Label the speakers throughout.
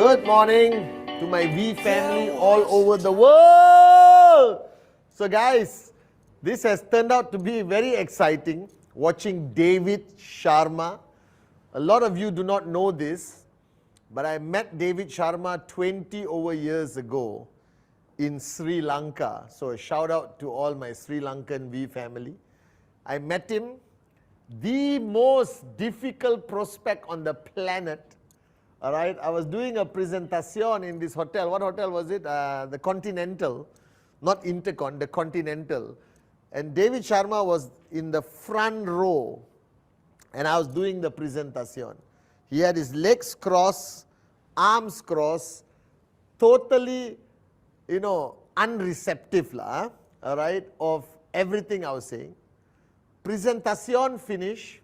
Speaker 1: Good morning to my V family all over the world. So guys, this has turned out to be very exciting, watching David Sharma. A lot of you do not know this, but I met David Sharma 20 over years ago in Sri Lanka. So a shout out to all my Sri Lankan V family. I met him, the most difficult prospect on the planet. All right, I was doing a presentation in this hotel. What hotel was it? The Continental, not Intercon, the Continental. And David Sharma was in the front row, and I was doing the presentation. He had his legs crossed, arms crossed, totally, unreceptive, all right, of everything I was saying. Presentation finished,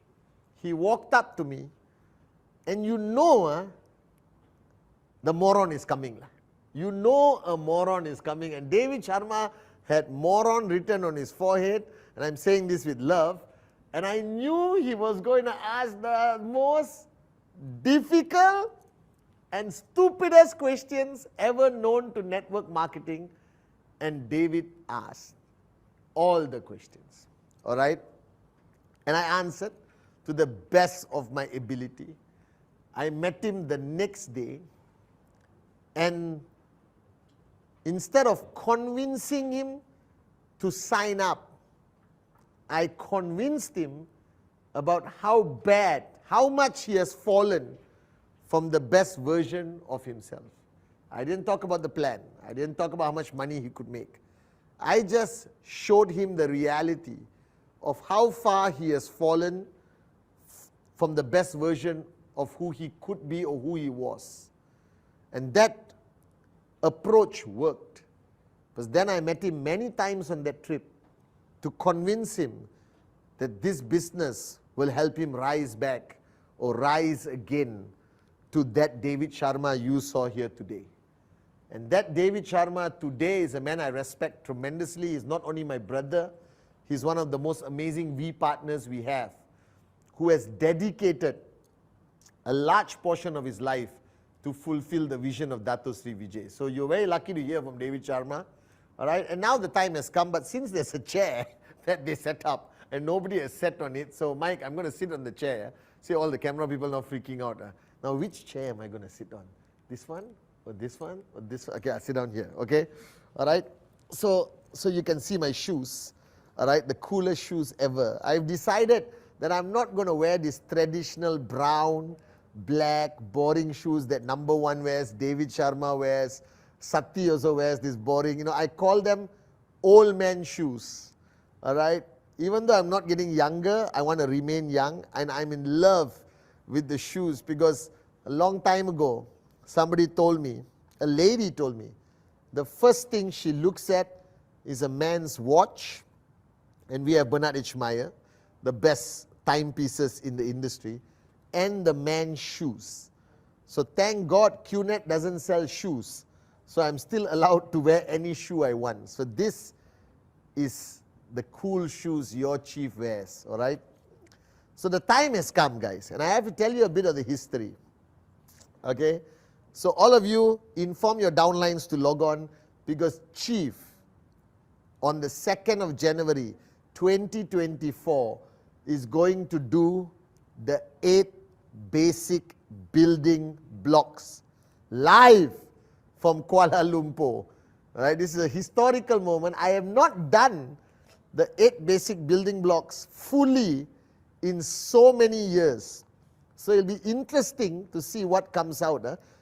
Speaker 1: he walked up to me, and the moron is coming. You know a moron is coming, and David Sharma had moron written on his forehead, and I'm saying this with love, and I knew he was going to ask the most difficult and stupidest questions ever known to network marketing, and David asked all the questions, all right? And I answered to the best of my ability. I met him the next day, and instead of convincing him to sign up, I convinced him about how much he has fallen from the best version of himself. I didn't talk about the plan. I didn't talk about how much money he could make. I just showed him the reality of how far he has fallen from the best version of who he could be or who he was. And that approach worked. Because then I met him many times on that trip to convince him that this business will help him rise back or rise again to that David Sharma you saw here today. And that David Sharma today is a man I respect tremendously. He's not only my brother, he's one of the most amazing V partners we have, who has dedicated a large portion of his life to fulfill the vision of Dato Sri Vijay. So you're very lucky to hear from David Sharma, all right? And now the time has come, but since there's a chair that they set up and nobody has sat on it, so Mike, I'm going to sit on the chair. See all the camera people now freaking out. Now which chair am I going to sit on? This one or this one or this one? Okay, I'll sit down here, okay? All right? So you can see my shoes, all right? The coolest shoes ever. I've decided that I'm not going to wear this traditional brown, black, boring shoes that number one wears, David Sharma wears, Sati also wears this boring, I call them old man shoes, all right? Even though I'm not getting younger, I want to remain young, and I'm in love with the shoes because a long time ago, a lady told me, the first thing she looks at is a man's watch, and we have Bernard H. Meyer, the best timepieces in the industry, and the man's shoes. So thank God QNet doesn't sell shoes. So I'm still allowed to wear any shoe I want. So this is the cool shoes your chief wears, all right? So the time has come, guys, and I have to tell you a bit of the history, okay? So all of you, inform your downlines to log on, because Chief, on the 2nd of January 2024, is going to do the 8 basic building blocks live from Kuala Lumpur. Right? This is a historical moment. I have not done the 8 basic building blocks fully in so many years. So it'll be interesting to see what comes out.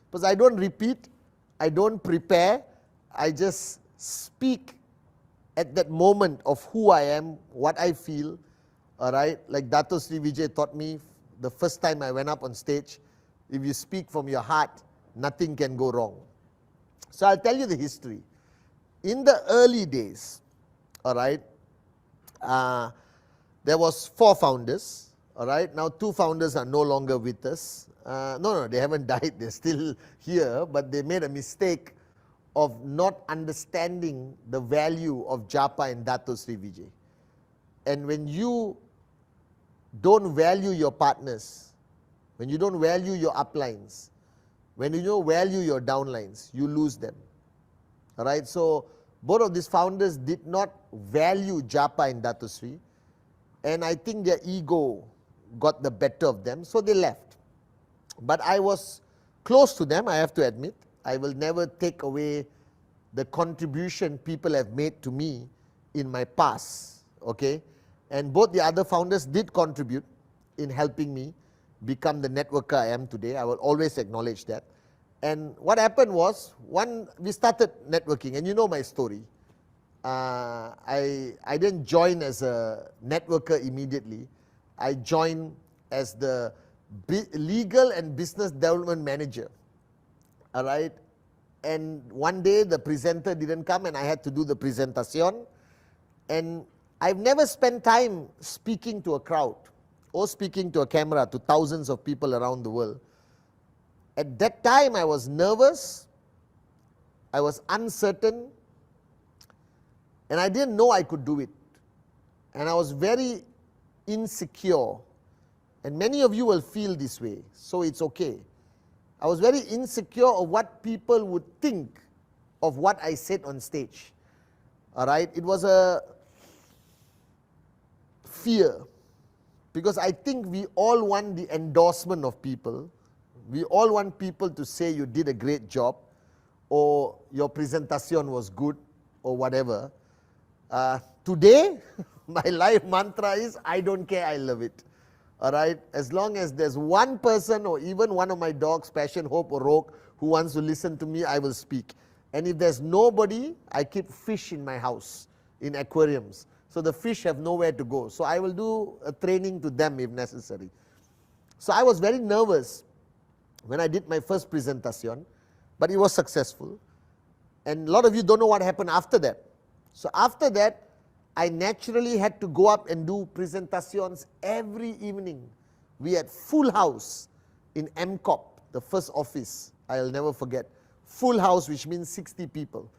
Speaker 1: Because I don't repeat, I don't prepare, I just speak at that moment of who I am, what I feel. All right, like Dato Sri Vijay taught me the first time I went up on stage, if you speak from your heart, nothing can go wrong. So I'll tell you the history. In the early days, all right, there was 4 founders, all right. Now 2 founders are no longer with us. No, they haven't died, they're still here, but they made a mistake of not understanding the value of Japa and Dato Sri Vijay. And when you don't value your partners, when you don't value your uplines, When you don't value your downlines, you lose them. All right, so both of these founders did not value Japa and Dato Sri, and I think their ego got the better of them, so they left. But I was close to them, I have to admit. I will never take away the contribution people have made to me in my past, okay? And both the other founders did contribute in helping me become the networker I am today. I will always acknowledge that. And what happened was, we started networking, and you know my story. I didn't join as a networker immediately. I joined as the legal and business development manager, all right? And one day the presenter didn't come and I had to do the presentation. And I've never spent time speaking to a crowd or speaking to a camera to thousands of people around the world. At that time I was nervous, I was uncertain, and I didn't know I could do it. And I was very insecure. And many of you will feel this way, so it's okay. I was very insecure of what people would think of what I said on stage. All right, it was a fear, because I think we all want the endorsement of people. We all want people to say you did a great job, or your presentation was good, or whatever. Today, my life mantra is, I don't care, I love it. All right, as long as there's one person or even one of my dogs, Passion, Hope or Rogue, who wants to listen to me, I will speak. And if there's nobody, I keep fish in my house, in aquariums. So the fish have nowhere to go. So I will do a training to them if necessary. So I was very nervous when I did my first presentation, but it was successful. And a lot of you don't know what happened after that. So after that, I naturally had to go up and do presentations every evening. We had full house in MCOP, the first office, I'll never forget. Full house, which means 60 people,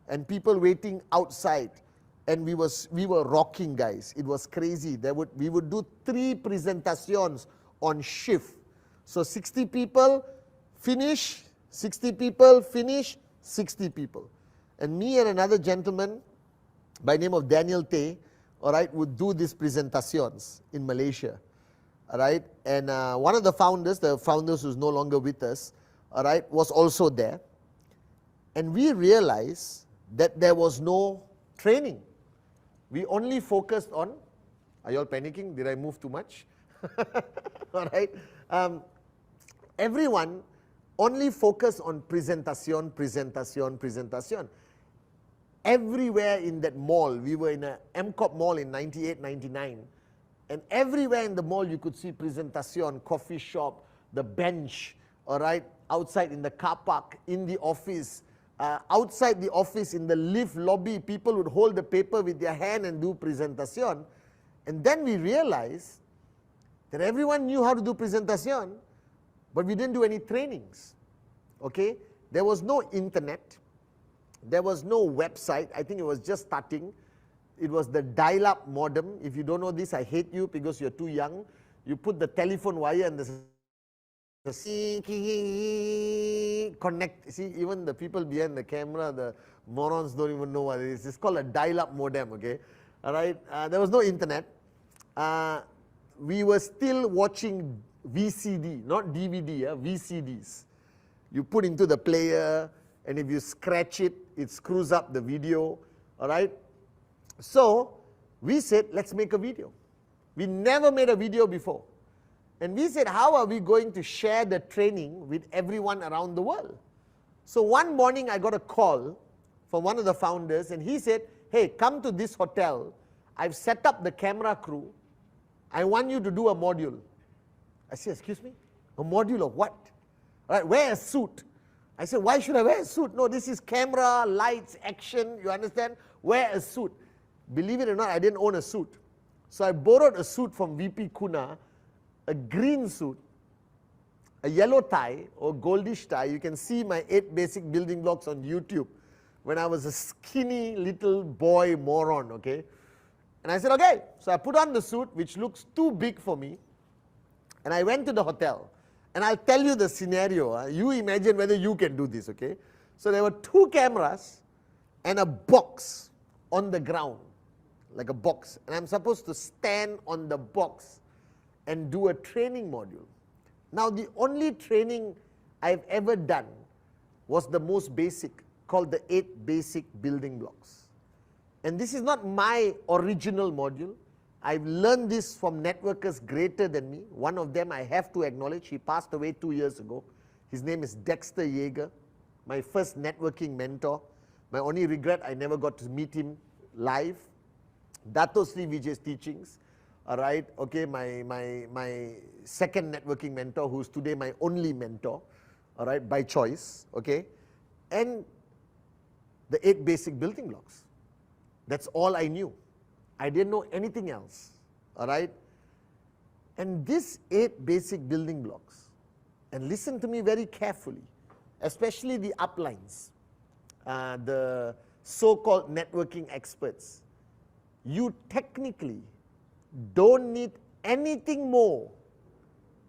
Speaker 1: and people waiting outside. And we were rocking, guys. It was crazy. We would do 3 presentations on shift. So 60 people, finish, 60 people, finish, 60 people. And me and another gentleman by name of Daniel Tay, all right, would do these presentations in Malaysia, all right? And one of the founders who's no longer with us, all right, was also there. And we realized that there was no training. We only focused on, are you all panicking? Did I move too much? All right. Everyone only focused on presentation. Everywhere in that mall, we were in a MCOP mall in 98, 99, and everywhere in the mall you could see presentation, coffee shop, the bench, all right, outside in the car park, in the office, outside the office, in the lift lobby, people would hold the paper with their hand and do presentation. And then we realized that everyone knew how to do presentation, but we didn't do any trainings, okay? There was no internet. There was no website. I think it was just starting. It was the dial-up modem. If you don't know this, I hate you because you're too young. You put the telephone wire and the connect. See, even the people behind the camera, the morons don't even know what it is. It's called a dial-up modem, okay? All right? There was no internet. We were still watching VCD, not DVD, VCDs. You put into the player, and if you scratch it, it screws up the video, all right? So we said, let's make a video. We never made a video before. And we said, how are we going to share the training with everyone around the world? So one morning I got a call from one of the founders, and he said, hey, come to this hotel. I've set up the camera crew. I want you to do a module. I said, excuse me? A module of what? All right, wear a suit. I said, why should I wear a suit? No, this is camera, lights, action, you understand? Wear a suit. Believe it or not, I didn't own a suit. So I borrowed a suit from VP Kuna, a green suit, a yellow tie or goldish tie. You can see my 8 basic building blocks on YouTube when I was a skinny little boy moron, okay? And I said, okay. So I put on the suit, which looks too big for me, and I went to the hotel. And I'll tell you the scenario. You imagine whether you can do this, okay? So there were 2 cameras and a box on the ground, like a box. And I'm supposed to stand on the box and do a training module. Now, the only training I've ever done was the most basic, called the 8 basic building blocks. And this is not my original module. I've learned this from networkers greater than me. One of them I have to acknowledge, he passed away 2 years ago. His name is Dexter Yeager, my first networking mentor. My only regret, I never got to meet him live. Dato Sri Vijay's teachings, all right, okay, my second networking mentor, who's today my only mentor, all right, by choice, okay, and the 8 basic building blocks. That's all I knew. I didn't know anything else, all right. And these 8 basic building blocks, and listen to me very carefully, especially the uplines, the so-called networking experts, you technically don't need anything more,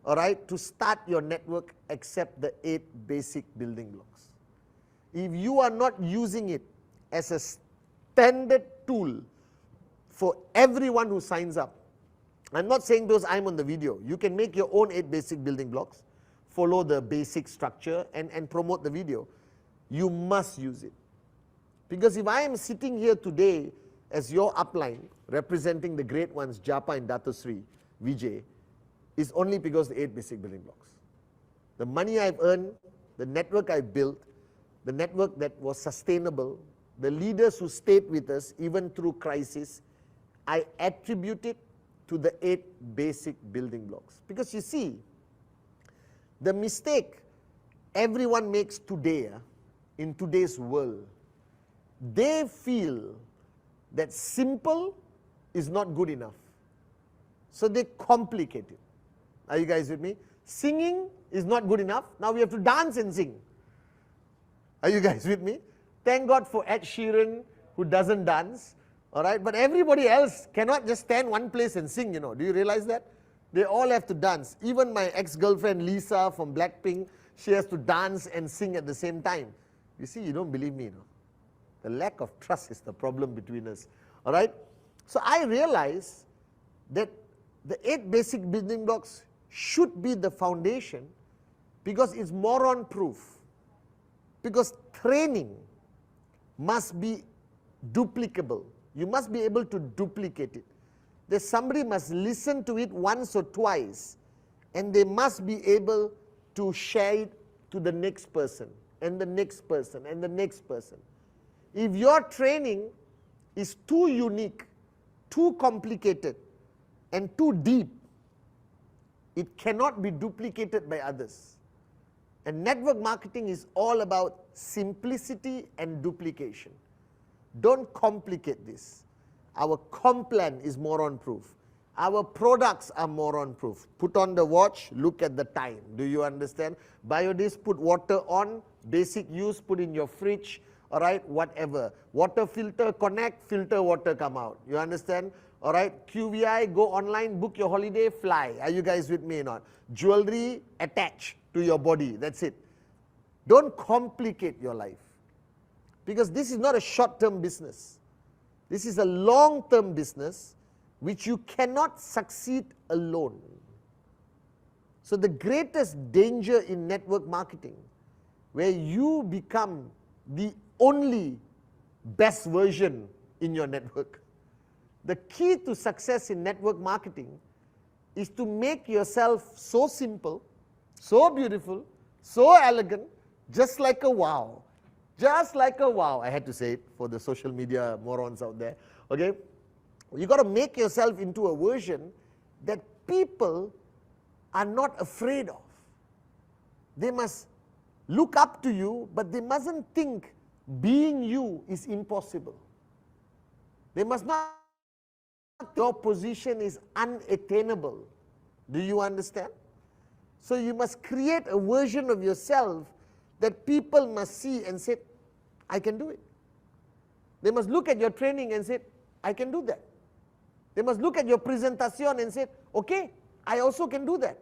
Speaker 1: all right, to start your network except the 8 basic building blocks. If you are not using it as a standard tool for everyone who signs up, I'm not saying because I'm on the video. You can make your own 8 basic building blocks, follow the basic structure and promote the video. You must use it. Because if I am sitting here today as your upline, representing the great ones, Japa and Dato Sri Vijay, is only because the 8 basic building blocks. The money I've earned, the network I've built, the network that was sustainable, the leaders who stayed with us even through crisis, I attribute it to the 8 basic building blocks. Because you see, the mistake everyone makes today, in today's world, they feel that simple is not good enough. So they complicate it. Are you guys with me? Singing is not good enough. Now we have to dance and sing. Are you guys with me? Thank God for Ed Sheeran, who doesn't dance. All right, but everybody else cannot just stand one place and sing, you know. Do you realize that? They all have to dance. Even my ex-girlfriend Lisa from Blackpink, she has to dance and sing at the same time. You see, you don't believe me, you know. The lack of trust is the problem between us. All right? So I realize that the 8 basic building blocks should be the foundation because it's moron proof. Because training must be duplicable. You must be able to duplicate it. That somebody must listen to it once or twice, and they must be able to share it to the next person, and the next person, and the next person. If your training is too unique, too complicated, and too deep, it cannot be duplicated by others. And network marketing is all about simplicity and duplication. Don't complicate this. Our Complan is moron proof. Our products are moron proof. Put on the watch, look at the time. Do you understand? Biodisc, put water on, basic use, put in your fridge, all right, whatever. Water filter, connect, filter water come out. You understand? All right, QVI, go online, book your holiday, fly. Are you guys with me or not? Jewelry, attach to your body. That's it. Don't complicate your life. Because this is not a short-term business. This is a long-term business which you cannot succeed alone. So the greatest danger in network marketing, where you become the only best version in your network. The key to success in network marketing is to make yourself so simple, so beautiful, so elegant, just like a wow. Just like a wow. I had to say it for the social media morons out there. Okay? You got to make yourself into a version that people are not afraid of. They must look up to you, but they mustn't think being you is impossible. They must not think your position is unattainable. Do you understand? So you must create a version of yourself that people must see and say, I can do it. They must look at your training and say, I can do that. They must look at your presentation and say, okay, I also can do that.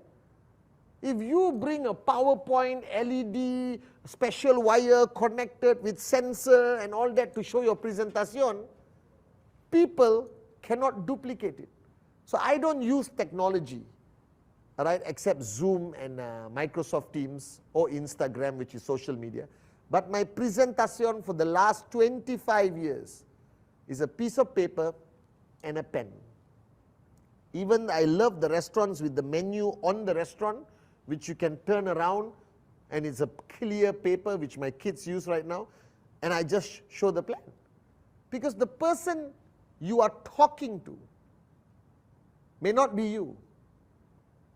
Speaker 1: If you bring a PowerPoint, LED, special wire connected with sensor and all that to show your presentation, people cannot duplicate it. So I don't use technology, all right, except Zoom and Microsoft Teams or Instagram, which is social media. But my presentation for the last 25 years is a piece of paper and a pen. Even I love the restaurants with the menu on the restaurant, which you can turn around, and it's a clear paper which my kids use right now, and I just show the plan. Because the person you are talking to may not be you.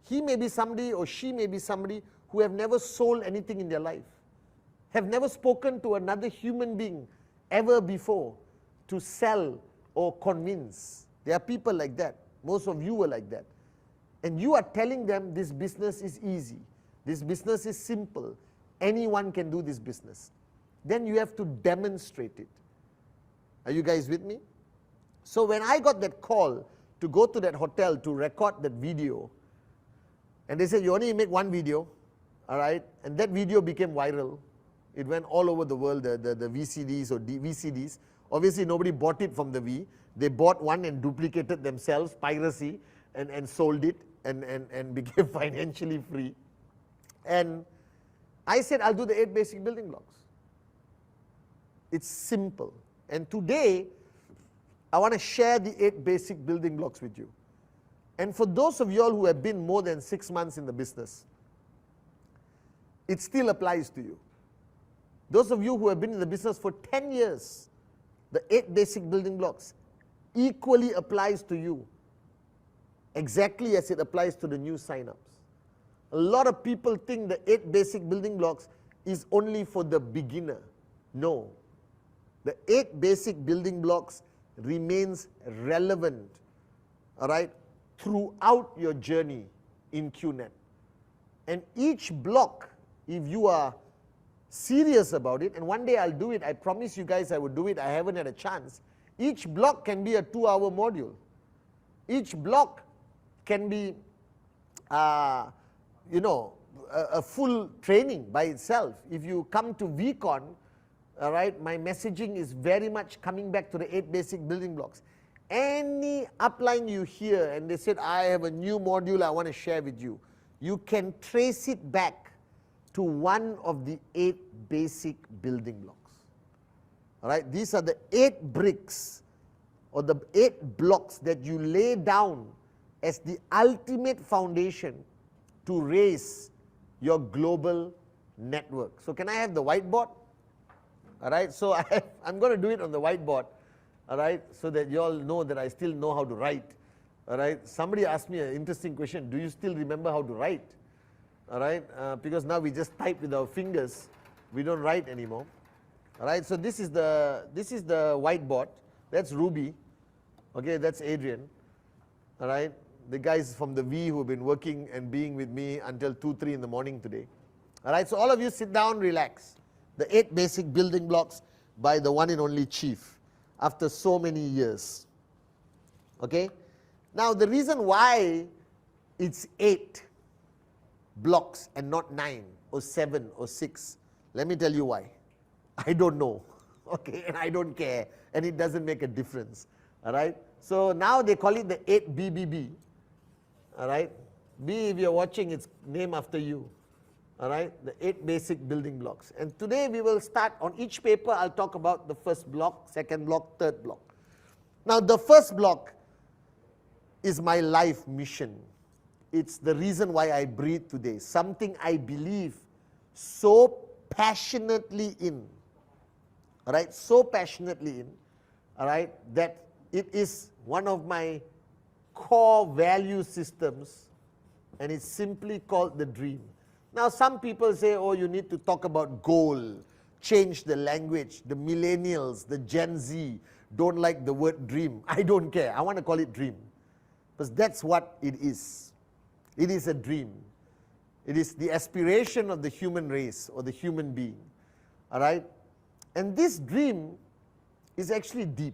Speaker 1: He may be somebody or she may be somebody who have never sold anything in their life, have never spoken to another human being ever before to sell or convince. There are people like that. Most of you were like that. And you are telling them this business is easy, this business is simple, anyone can do this business. Then you have to demonstrate it. Are you guys with me? So when I got that call to go to that hotel to record that video, and they said you only make one video, all right, and that video became viral. It went all over the world, the VCDs or VCDs. Obviously nobody bought it from the V. They bought one and duplicated themselves, piracy, and sold it and became financially free. And I said, I'll do the 8 basic building blocks. It's simple. And today, I want to share the 8 basic building blocks with you. And for those of you all who have been more than 6 months in the business, it still applies to you. Those of you who have been in the business for 10 years, the 8 basic building blocks equally applies to you, exactly as it applies to the new sign-ups. A lot of people think the 8 basic building blocks is only for the beginner. No. The 8 basic building blocks remains relevant, all right, throughout your journey in QNet. And each block, if you are serious about it, and one day I'll do it, I promise you guys I will do it, I haven't had a chance. Each block can be a 2-hour module. Each block can be, a full training by itself. If you come to VCon, all right, my messaging is very much coming back to the 8 basic building blocks. Any upline you hear and they said, I have a new module I want to share with you, you can trace it back to one of the 8 basic building blocks. All right, these are the 8 bricks or the 8 blocks that you lay down as the ultimate foundation to raise your global network. So can I have the whiteboard? All right, so I'm going to do it on the whiteboard, all right, so that you all know that I still know how to write. All right, somebody asked me an interesting question, do you still remember how to write? All right, because now we just type with our fingers, we don't write anymore. All right, so this is the whiteboard. That's Ruby. Okay, that's Adrian. All right, the guys from the V who have been working and being with me until 2, 3 in the morning today. All right, so all of you sit down, relax. The 8 basic building blocks by the one and only Chief after so many years. Okay, now the reason why it's 8 blocks and not 9 or 7 or 6, let me tell you why. I don't know, okay, and I don't care, and it doesn't make a difference, all right. So now they call it the 8BBB, all right. B, if you're watching, it's named after you, all right, the 8 basic building blocks. And today we will start on each paper. I'll talk about the first block, second block, third block. Now the first block is my life mission. It's the reason why I breathe today, something I believe so passionately in, all right, so passionately in, all right, that it is one of my core value systems, and it's simply called the dream. Now some people say, oh, you need to talk about goal, change the language. The millennials, the Gen Z don't like the word dream. I don't care, I want to call it dream, because that's what it is. It is a dream. It is the aspiration of the human race or the human being, all right? And this dream is actually deep.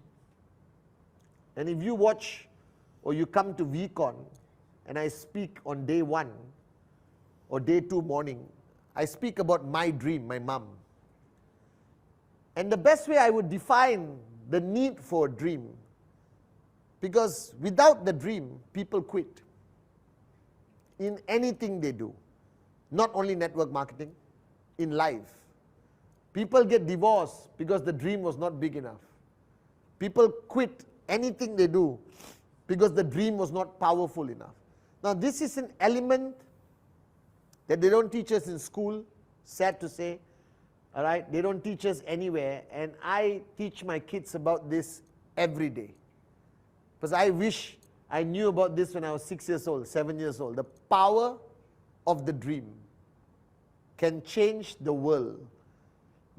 Speaker 1: And if you watch or you come to VCon and I speak on day 1, or day 2 morning, I speak about my dream, my mom. And the best way I would define the need for a dream, because without the dream, people quit in anything they do, not only network marketing, in life. People get divorced because the dream was not big enough. People quit anything they do because the dream was not powerful enough. Now, this is an element that they don't teach us in school, sad to say. All right, they don't teach us anywhere, and I teach my kids about this every day. Because I wish I knew about this when I was 6 years old, 7 years old. The power of the dream can change the world.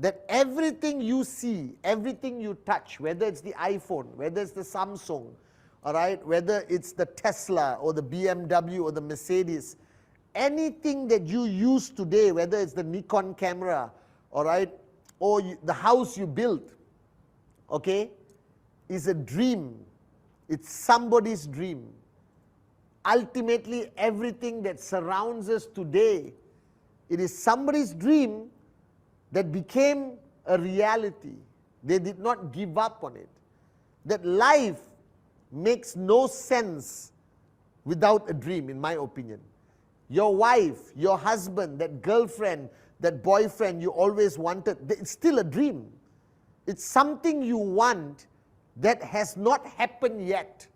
Speaker 1: That everything you see, everything you touch, whether it's the iPhone, whether it's the Samsung, all right, whether it's the Tesla or the BMW or the Mercedes, anything that you use today, whether it's the Nikon camera, all right, or the house you built, okay, is a dream. It's somebody's dream. Ultimately, everything that surrounds us today, it is somebody's dream that became a reality. They did not give up on it. That life makes no sense without a dream, in my opinion. Your wife, your husband, that girlfriend, that boyfriend you always wanted, it's still a dream. It's something you want that has not happened yet,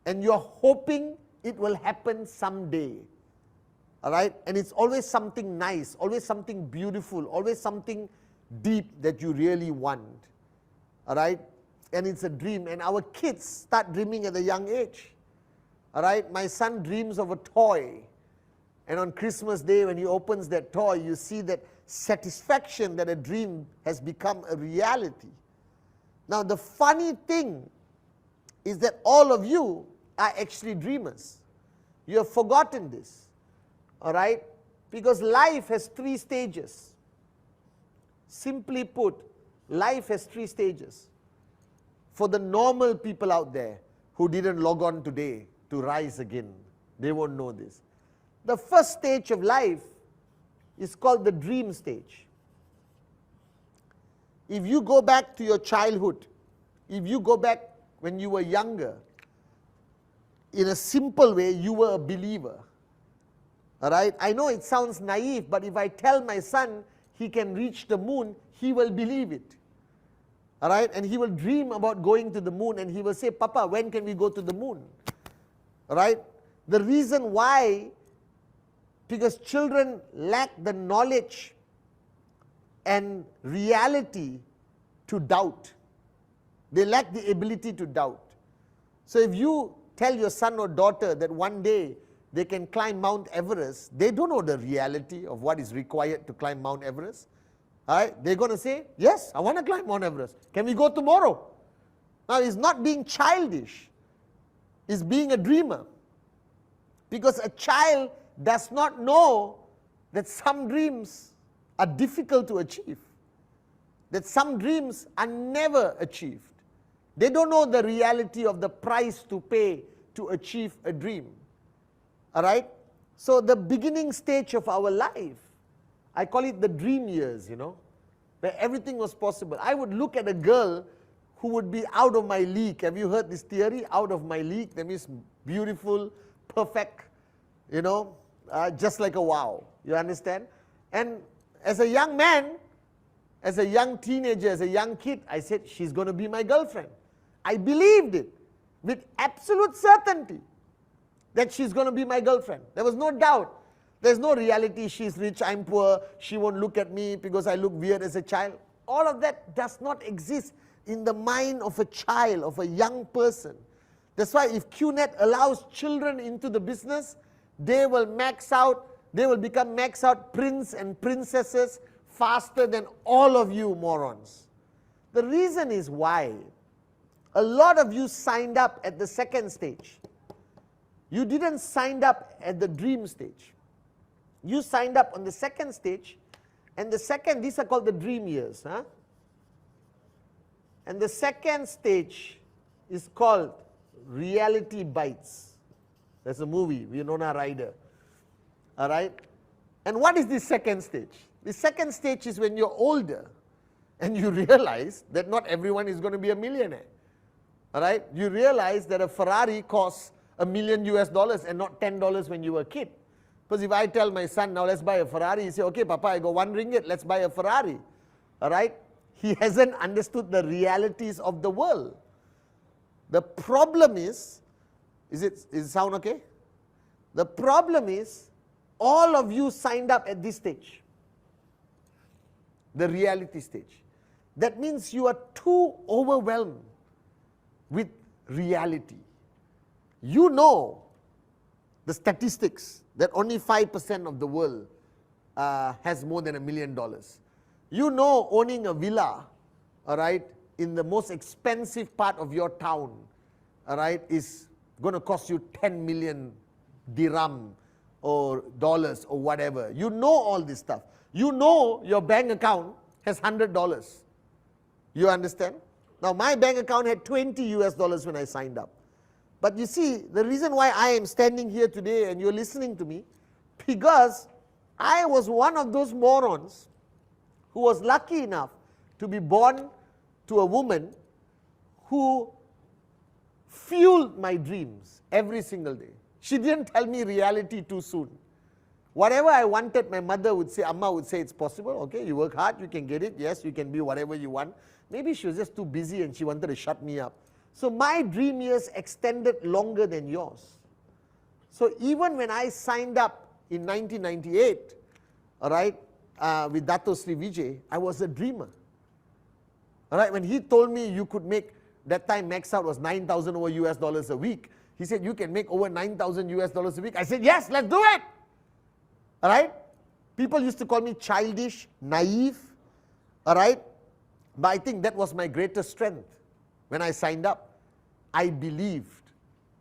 Speaker 1: and you're hoping it will happen someday. All right? And it's always something nice, always something beautiful, always something deep that you really want. All right? And it's a dream. And our kids start dreaming at a young age. All right? My son dreams of a toy. And on Christmas Day, when he opens that toy, you see that satisfaction that a dream has become a reality. Now, the funny thing is that all of you are actually dreamers. You have forgotten this. All right? Because life has 3 stages. Simply put, life has 3 stages. For the normal people out there who didn't log on today to rise again, they won't know this. The first stage of life is called the dream stage. If you go back to your childhood, if you go back when you were younger, in a simple way, you were a believer. All right? I know it sounds naive, but if I tell my son he can reach the moon, he will believe it. All right? And he will dream about going to the moon, and he will say, Papa, when can we go to the moon? All right? The reason why, because children lack the knowledge and reality to doubt. They lack the ability to doubt. So if you tell your son or daughter that one day they can climb Mount Everest, they don't know the reality of what is required to climb Mount Everest. All right? They're going to say, yes, I want to climb Mount Everest. Can we go tomorrow? Now, it's not being childish. It's being a dreamer. Because a child does not know that some dreams are difficult to achieve, that some dreams are never achieved. They don't know the reality of the price to pay to achieve a dream. All right? So the beginning stage of our life, I call it the dream years, where everything was possible. I would look at a girl who would be out of my league. Have you heard this theory? Out of my league. That means beautiful, perfect, just like a wow. You understand? And as a young man, as a young teenager, as a young kid, I said, she's going to be my girlfriend. I believed it with absolute certainty that she's going to be my girlfriend. There was no doubt. There's no reality, she's rich, I'm poor, she won't look at me because I look weird as a child. All of that does not exist in the mind of a child, of a young person. That's why if QNet allows children into the business, they will become max out prince and princesses faster than all of you morons. The reason is why a lot of you signed up at the second stage. You didn't sign up at the dream stage. You signed up on the second stage, and these are called the dream years. And the second stage is called Reality Bites. There's a movie, Winona Ryder. All right? And what is the second stage? The second stage is when you're older and you realize that not everyone is going to be a millionaire. All right? You realize that a Ferrari costs $1 million and not $10 when you were a kid. Because if I tell my son, now let's buy a Ferrari, he say, okay, Papa, I got 1 ringgit, let's buy a Ferrari. All right? He hasn't understood the realities of the world. The problem is it sound okay? The problem is, all of you signed up at this stage, the reality stage. That means you are too overwhelmed with reality. You know the statistics that only 5% of the world has more than $1 million. You know owning a villa, all right, in the most expensive part of your town, all right, is going to cost you 10 million dirham or dollars or whatever. You know all this stuff. You know your bank account has $100. You understand? Now my bank account had $20 when I signed up. But you see, the reason why I am standing here today and you're listening to me, because I was one of those morons who was lucky enough to be born to a woman who fueled my dreams every single day. She didn't tell me reality too soon. Whatever I wanted, my mother would say, Amma would say, it's possible, okay, you work hard, you can get it, yes, you can be whatever you want. Maybe she was just too busy and she wanted to shut me up. So my dream years extended longer than yours. So even when I signed up in 1998, all right, with Dato Sri Vijay, I was a dreamer. All right, when he told me you could make, that time max out was 9,000 over US dollars a week. He said you can make over 9,000 US dollars a week. I said, yes, let's do it. All right? People used to call me childish, naive. All right? But I think that was my greatest strength. When I signed up, I believed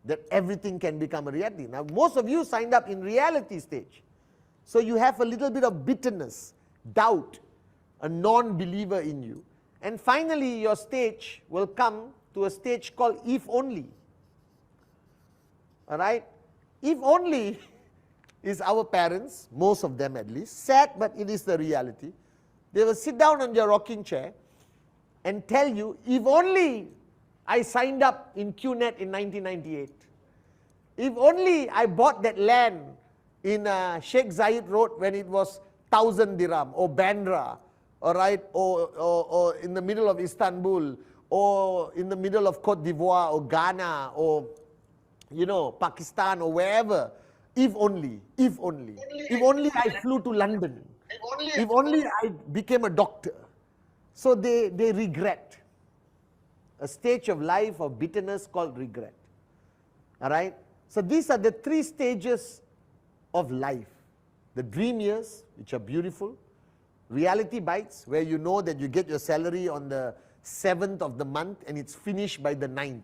Speaker 1: that everything can become a reality. Now, most of you signed up in reality stage. So you have a little bit of bitterness, doubt, a non-believer in you. And finally, your stage will come to a stage called if only. All right? If only is our parents, most of them at least, sad, but it is the reality. They will sit down on their rocking chair and tell you, if only I signed up in QNet in 1998. If only I bought that land in Sheikh Zayed Road when it was 1,000 dirham, or Bandra, all right, or in the middle of Istanbul, or in the middle of Cote d'Ivoire, or Ghana, or, you know, Pakistan, or wherever. If only, if only. If only I flew to London. If only I became a doctor. So they regret. A stage of life of bitterness called regret. All right? So these are the 3 stages of life. The dream years, which are beautiful. Reality bites, where you know that you get your salary on the 7th of the month and it's finished by the 9th.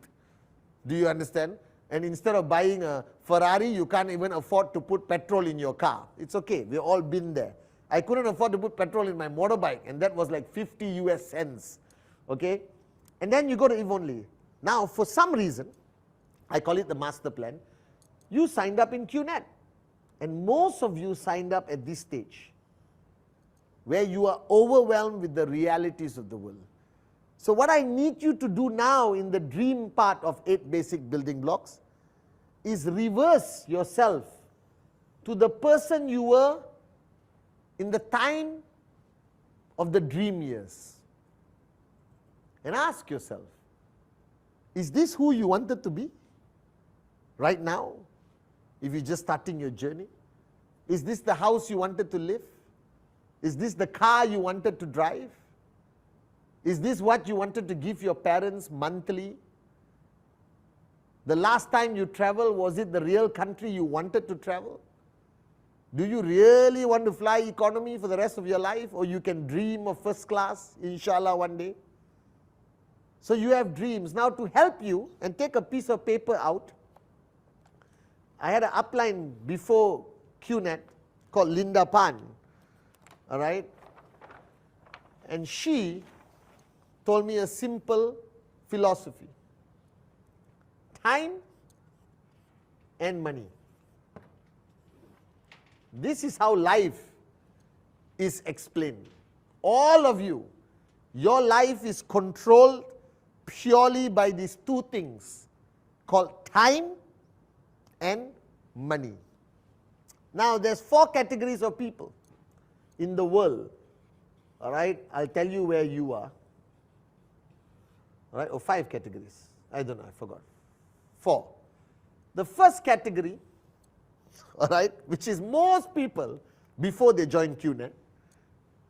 Speaker 1: Do you understand? And instead of buying a Ferrari, you can't even afford to put petrol in your car. It's okay, we've all been there. I couldn't afford to put petrol in my motorbike, and that was like 50 US cents. Okay? And then you go to if only. Now, for some reason, I call it the master plan, you signed up in QNet. And most of you signed up at this stage, where you are overwhelmed with the realities of the world. So what I need you to do now in the dream part of 8 basic building blocks is reverse yourself to the person you were in the time of the dream years. And ask yourself, is this who you wanted to be right now, if you're just starting your journey? Is this the house you wanted to live? Is this the car you wanted to drive? Is this what you wanted to give your parents monthly? The last time you traveled, was it the real country you wanted to travel? Do you really want to fly economy for the rest of your life, or you can dream of first class, inshallah, one day? So you have dreams. Now, to help you, and take a piece of paper out, I had an upline before QNet called Linda Pan, all right? And she told me a simple philosophy: time and money. This is how life is explained. All of you, your life is controlled purely by these two things called time and money. Now there's 4 categories of people in the world. All right, I'll tell you where you are. All right, or 5 categories. I don't know, I forgot. 4. The first category, all right, which is most people before they join QNet,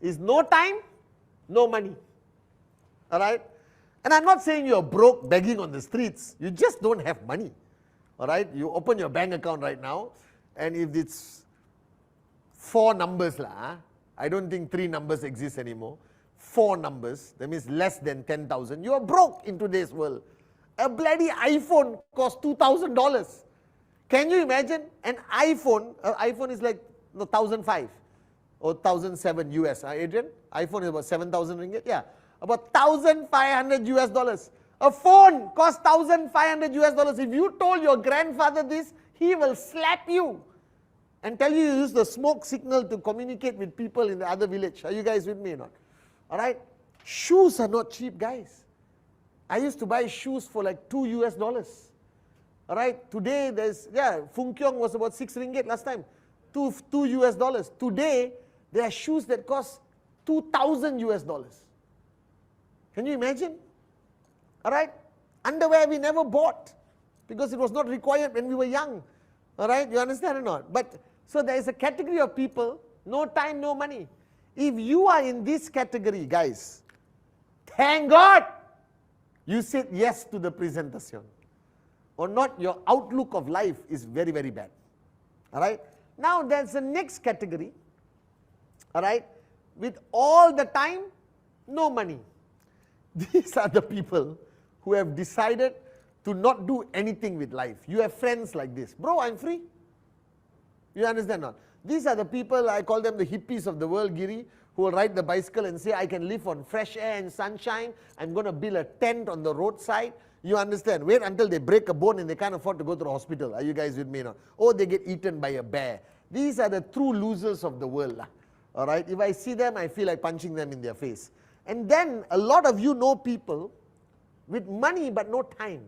Speaker 1: is no time, no money. All right? And I'm not saying you're broke, begging on the streets. You just don't have money. All right? You open your bank account right now, and if it's 4 numbers, I don't think 3 numbers exist anymore. 4 numbers, that means less than 10,000. You are broke in today's world. A bloody iPhone costs $2,000. Can you imagine an iPhone? iPhone is like 1,005 or 1,007 US. Adrian, iPhone is about 7,000 ringgit. Yeah, about 1,500 US dollars. A phone costs 1,500 US dollars. If you told your grandfather this, he will slap you and tell you you use the smoke signal to communicate with people in the other village. Are you guys with me or not? All right. Shoes are not cheap, guys. I used to buy shoes for like 2 US dollars. All right. Today there's, Fung Kiong was about 6 ringgit last time. 2 US dollars. Today there are shoes that cost 2,000 US dollars. Can you imagine? All right. Underwear we never bought because it was not required when we were young. All right. You understand or not? But so there is a category of people, no time, no money. If you are in this category, guys, thank God you said yes to the presentation. Or not, your outlook of life is very, very bad. All right. Now there's the next category. All right. With all the time, no money. These are the people who have decided to not do anything with life. You have friends like this. Bro, I'm free. You understand or not? These are the people, I call them the hippies of the world, Giri, who will ride the bicycle and say, I can live on fresh air and sunshine. I'm going to build a tent on the roadside. You understand? Wait until they break a bone and they can't afford to go to the hospital. Are you guys with me now? Or they get eaten by a bear. These are the true losers of the world. All right? If I see them, I feel like punching them in their face. And then a lot of you know people with money but no time.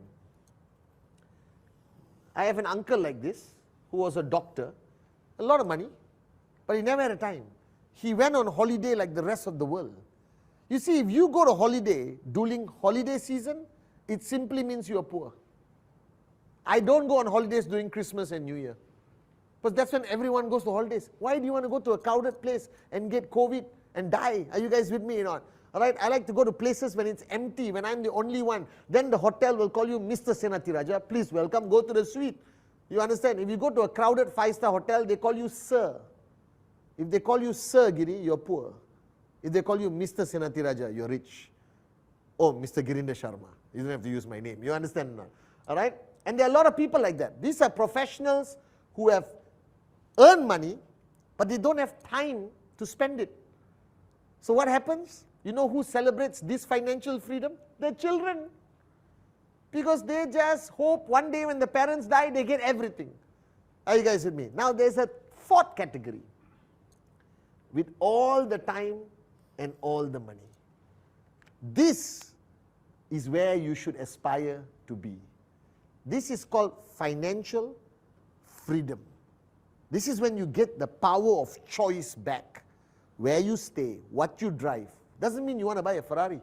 Speaker 1: I have an uncle like this who was a doctor, a lot of money, but he never had a time. He went on holiday like the rest of the world. You see, if you go to holiday during holiday season, it simply means you are poor. I don't go on holidays during Christmas and New Year, because that's when everyone goes to holidays. Why do you want to go to a crowded place and get COVID and die? Are you guys with me or not? All right, I like to go to places when it's empty, when I'm the only one. Then the hotel will call you Mr. Senathirajah. Please welcome, go to the suite. You understand? If you go to a crowded 5-star hotel, they call you Sir. If they call you Sir Giri, you're poor. If they call you Mr. Senathirajah, you're rich. Oh, Mr. Girinder Sharma. You don't have to use my name. You understand now? All right? And there are a lot of people like that. These are professionals who have earned money, but they don't have time to spend it. So what happens? You know who celebrates this financial freedom? The children. Because they just hope one day when the parents die, they get everything. Are you guys with me? Now there's a 4th category. With all the time and all the money. This is where you should aspire to be. This is called financial freedom. This is when you get the power of choice back. Where you stay, what you drive. Doesn't mean you want to buy a Ferrari.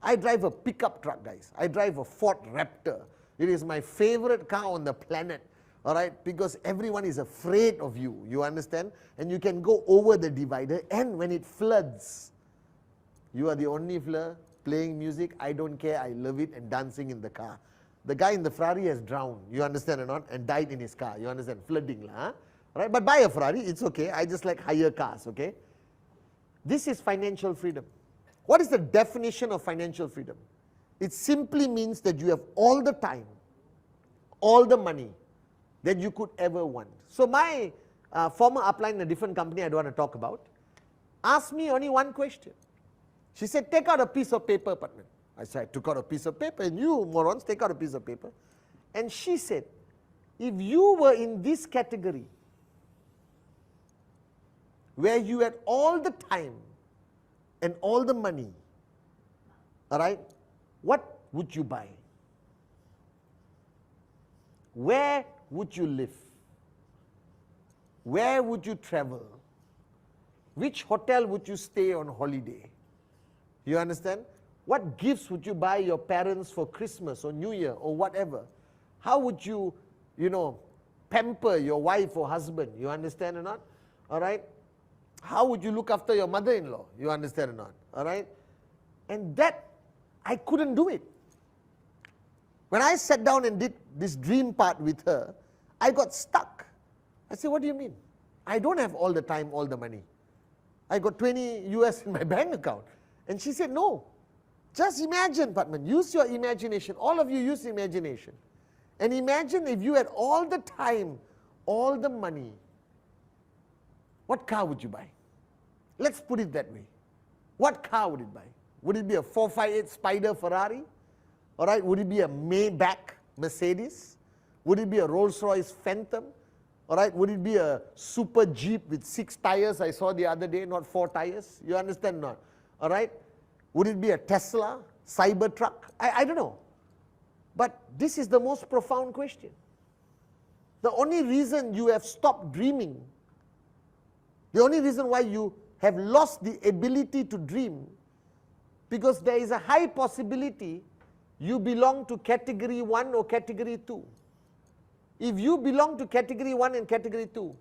Speaker 1: I drive a pickup truck, guys. I drive a Ford Raptor. It is my favorite car on the planet. All right, because everyone is afraid of you, you understand? And you can go over the divider, and when it floods, you are the only fleur playing music. I don't care, I love it, and dancing in the car. The guy in the Ferrari has drowned, you understand or not, and died in his car, you understand? Flooding, huh? All right, but buy a Ferrari, it's okay. I just like higher cars, okay? This is financial freedom. What is the definition of financial freedom? It simply means that you have all the time, all the money that you could ever want. So my former upline in a different company I don't want to talk about, asked me only one question. She said, take out a piece of paper, Patman. I said, I took out a piece of paper, and you morons, take out a piece of paper. And she said, if you were in this category, where you had all the time and all the money, all right, what would you buy? Where would you live? Where would you travel? Which hotel would you stay on holiday? You understand? What gifts would you buy your parents for Christmas or New Year or whatever? How would you, pamper your wife or husband? You understand or not? All right? How would you look after your mother-in-law? You understand or not? All right? And that, I couldn't do it. When I sat down and did this dream part with her, I got stuck. I said, what do you mean? I don't have all the time, all the money. I got 20 US in my bank account. And she said, no. Just imagine, Patman, use your imagination. All of you use imagination. And imagine if you had all the time, all the money, what car would you buy? Let's put it that way. What car would it buy? Would it be a 458 Spider Ferrari? All right, would it be a Maybach Mercedes? Would it be a Rolls-Royce Phantom? All right, would it be a super Jeep with 6 tires I saw the other day, not 4 tires? You understand not? All right, would it be a Tesla, Cybertruck? I don't know. But this is the most profound question. The only reason you have stopped dreaming, the only reason why you have lost the ability to dream, because there is a high possibility you belong to category 1 or category 2. If you belong to category 1 and category 2,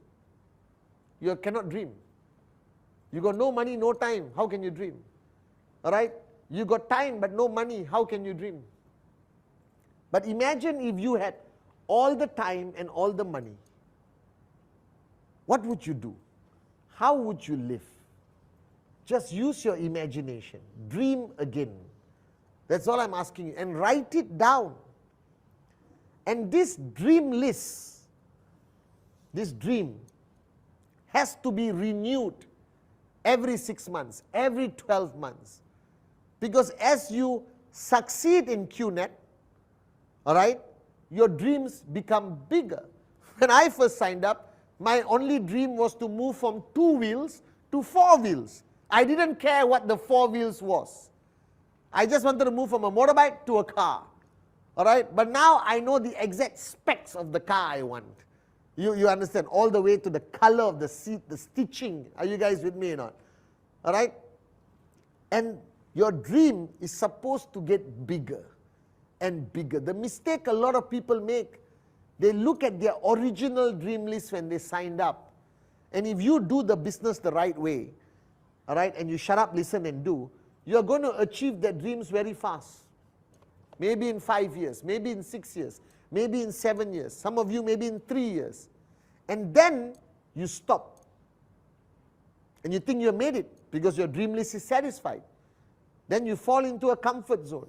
Speaker 1: you cannot dream. You got no money, no time, how can you dream? All right? You got time but no money, how can you dream? But imagine if you had all the time and all the money. What would you do? How would you live? Just use your imagination. Dream again. That's all I'm asking you. And write it down. And this dream list, this dream, has to be renewed every 6 months, every 12 months. Because as you succeed in QNet, all right, your dreams become bigger. When I first signed up, my only dream was to move from 2 wheels to 4 wheels. I didn't care what the 4 wheels was. I just wanted to move from a motorbike to a car. All right, but now I know the exact specs of the car I want. You understand, all the way to the color of the seat, the stitching. Are you guys with me or not? All right? And your dream is supposed to get bigger and bigger. The mistake a lot of people make, they look at their original dream list when they signed up. And if you do the business the right way, all right, and you shut up, listen and do, you're going to achieve their dreams very fast. Maybe in 5 years, maybe in 6 years, maybe in 7 years, some of you maybe in 3 years. And then you stop. And you think you have made it because your dream list is satisfied. Then you fall into a comfort zone.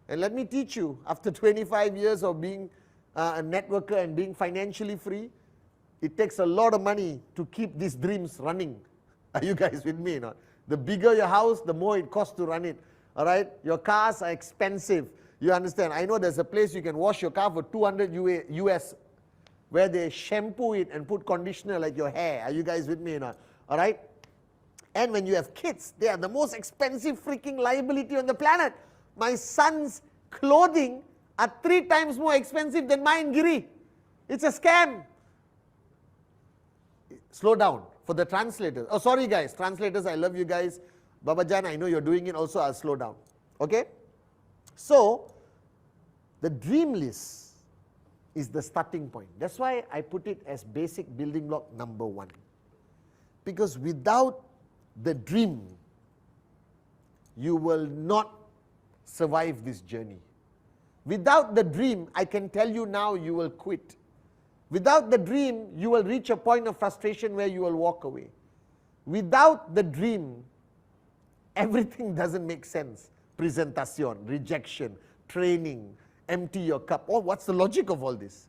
Speaker 1: And let me teach you, after 25 years of being a networker and being financially free, it takes a lot of money to keep these dreams running. Are you guys with me or not? The bigger your house, the more it costs to run it. All right? Your cars are expensive. You understand? I know there's a place you can wash your car for 200 US, where they shampoo it and put conditioner like your hair. Are you guys with me or not? All right? And when you have kids, they are the most expensive freaking liability on the planet. My son's clothing are 3 times more expensive than mine, Giri. It's a scam. Slow down for the translators. Oh, sorry guys, translators, I love you guys. Babajan, I know you're doing it also, I'll slow down. Okay? So, the dream list is the starting point. That's why I put it as basic building block number 1. Because without the dream, you will not survive this journey. Without the dream, I can tell you now, you will quit. Without the dream, you will reach a point of frustration where you will walk away. Without the dream, everything doesn't make sense. Presentation, rejection, training, empty your cup. Oh, what's the logic of all this?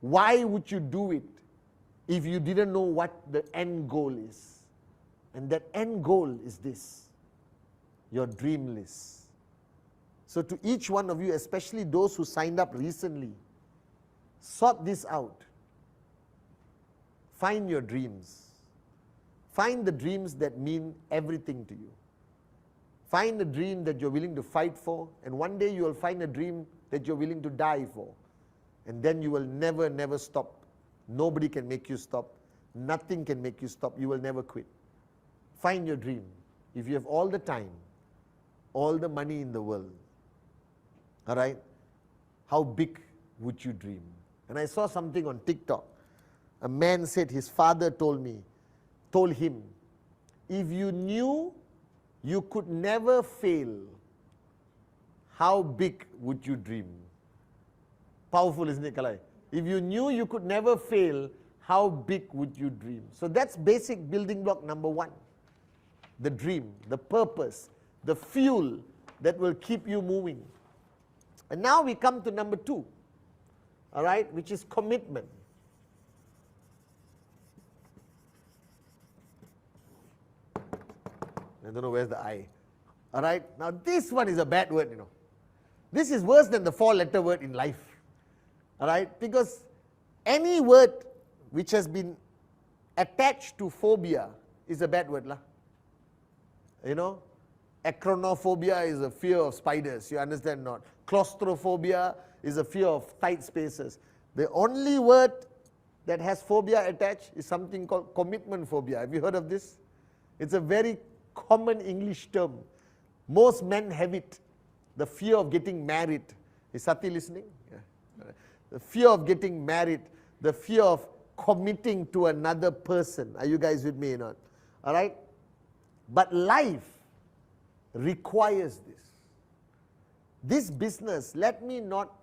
Speaker 1: Why would you do it if you didn't know what the end goal is? And that end goal is this, your dream list. So to each one of you, especially those who signed up recently, sort this out. Find your dreams. Find the dreams that mean everything to you. Find a dream that you're willing to fight for, and one day you will find a dream that you're willing to die for. And then you will never, never stop. Nobody can make you stop. Nothing can make you stop. You will never quit. Find your dream. If you have all the time, all the money in the world, all right, how big would you dream? And I saw something on TikTok. A man said his father told him, if you knew you could never fail, how big would you dream? Powerful, isn't it, Kalai? If you knew you could never fail, how big would you dream? So that's basic building block number one. The dream, the purpose, the fuel that will keep you moving. And now we come to number two, all right, which is commitment. I don't know where's the I. All right, now this one is a bad word, you know. This is worse than the four-letter word in life. All right, because any word which has been attached to phobia is a bad word, lah. You know, acronophobia is a fear of spiders, you understand not? Claustrophobia is a fear of tight spaces. The only word that has phobia attached is something called commitment phobia. Have you heard of this? It's a very common English term. Most men have it. The fear of getting married. Is Sati listening? Yeah. The fear of getting married. The fear of committing to another person. Are you guys with me or not? All right? But life requires this. This business, let me not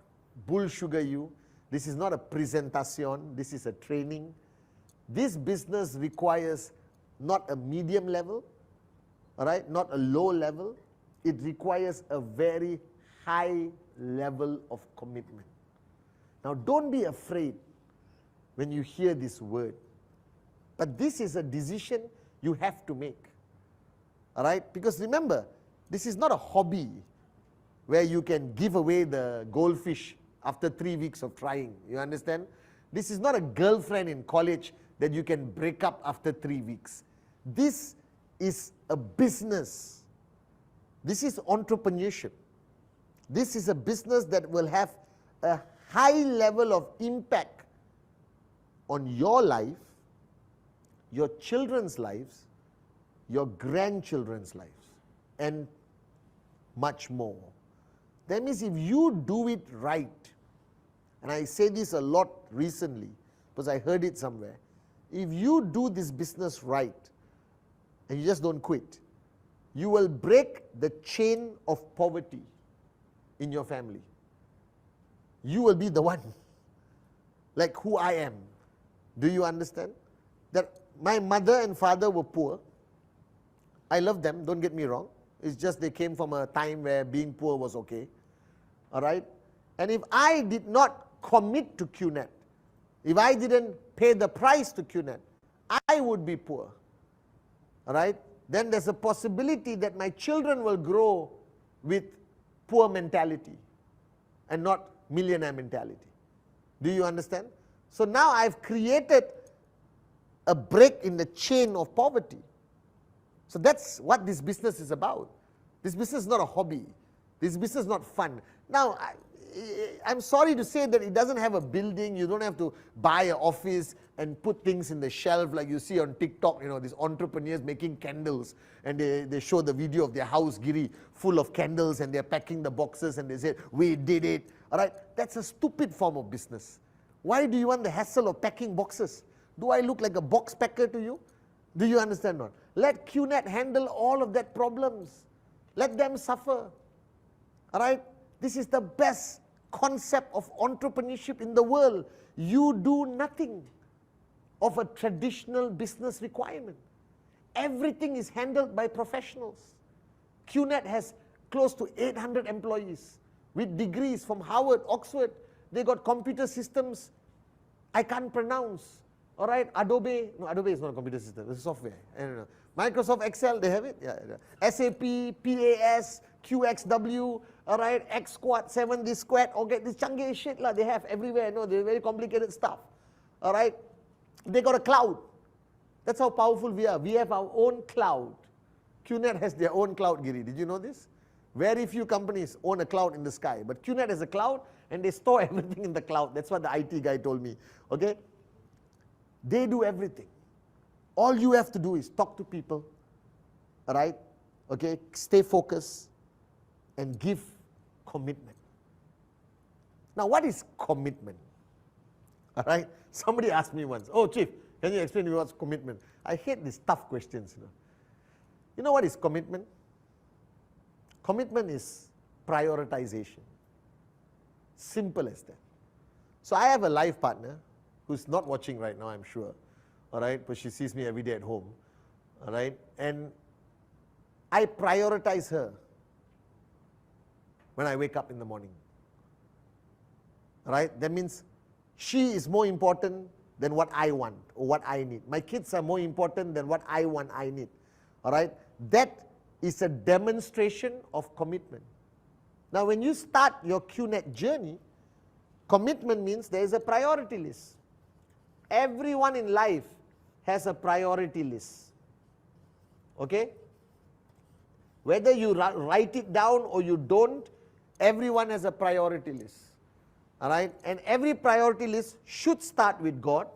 Speaker 1: bull sugar you. This is not a presentation. This is a training. This business requires not a medium level, all right, not a low level. It requires a very high level of commitment. Now, don't be afraid when you hear this word. But this is a decision you have to make. All right? Because remember, this is not a hobby where you can give away the goldfish after 3 weeks of trying. You understand? This is not a girlfriend in college that you can break up after 3 weeks. This is a business. This is entrepreneurship. This is a business that will have a high level of impact on your life, your children's lives, your grandchildren's lives, and much more. That means if you do it right, and I say this a lot recently because I heard it somewhere, if you do this business right and you just don't quit, you will break the chain of poverty in your family. You will be the one, like who I am. Do you understand? That my mother and father were poor. I love them, don't get me wrong. It's just they came from a time where being poor was okay. All right? And if I did not commit to QNet, if I didn't pay the price to QNet, I would be poor. All right? Then there's a possibility that my children will grow with poor mentality and not millionaire mentality. Do you understand? So now I've created a break in the chain of poverty. So that's what this business is about. This business is not a hobby. This business is not fun. Now, I'm sorry to say that it doesn't have a building. You don't have to buy an office and put things in the shelf like you see on TikTok, you know, these entrepreneurs making candles, and they show the video of their house, Giri, full of candles, and they're packing the boxes, and they say, we did it. All right, that's a stupid form of business. Why do you want the hassle of packing boxes? Do I look like a box packer to you? Do you understand or not? Let QNet handle all of that problems. Let them suffer. All right? This is the best concept of entrepreneurship in the world. You do nothing of a traditional business requirement. Everything is handled by professionals. QNet has close to 800 employees with degrees from Harvard, Oxford. They got computer systems I can't pronounce. All right, Adobe, no, Adobe is not a computer system, it's a software. I don't know. Microsoft Excel, they have it? Yeah, yeah. SAP, PAS, QXW, all right, X Squad, 7 this squad, okay, this chunky shit lah, they have everywhere, no, they're very complicated stuff. All right, they got a cloud. That's how powerful we are. We have our own cloud. QNet has their own cloud, Giri. Did you know this? Very few companies own a cloud in the sky, but QNet has a cloud and they store everything in the cloud. That's what the IT guy told me. Okay? They do everything. All you have to do is talk to people, all right? Okay? Stay focused and give commitment. Now, what is commitment? All right? Somebody asked me once, oh, Chief, can you explain to me what's commitment? I hate these tough questions. You know what is commitment? Commitment is prioritization. Simple as that. So I have a life partner who's not watching right now, I'm sure. All right? But she sees me every day at home. All right? And I prioritize her when I wake up in the morning. All right? That means she is more important than what I want or what I need. My kids are more important than what I want, I need. All right? That is a demonstration of commitment. Now, when you start your QNet journey, commitment means there is a priority list. Everyone in life has a priority list. Okay? Whether you write it down or you don't, everyone has a priority list. All right? And every priority list should start with God,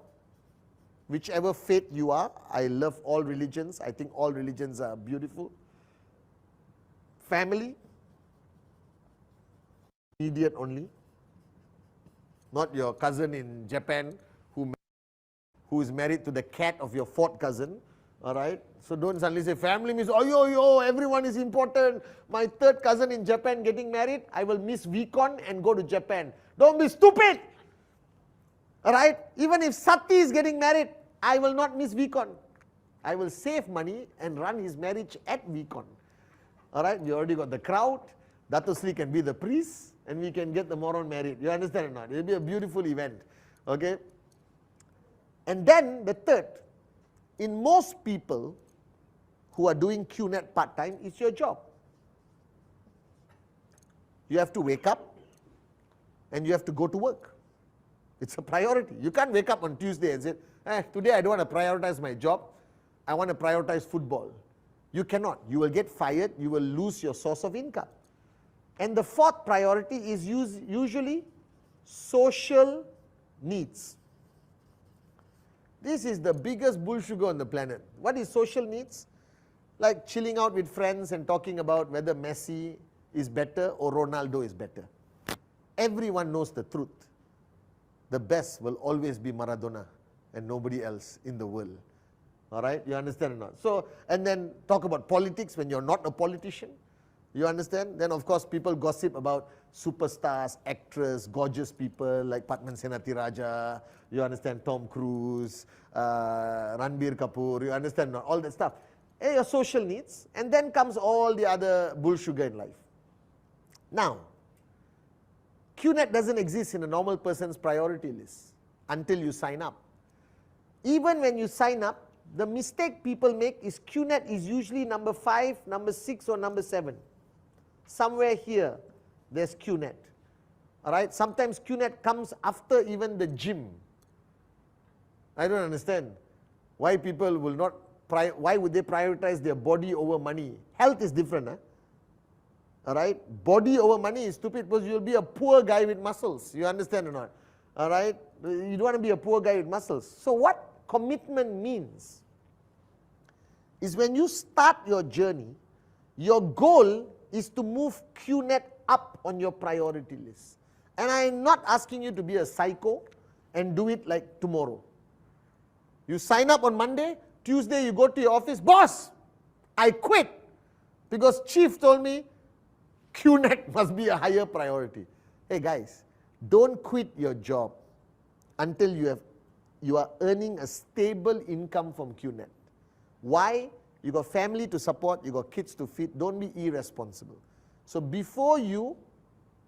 Speaker 1: whichever faith you are. I love all religions. I think all religions are beautiful. Family, immediate only. Not your cousin in Japan who is married to the cat of your fourth cousin. All right? So don't suddenly say family means, oh, yo, everyone is important. My third cousin in Japan getting married, I will miss VCon and go to Japan. Don't be stupid. All right? Even if Sati is getting married, I will not miss VCon. I will save money and run his marriage at VCon. All right? We already got the crowd. Dato Sri can be the priest and we can get the moron married. You understand or not? It will be a beautiful event. Okay? And then the third, in most people who are doing QNet part-time, it's your job. You have to wake up and you have to go to work. It's a priority. You can't wake up on Tuesday and say, today I don't want to prioritize my job. I want to prioritize football. You cannot. You will get fired. You will lose your source of income. And the fourth priority is usually social needs. This is the biggest bullshit on the planet. What is social needs? Like chilling out with friends and talking about whether Messi is better or Ronaldo is better. Everyone knows the truth. The best will always be Maradona and nobody else in the world. All right? You understand or not? So, and then talk about politics when you're not a politician. You understand? Then of course people gossip about superstars, actors, gorgeous people like Padman Senatiraja, you understand, Tom Cruise, Ranbir Kapoor, you understand, not all that stuff. And your social needs, and then comes all the other bull sugar in life. Now, QNet doesn't exist in a normal person's priority list until you sign up. Even when you sign up, the mistake people make is QNet is usually number 5, number 6 or number 7. Somewhere here, there's QNet. All right? Sometimes QNet comes after even the gym. I don't understand why people will not, why would they prioritize their body over money? Health is different. All right? Body over money is stupid because you'll be a poor guy with muscles. You understand or not? All right? You don't want to be a poor guy with muscles. So what commitment means is when you start your journey, your goal is to move QNet up on your priority list. And I'm not asking you to be a psycho and do it like tomorrow. You sign up on Monday, Tuesday you go to your office, boss, I quit because chief told me QNet must be a higher priority. Hey guys, don't quit your job until you are earning a stable income from QNet. Why? You got family to support, you got kids to feed, don't be irresponsible. So before you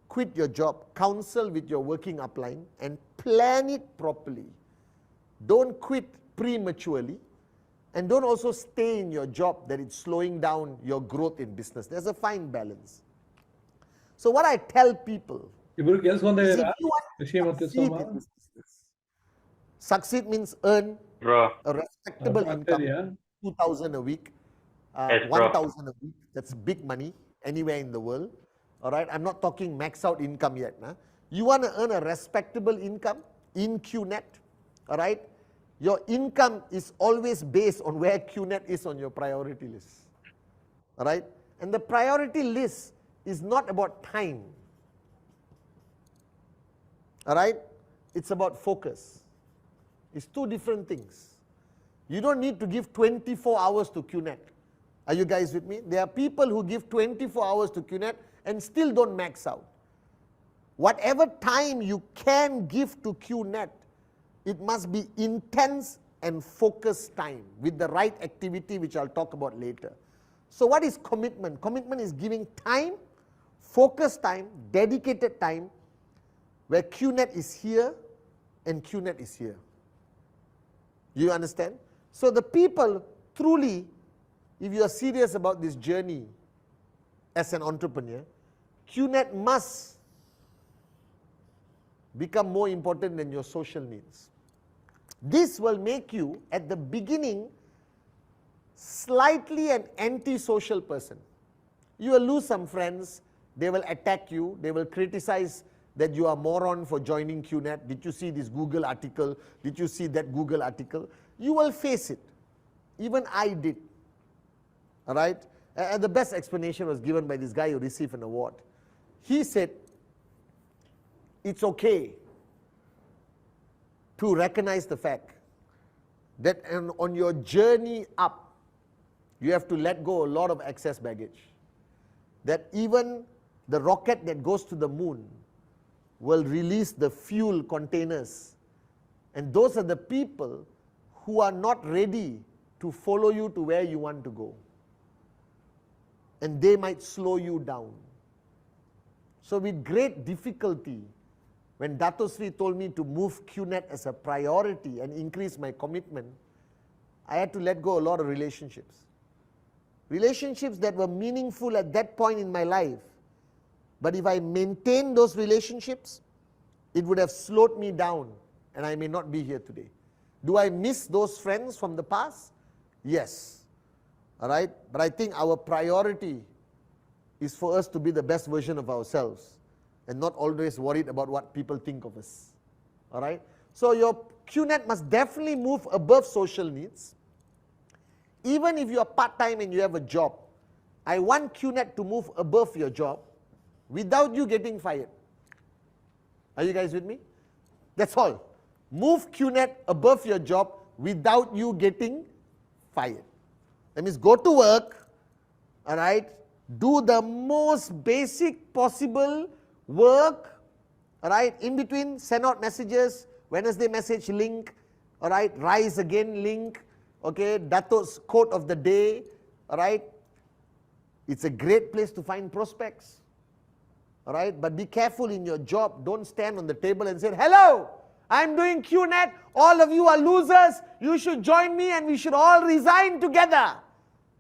Speaker 1: quit your job, counsel with your working upline and plan it properly. Don't quit prematurely and don't also stay in your job that it's slowing down your growth in business. There's a fine balance. So what I tell people is if you want to succeed in this business, succeed means earn
Speaker 2: bro.
Speaker 1: A respectable income,
Speaker 3: Yeah.
Speaker 1: 2,000 a week,
Speaker 2: Yes, bro.
Speaker 1: 1,000 a week. That's big money anywhere in the world. All right, I'm not talking max out income yet. Nah? You want to earn a respectable income in QNet, all right? Your income is always based on where QNet is on your priority list, all right? And the priority list is not about time, all right? It's about focus. It's two different things. You don't need to give 24 hours to QNet. Are you guys with me? There are people who give 24 hours to QNet and still don't max out. Whatever time you can give to QNet, it must be intense and focused time with the right activity, which I'll talk about later. So what is commitment? Commitment is giving time, focused time, dedicated time, where QNet is here and QNet is here. You understand? So the people truly, if you are serious about this journey as an entrepreneur, QNet must become more important than your social needs. This will make you, at the beginning, slightly an anti-social person. You will lose some friends, they will attack you, they will criticize that you are moron for joining QNet. Did you see this Google article? Did you see that Google article? You will face it. Even I did. All right? And the best explanation was given by this guy who received an award. He said, it's okay to recognize the fact that on your journey up, you have to let go a lot of excess baggage. That even the rocket that goes to the moon will release the fuel containers. And those are the people who are not ready to follow you to where you want to go. And they might slow you down. So with great difficulty, when Dato Sri told me to move QNet as a priority and increase my commitment, I had to let go a lot of relationships. Relationships that were meaningful at that point in my life. But if I maintained those relationships, it would have slowed me down and I may not be here today. Do I miss those friends from the past? Yes. All right? But I think our priority is for us to be the best version of ourselves and not always worried about what people think of us. All right? So your QNet must definitely move above social needs. Even if you are part-time and you have a job, I want QNet to move above your job without you getting fired. Are you guys with me? That's all. Move QNet above your job without you getting fired. That means go to work, all right, do the most basic possible work, all right, in between send out messages, Wednesday message link, all right, rise again link, okay, Dato's quote of the day, all right. It's a great place to find prospects. All right, but be careful in your job. Don't stand on the table and say, hello, I'm doing QNet. All of you are losers. You should join me and we should all resign together.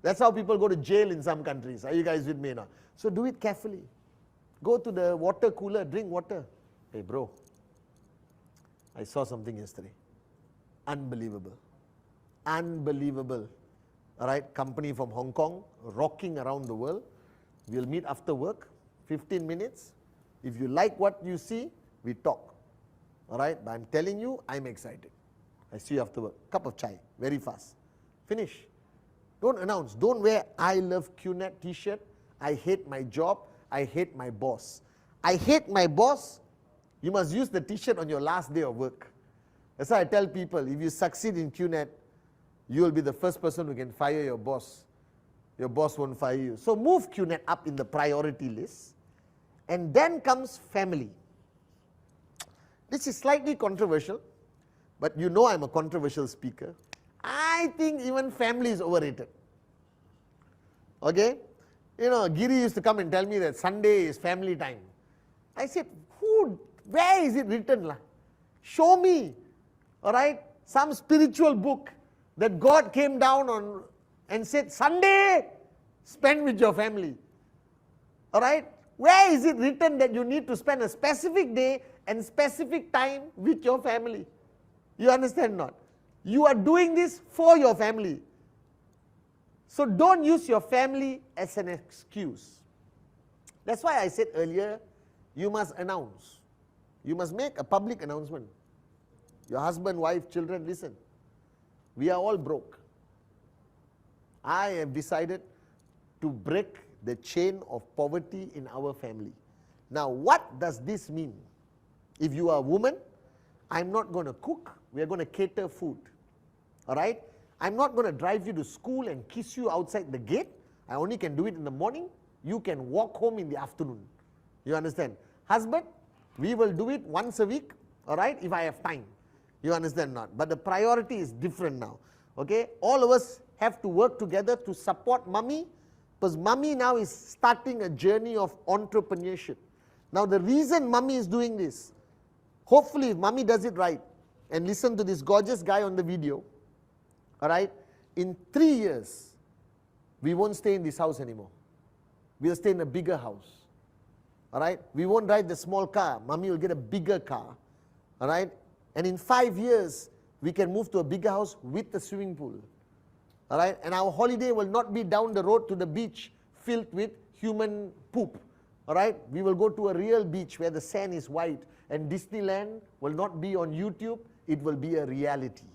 Speaker 1: That's how people go to jail in some countries. Are you guys with me now? So do it carefully. Go to the water cooler, drink water. Hey bro, I saw something yesterday. Unbelievable. Unbelievable. All right, company from Hong Kong, rocking around the world. We'll meet after work. 15 minutes. If you like what you see, we talk. All right? But I'm telling you, I'm excited. I see you after work. Cup of chai. Very fast. Finish. Don't announce. Don't wear I love QNet t-shirt. I hate my job. I hate my boss. I hate my boss. You must use the t-shirt on your last day of work. That's why I tell people, if you succeed in QNet, you will be the first person who can fire your boss. Your boss won't fire you. So move QNet up in the priority list. And then comes family. This is slightly controversial, but you know I'm a controversial speaker. I think even family is overrated. Okay? You know, Giri used to come and tell me that Sunday is family time. I said, where is it written? La? Show me, all right, some spiritual book that God came down on and said, Sunday, spend with your family. All right? Where is it written that you need to spend a specific day and specific time with your family? You understand not? You are doing this for your family. So don't use your family as an excuse. That's why I said earlier, you must announce. You must make a public announcement. Your husband, wife, children, listen. We are all broke. I have decided to break the chain of poverty in our family. Now, what does this mean? If you are a woman, I'm not going to cook. We are going to cater food. All right? I'm not going to drive you to school and kiss you outside the gate. I only can do it in the morning. You can walk home in the afternoon. You understand? Husband, we will do it once a week, all right, if I have time. You understand not? But the priority is different now. Okay? All of us have to work together to support mommy, because mommy now is starting a journey of entrepreneurship. Now the reason mommy is doing this, hopefully if mommy does it right, and listen to this gorgeous guy on the video, all right, in 3 years, we won't stay in this house anymore. We'll stay in a bigger house. All right? We won't drive the small car. Mommy will get a bigger car. All right? And in 5 years, we can move to a bigger house with a swimming pool. All right? And our holiday will not be down the road to the beach filled with human poop. All right? We will go to a real beach where the sand is white, and Disneyland will not be on YouTube. It will be a reality.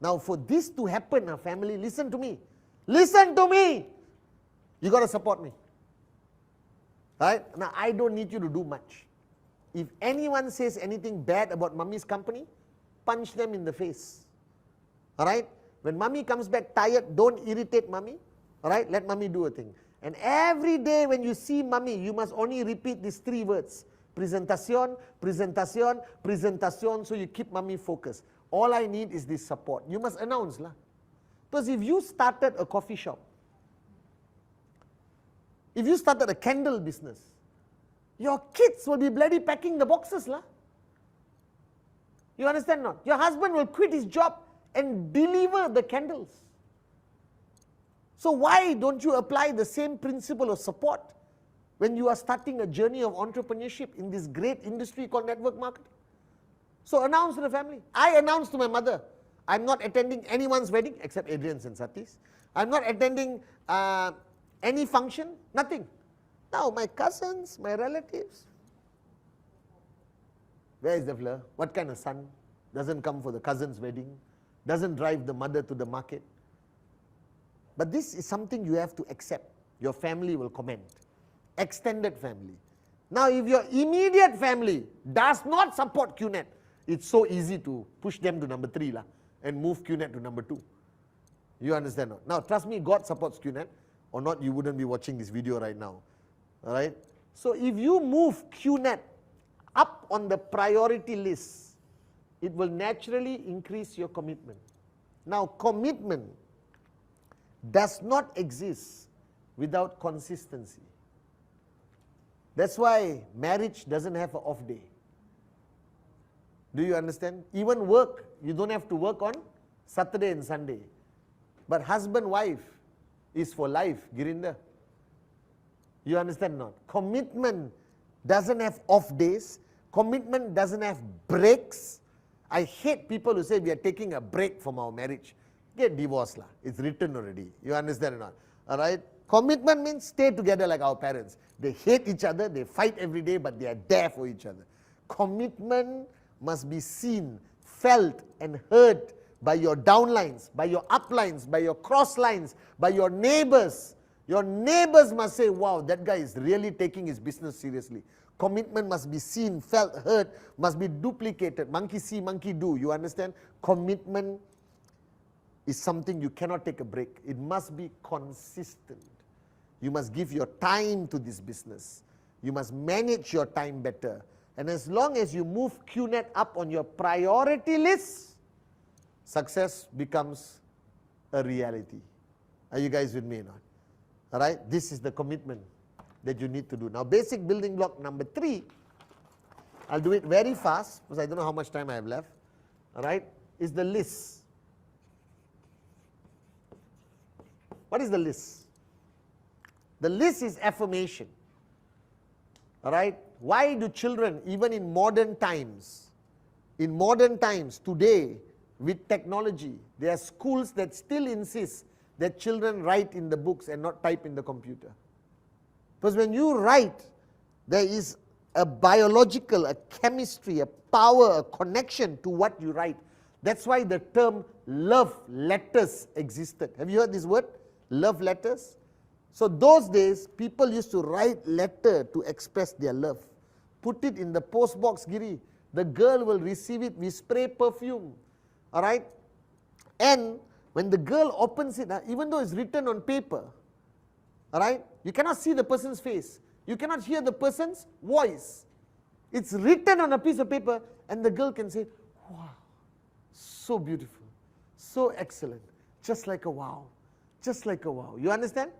Speaker 1: Now, for this to happen, our family, listen to me. Listen to me. You got to support me. Right? Now, I don't need you to do much. If anyone says anything bad about mommy's company, punch them in the face. All right? When mommy comes back tired, don't irritate mommy. All right? Let mommy do a thing. And every day when you see mommy, you must only repeat these 3 words. Presentación, presentación, presentación, so you keep mommy focused. All I need is this support. You must announce lah. Because if you started a coffee shop, if you started a candle business, your kids will be bloody packing the boxes lah. You understand not? Your husband will quit his job and deliver the candles. So why don't you apply the same principle of support when you are starting a journey of entrepreneurship in this great industry called network marketing? So announce to the family. I announced to my mother, I'm not attending anyone's wedding except Adrian's and Sati's. I'm not attending any function, nothing. Now my cousins, my relatives, where is the fleur? What kind of son doesn't come for the cousin's wedding, doesn't drive the mother to the market? But this is something you have to accept. Your family will comment. Extended family. Now if your immediate family does not support QNet, it's so easy to push them to number 3 lah, and move QNet to number 2. You understand not? Now trust me, God supports QNet, or not you wouldn't be watching this video right now. Alright? So if you move QNet up on the priority list, it will naturally increase your commitment. Now commitment does not exist without consistency. That's why marriage doesn't have an off day. Do you understand? Even work, you don't have to work on Saturday and Sunday. But husband-wife is for life, Girinda. You understand not? Commitment doesn't have off days. Commitment doesn't have breaks. I hate people who say we are taking a break from our marriage. Get divorced lah. It's written already. You understand or not? Alright? Commitment means stay together like our parents. They hate each other, they fight every day, but they are there for each other. Commitment must be seen, felt and heard by your downlines, by your uplines, by your crosslines, by your neighbors. Your neighbors must say, wow, that guy is really taking his business seriously. Commitment must be seen, felt, heard, must be duplicated. Monkey see, monkey do. You understand? Commitment is something you cannot take a break. It must be consistent. You must give your time to this business. You must manage your time better. And as long as you move QNet up on your priority list, success becomes a reality. Are you guys with me or not? All right? This is the commitment that you need to do. Now, basic building block number 3, I'll do it very fast because I don't know how much time I have left. All right? Is the list. What is the list? The list is affirmation. All right? Why do children, even in modern times, today, with technology. There are schools that still insist that children write in the books and not type in the computer. Because when you write, there is a biological, a chemistry, a power, a connection to what you write. That's why the term love letters existed. Have you heard this word? Love letters? So those days, people used to write letter to express their love. Put it in the post box, Giri. The girl will receive it. We spray perfume. All right? And when the girl opens it, even though it's written on paper, all right, you cannot see the person's face. You cannot hear the person's voice. It's written on a piece of paper, and the girl can say, wow, so beautiful, so excellent, just like a wow, just like a wow. You understand?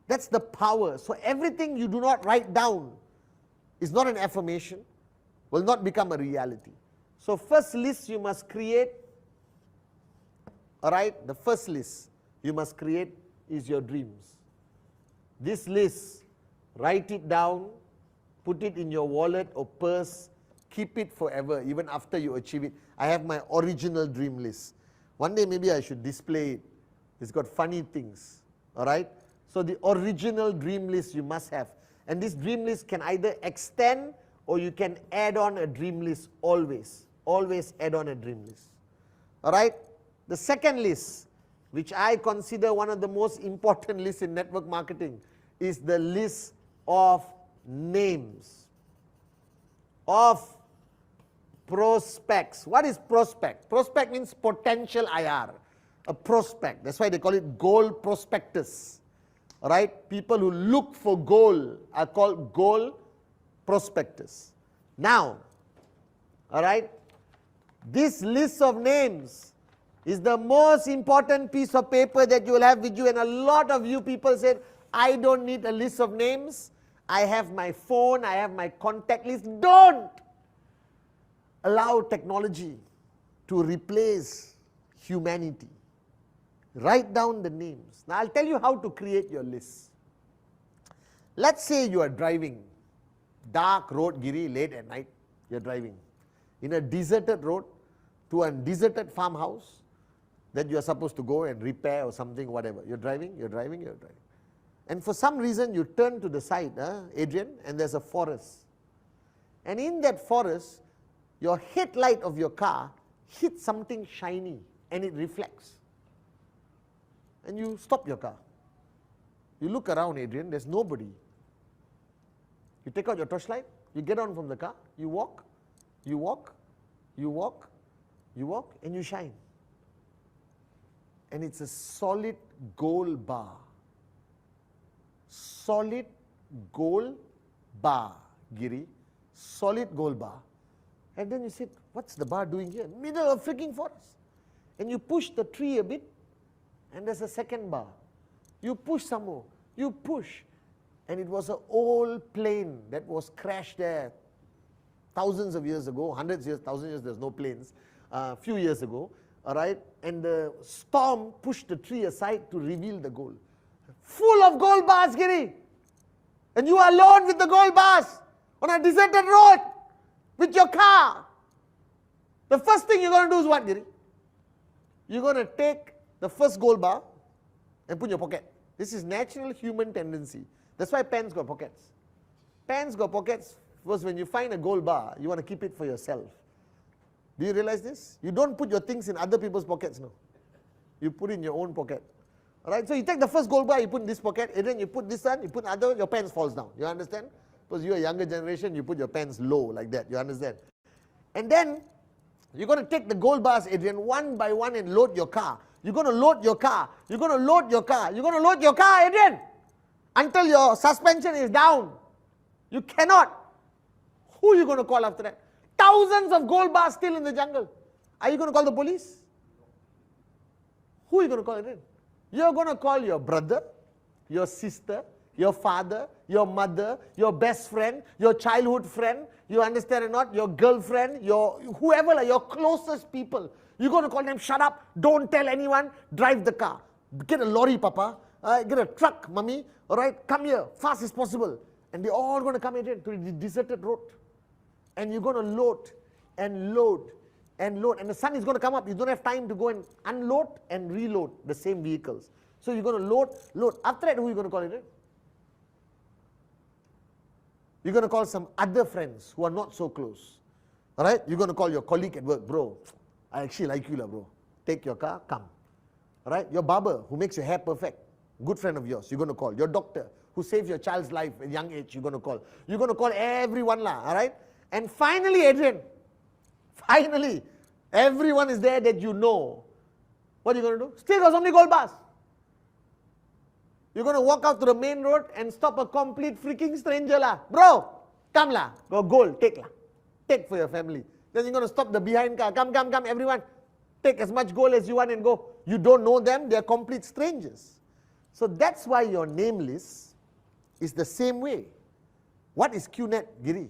Speaker 1: That's the power. So everything you do not write down is not an affirmation, will not become a reality. So first list you must create, all right, the first list you must create is your dreams. This list, write it down, put it in your wallet or purse, keep it forever, even after you achieve it. I have my original dream list. One day maybe I should display it. It's got funny things, all right? So the original dream list you must have. And this dream list can either extend or you can add on a dream list always. Always add on a dream list. All right? The second list, which I consider one of the most important lists in network marketing, is the list of names of prospects. What is prospect? Prospect means potential IR. A prospect. That's why they call it gold prospectus. All right? People who look for gold are called gold prospectus. Now, all right, this list of names is the most important piece of paper that you will have with you, and a lot of you people said, I don't need a list of names. I have my phone, I have my contact list. Don't allow technology to replace humanity. Write down the names. Now I'll tell you how to create your list. Let's say you are driving, dark road, Giri, late at night, you're driving in a deserted road to a deserted farmhouse that you are supposed to go and repair or something, whatever. You're driving. And for some reason you turn to the side, Adrian, and there's a forest. And in that forest, your headlight of your car hits something shiny and it reflects. And you stop your car. You look around, Adrian, there's nobody. You take out your torchlight, you get on from the car, you walk, and you shine. And it's a solid gold bar. Solid gold bar, Giri. Solid gold bar. And then you said, what's the bar doing here? Middle of freaking forest. And you push the tree a bit, and there's a second bar. You push some more. You push. And it was an old plane that was crashed there thousands of years ago, hundreds of years, thousands of years, there's no planes, a few years ago, all right? And the storm pushed the tree aside to reveal the gold. Full of gold bars, Giri. And you are alone with the gold bars on a deserted road with your car. The first thing you're going to do is what, Giri? You're going to take the first gold bar and put in your pocket. This is natural human tendency. That's why pens got pockets. Pens got pockets because when you find a gold bar, you want to keep it for yourself. Do you realize this? You don't put your things in other people's pockets, no. You put it in your own pocket. Alright, so you take the first gold bar, you put in this pocket, and then you put this one, you put another one, your pens falls down. You understand? Because you're a younger generation, you put your pens low like that. You understand? And then, you're going to take the gold bars, Adrian, one by one and load your car. You're going to load your car. You're going to load your car. You're going to load your car, Adrian, until your suspension is down. You cannot. Who are you going to call after that? Thousands of gold bars still in the jungle. Are you going to call the police? Who are you going to call, Adrian? You're going to call your brother, your sister, your father, your mother, your best friend, your childhood friend, you understand or not, your girlfriend, your whoever, your closest people. You're going to call them, shut up, don't tell anyone, drive the car. Get a lorry, Papa, get a truck, Mummy, all right, come here, fast as possible. And they're all going to come in to the deserted road. And you're going to load and load and load, and the sun is going to come up. You don't have time to go and unload and reload the same vehicles. So you're going to load. After that, who are you going to call it? You're going to call some other friends who are not so close. All right? You're going to call your colleague at work, bro, I actually like you, bro. Take your car, come. All right? Your barber who makes your hair perfect, good friend of yours, you're going to call. Your doctor who saves your child's life at a young age, you're going to call. You're going to call everyone, all right? And finally, Adrian, finally, everyone is there that you know. What are you going to do? Still got so many gold bars. You're going to walk out to the main road and stop a complete freaking stranger lah. Bro, come lah. Go gold, take lah. Take for your family. Then you're going to stop the behind car. Come, everyone. Take as much gold as you want and go. You don't know them, they're complete strangers. So that's why your name list is the same way. What is QNet, Giri?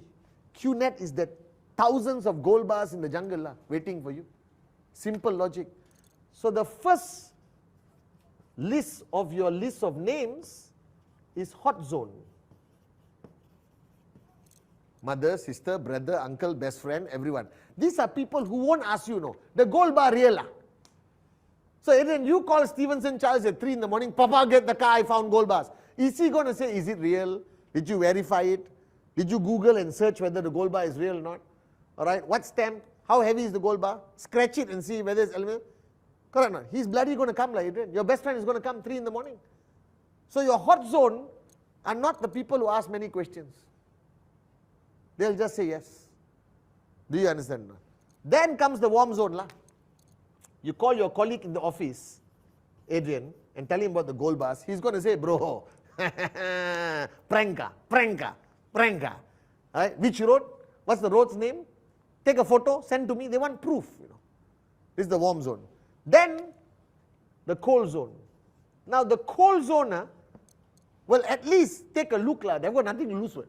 Speaker 1: QNet is that thousands of gold bars in the jungle lah, waiting for you. Simple logic. So the first list of your list of names is hot zone. Mother, sister, brother, uncle, best friend, everyone. These are people who won't ask you, no. The gold bar real lah. So Adrian, you call Stevenson Charles at 3 in the morning, Papa, get the car, I found gold bars. Is he going to say, is it real? Did you verify it? Did you Google and search whether the gold bar is real or not? All right, what stamp? How heavy is the gold bar? Scratch it and see whether it's aluminum. Correct or not? He's bloody going to come like Adrian. Your best friend is going to come 3 in the morning. So your hot zone are not the people who ask many questions. They'll just say yes. Do you understand? Then comes the warm zone lah. You call your colleague in the office, Adrian, and tell him about the gold bars. He's going to say, bro, pranka. Right? Which road? What's the road's name? Take a photo, send to me. They want proof. This is the warm zone. Then the cold zone. Now the cold zone, well, at least take a look lah. They've got nothing to lose with.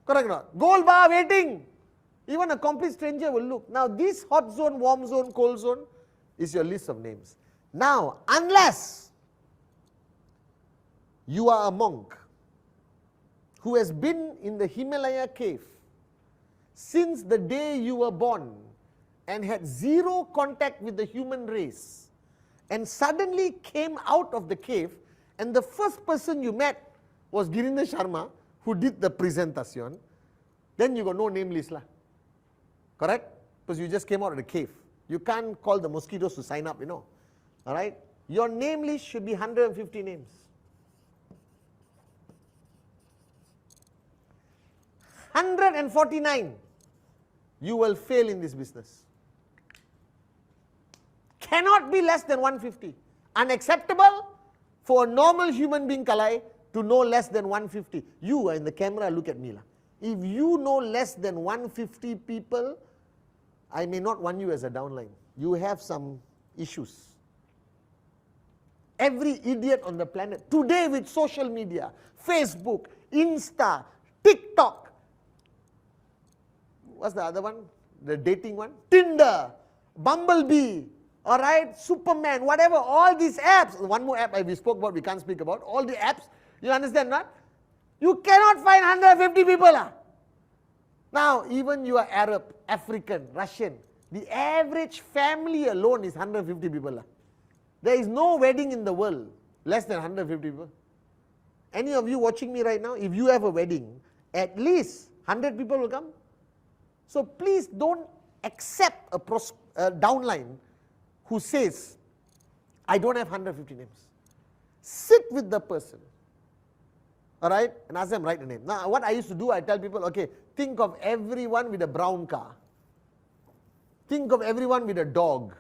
Speaker 1: Correct or not? Gold bar waiting. Even a complete stranger will look. Now this hot zone, warm zone, cold zone is your list of names. Now, unless you are a monk who has been in the Himalaya cave since the day you were born and had zero contact with the human race, and suddenly came out of the cave, and the first person you met was Girinder Sharma, who did the presentation, then you got no name list lah. Correct? Because you just came out of the cave. You can't call the mosquitoes to sign up, All right? Your name list should be 150 names. 149, you will fail in this business. Cannot be less than 150. Unacceptable for a normal human being, Kalai, to know less than 150. You are in the camera, look at me lah. If you know less than 150 people, I may not want you as a downline. You have some issues. Every idiot on the planet, today with social media, Facebook, Insta, TikTok, what's the other one? The dating one? Tinder, Bumblebee, all right, Superman, whatever, all these apps. One more app we spoke about, we can't speak about. All the apps, you understand, not? You cannot find 150 people lah. Now, even you are Arab, African, Russian, the average family alone is 150 people lah. There is no wedding in the world less than 150 people. Any of you watching me right now, if you have a wedding, at least 100 people will come. So please don't accept a downline who says, I don't have 150 names. Sit with the person, all right, and ask them write the name. Now, what I used to do, I tell people, okay, think of everyone with a brown car. Think of everyone with a dog.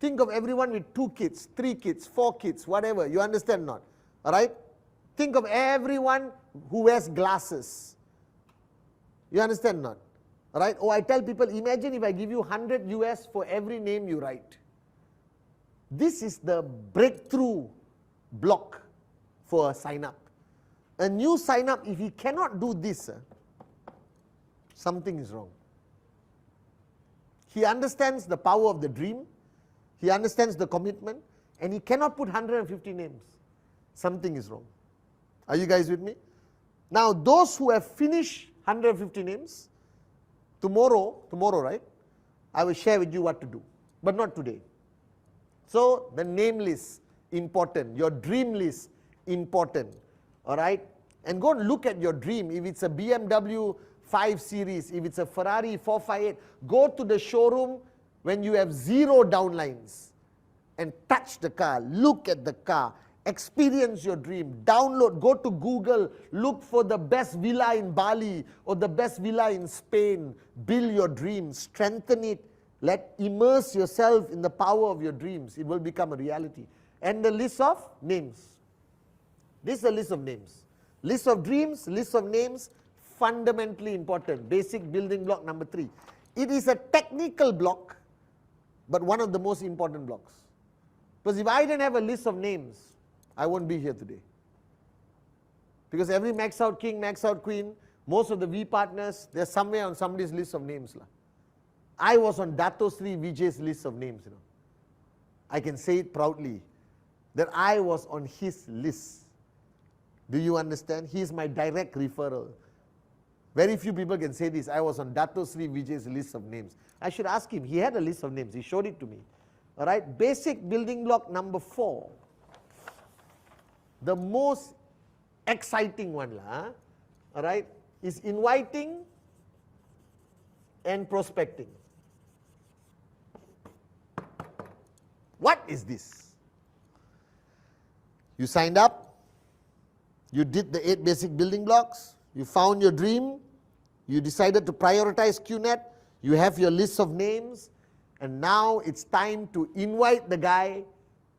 Speaker 1: Think of everyone with 2 kids, 3 kids, 4 kids, whatever. You understand not? All right? Think of everyone who wears glasses. You understand not? All right? Oh, I tell people, imagine if I give you 100 US for every name you write. This is the breakthrough block for a sign up. A new sign up, if he cannot do this, something is wrong. He understands the power of the dream. He understands the commitment, and he cannot put 150 names. Something is wrong. Are you guys with me? Now, those who have finished 150 names, tomorrow, right, I will share with you what to do, but not today. So the name list, important. Your dream list, important. All right? And go and look at your dream. If it's a BMW 5 Series, if it's a Ferrari 458, go to the showroom when you have 0 downlines and touch the car, look at the car, experience your dream, download, go to Google, look for the best villa in Bali or the best villa in Spain, build your dream, strengthen it, immerse yourself in the power of your dreams. It will become a reality. And the list of names. This is a list of names. List of dreams, list of names, fundamentally important. Basic building block number 3. It is a technical block, but one of the most important blocks. Because if I didn't have a list of names, I won't be here today. Because every max out king, max out queen, most of the V partners, they're somewhere on somebody's list of names. I was on Dato Sri Vijay's list of names. I can say it proudly that I was on his list. Do you understand? He is my direct referral. Very few people can say this. I was on Dato Sri Vijay's list of names. I should ask him. He had a list of names. He showed it to me. All right. Basic building block number 4. The most exciting one, all right, is inviting and prospecting. What is this? You signed up, you did the 8 basic building blocks, you found your dream, you decided to prioritize QNet, you have your list of names, and now it's time to invite the guy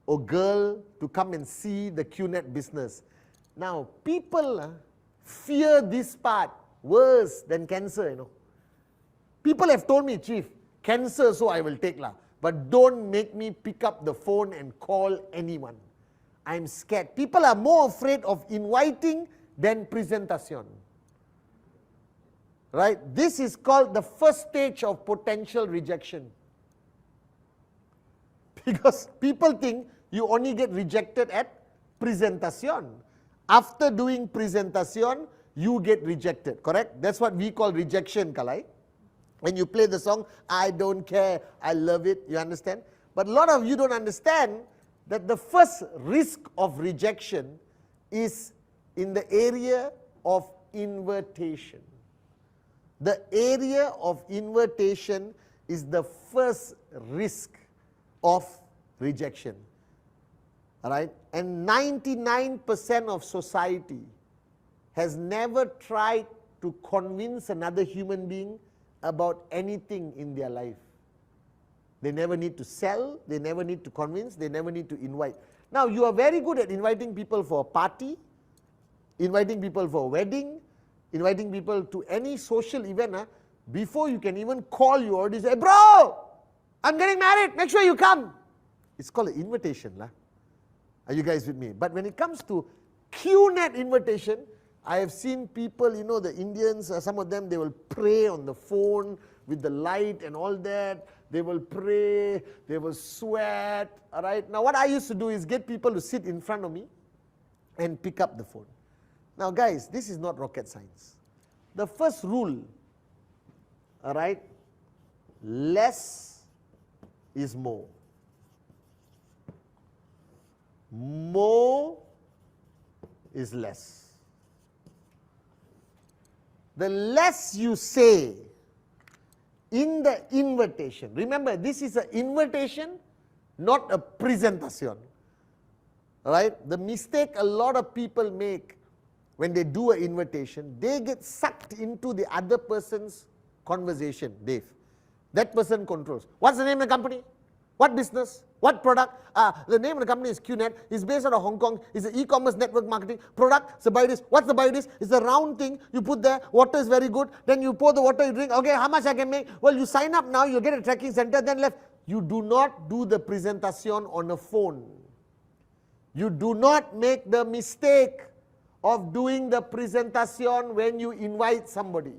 Speaker 1: or girl to come and see the QNet business. Now, people fear this part worse than cancer, People have told me, Chief, cancer, so I will take but don't make me pick up the phone and call anyone. I'm scared. People are more afraid of inviting than presentation. Right? This is called the first stage of potential rejection. Because people think you only get rejected at presentation. After doing presentation, you get rejected, correct? That's what we call rejection, Kalai. When you play the song, I don't care, I love it, you understand? But a lot of you don't understand that the first risk of rejection is in the area of invitation. The area of invitation is the first risk of rejection. All right? And 99% of society has never tried to convince another human being about anything in their life. They never need to sell, they never need to convince, they never need to invite. Now, you are very good at inviting people for a party, inviting people for a wedding, inviting people to any social event. Before you can even call, you already say, bro, I'm getting married, make sure you come. It's called an invitation. Are you guys with me? But when it comes to QNet invitation, I have seen people, the Indians, some of them, they will pray on the phone with the light and all that. They will pray, they will sweat, all right? Now, what I used to do is get people to sit in front of me and pick up the phone. Now, guys, this is not rocket science. The first rule, all right, less is more. More is less. The less you say in the invitation, remember this is an invitation, not a presentation. Right? The mistake a lot of people make when they do an invitation, they get sucked into the other person's conversation, Dave. That person controls. What's the name of the company? What business? What product? The name of the company is QNet. It's based out of Hong Kong. It's an e-commerce network marketing. Product, so buy this. What's the buy this? It's a round thing. You put there. Water is very good. Then you pour the water, you drink. Okay, how much I can make? Well, you sign up now. You get a tracking center. Then left. You do not do the presentation on a phone. You do not make the mistake of doing the presentation when you invite somebody.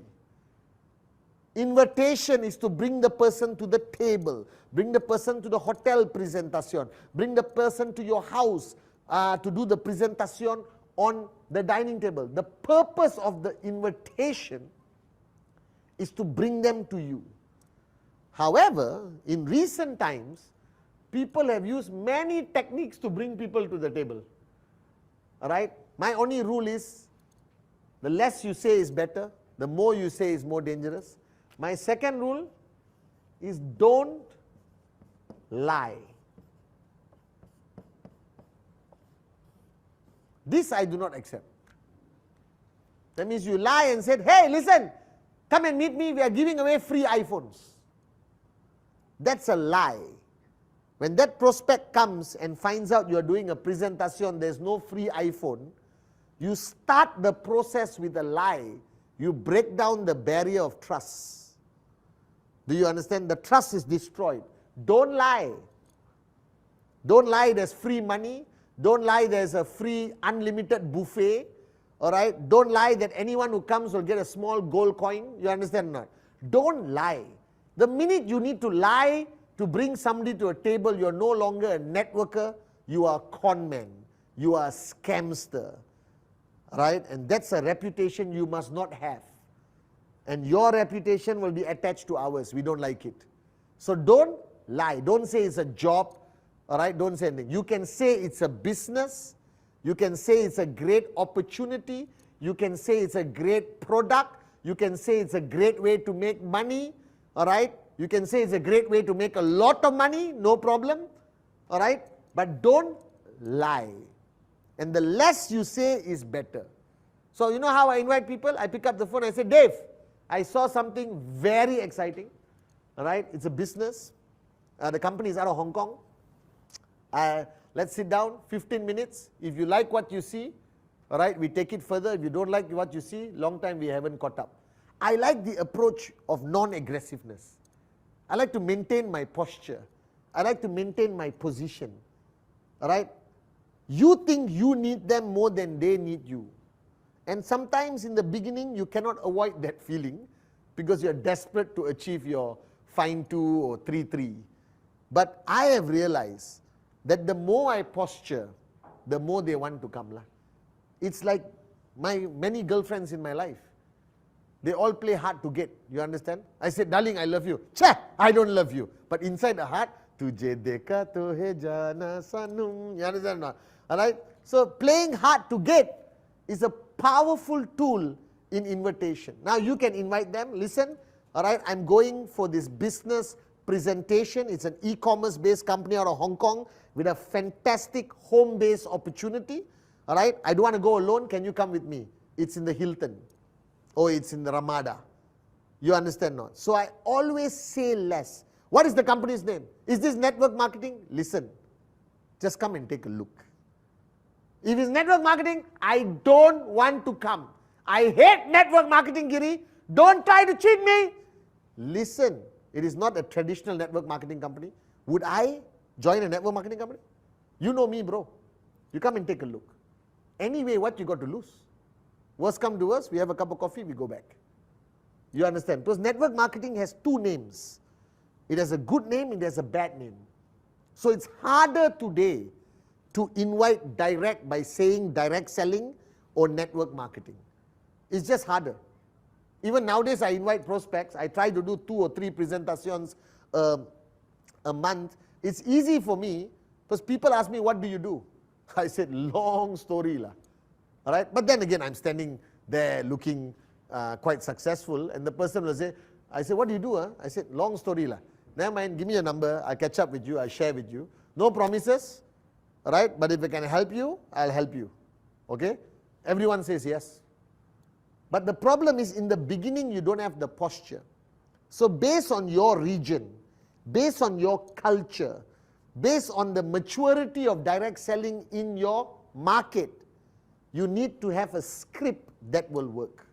Speaker 1: Invitation is to bring the person to the table, bring the person to the hotel presentation, bring the person to your house to do the presentation on the dining table. The purpose of the invitation is to bring them to you. However, in recent times, people have used many techniques to bring people to the table. All right? My only rule is, the less you say is better, the more you say is more dangerous. My second rule is, don't lie. This I do not accept. That means you lie and said, hey, listen, come and meet me, we are giving away free iPhones. That's a lie. When that prospect comes and finds out you are doing a presentation, there's no free iPhone, you start the process with a lie. You break down the barrier of trust. Do you understand? The trust is destroyed. Don't lie. Don't lie there's free money. Don't lie there's a free unlimited buffet. All right? Don't lie that anyone who comes will get a small gold coin. You understand or not? Don't lie. The minute you need to lie to bring somebody to a table, you're no longer a networker, you are a con man. You are a scamster. Right? And that's a reputation you must not have. And your reputation will be attached to ours. We don't like it. So don't lie. Don't say it's a job. All right? Don't say anything. You can say it's a business. You can say it's a great opportunity. You can say it's a great product. You can say it's a great way to make money. All right? You can say it's a great way to make a lot of money. No problem. All right? But don't lie. And the less you say is better. So you know how I invite people? I pick up the phone, I say, Dave, I saw something very exciting. All right? It's a business. The company is out of Hong Kong. Let's sit down, 15 minutes. If you like what you see, all right, we take it further. If you don't like what you see, long time we haven't caught up. I like the approach of non-aggressiveness. I like to maintain my posture. I like to maintain my position. All right? You think you need them more than they need you. And sometimes in the beginning, you cannot avoid that feeling because you're desperate to achieve your fine 2 or 3-3. But I have realized that the more I posture, the more they want to come. It's like my many girlfriends in my life. They all play hard to get. You understand? I said, darling, I love you. Chah, I don't love you. But inside the heart, tujhe dekha to hai jana sanum. You understand or not? All right? So playing hard to get is a powerful tool in invitation. Now you can invite them. Listen, all right, I'm going for this business presentation. It's an e-commerce based company out of Hong Kong with a fantastic home-based opportunity. All right, I don't want to go alone. Can you come with me? It's in the Hilton or it's in the Ramada. You understand not? So I always say less. What is the company's name? Is this network marketing? Listen, just come and take a look. If it's network marketing, I don't want to come. I hate network marketing, Giri. Don't try to cheat me. Listen, it is not a traditional network marketing company. Would I join a network marketing company? You know me, bro. You come and take a look. Anyway, what you got to lose? Worst come to worst, we have a cup of coffee, we go back. You understand? Because network marketing has two names. It has a good name, it has a bad name. So it's harder today to invite direct by saying direct selling or network marketing. It's just harder. Even nowadays I invite prospects, I try to do 2 or 3 presentations a month. It's easy for me because people ask me, what do you do? I said, long story lah. All right? But then again, I'm standing there looking quite successful and the person will say, I said, what do you do? I said, long story lah. Never mind, give me a number, I'll catch up with you, I'll share with you. No promises. All right, but if I can help you, I'll help you. Okay? Everyone says yes. But the problem is in the beginning you don't have the posture. So based on your region, based on your culture, based on the maturity of direct selling in your market, you need to have a script that will work.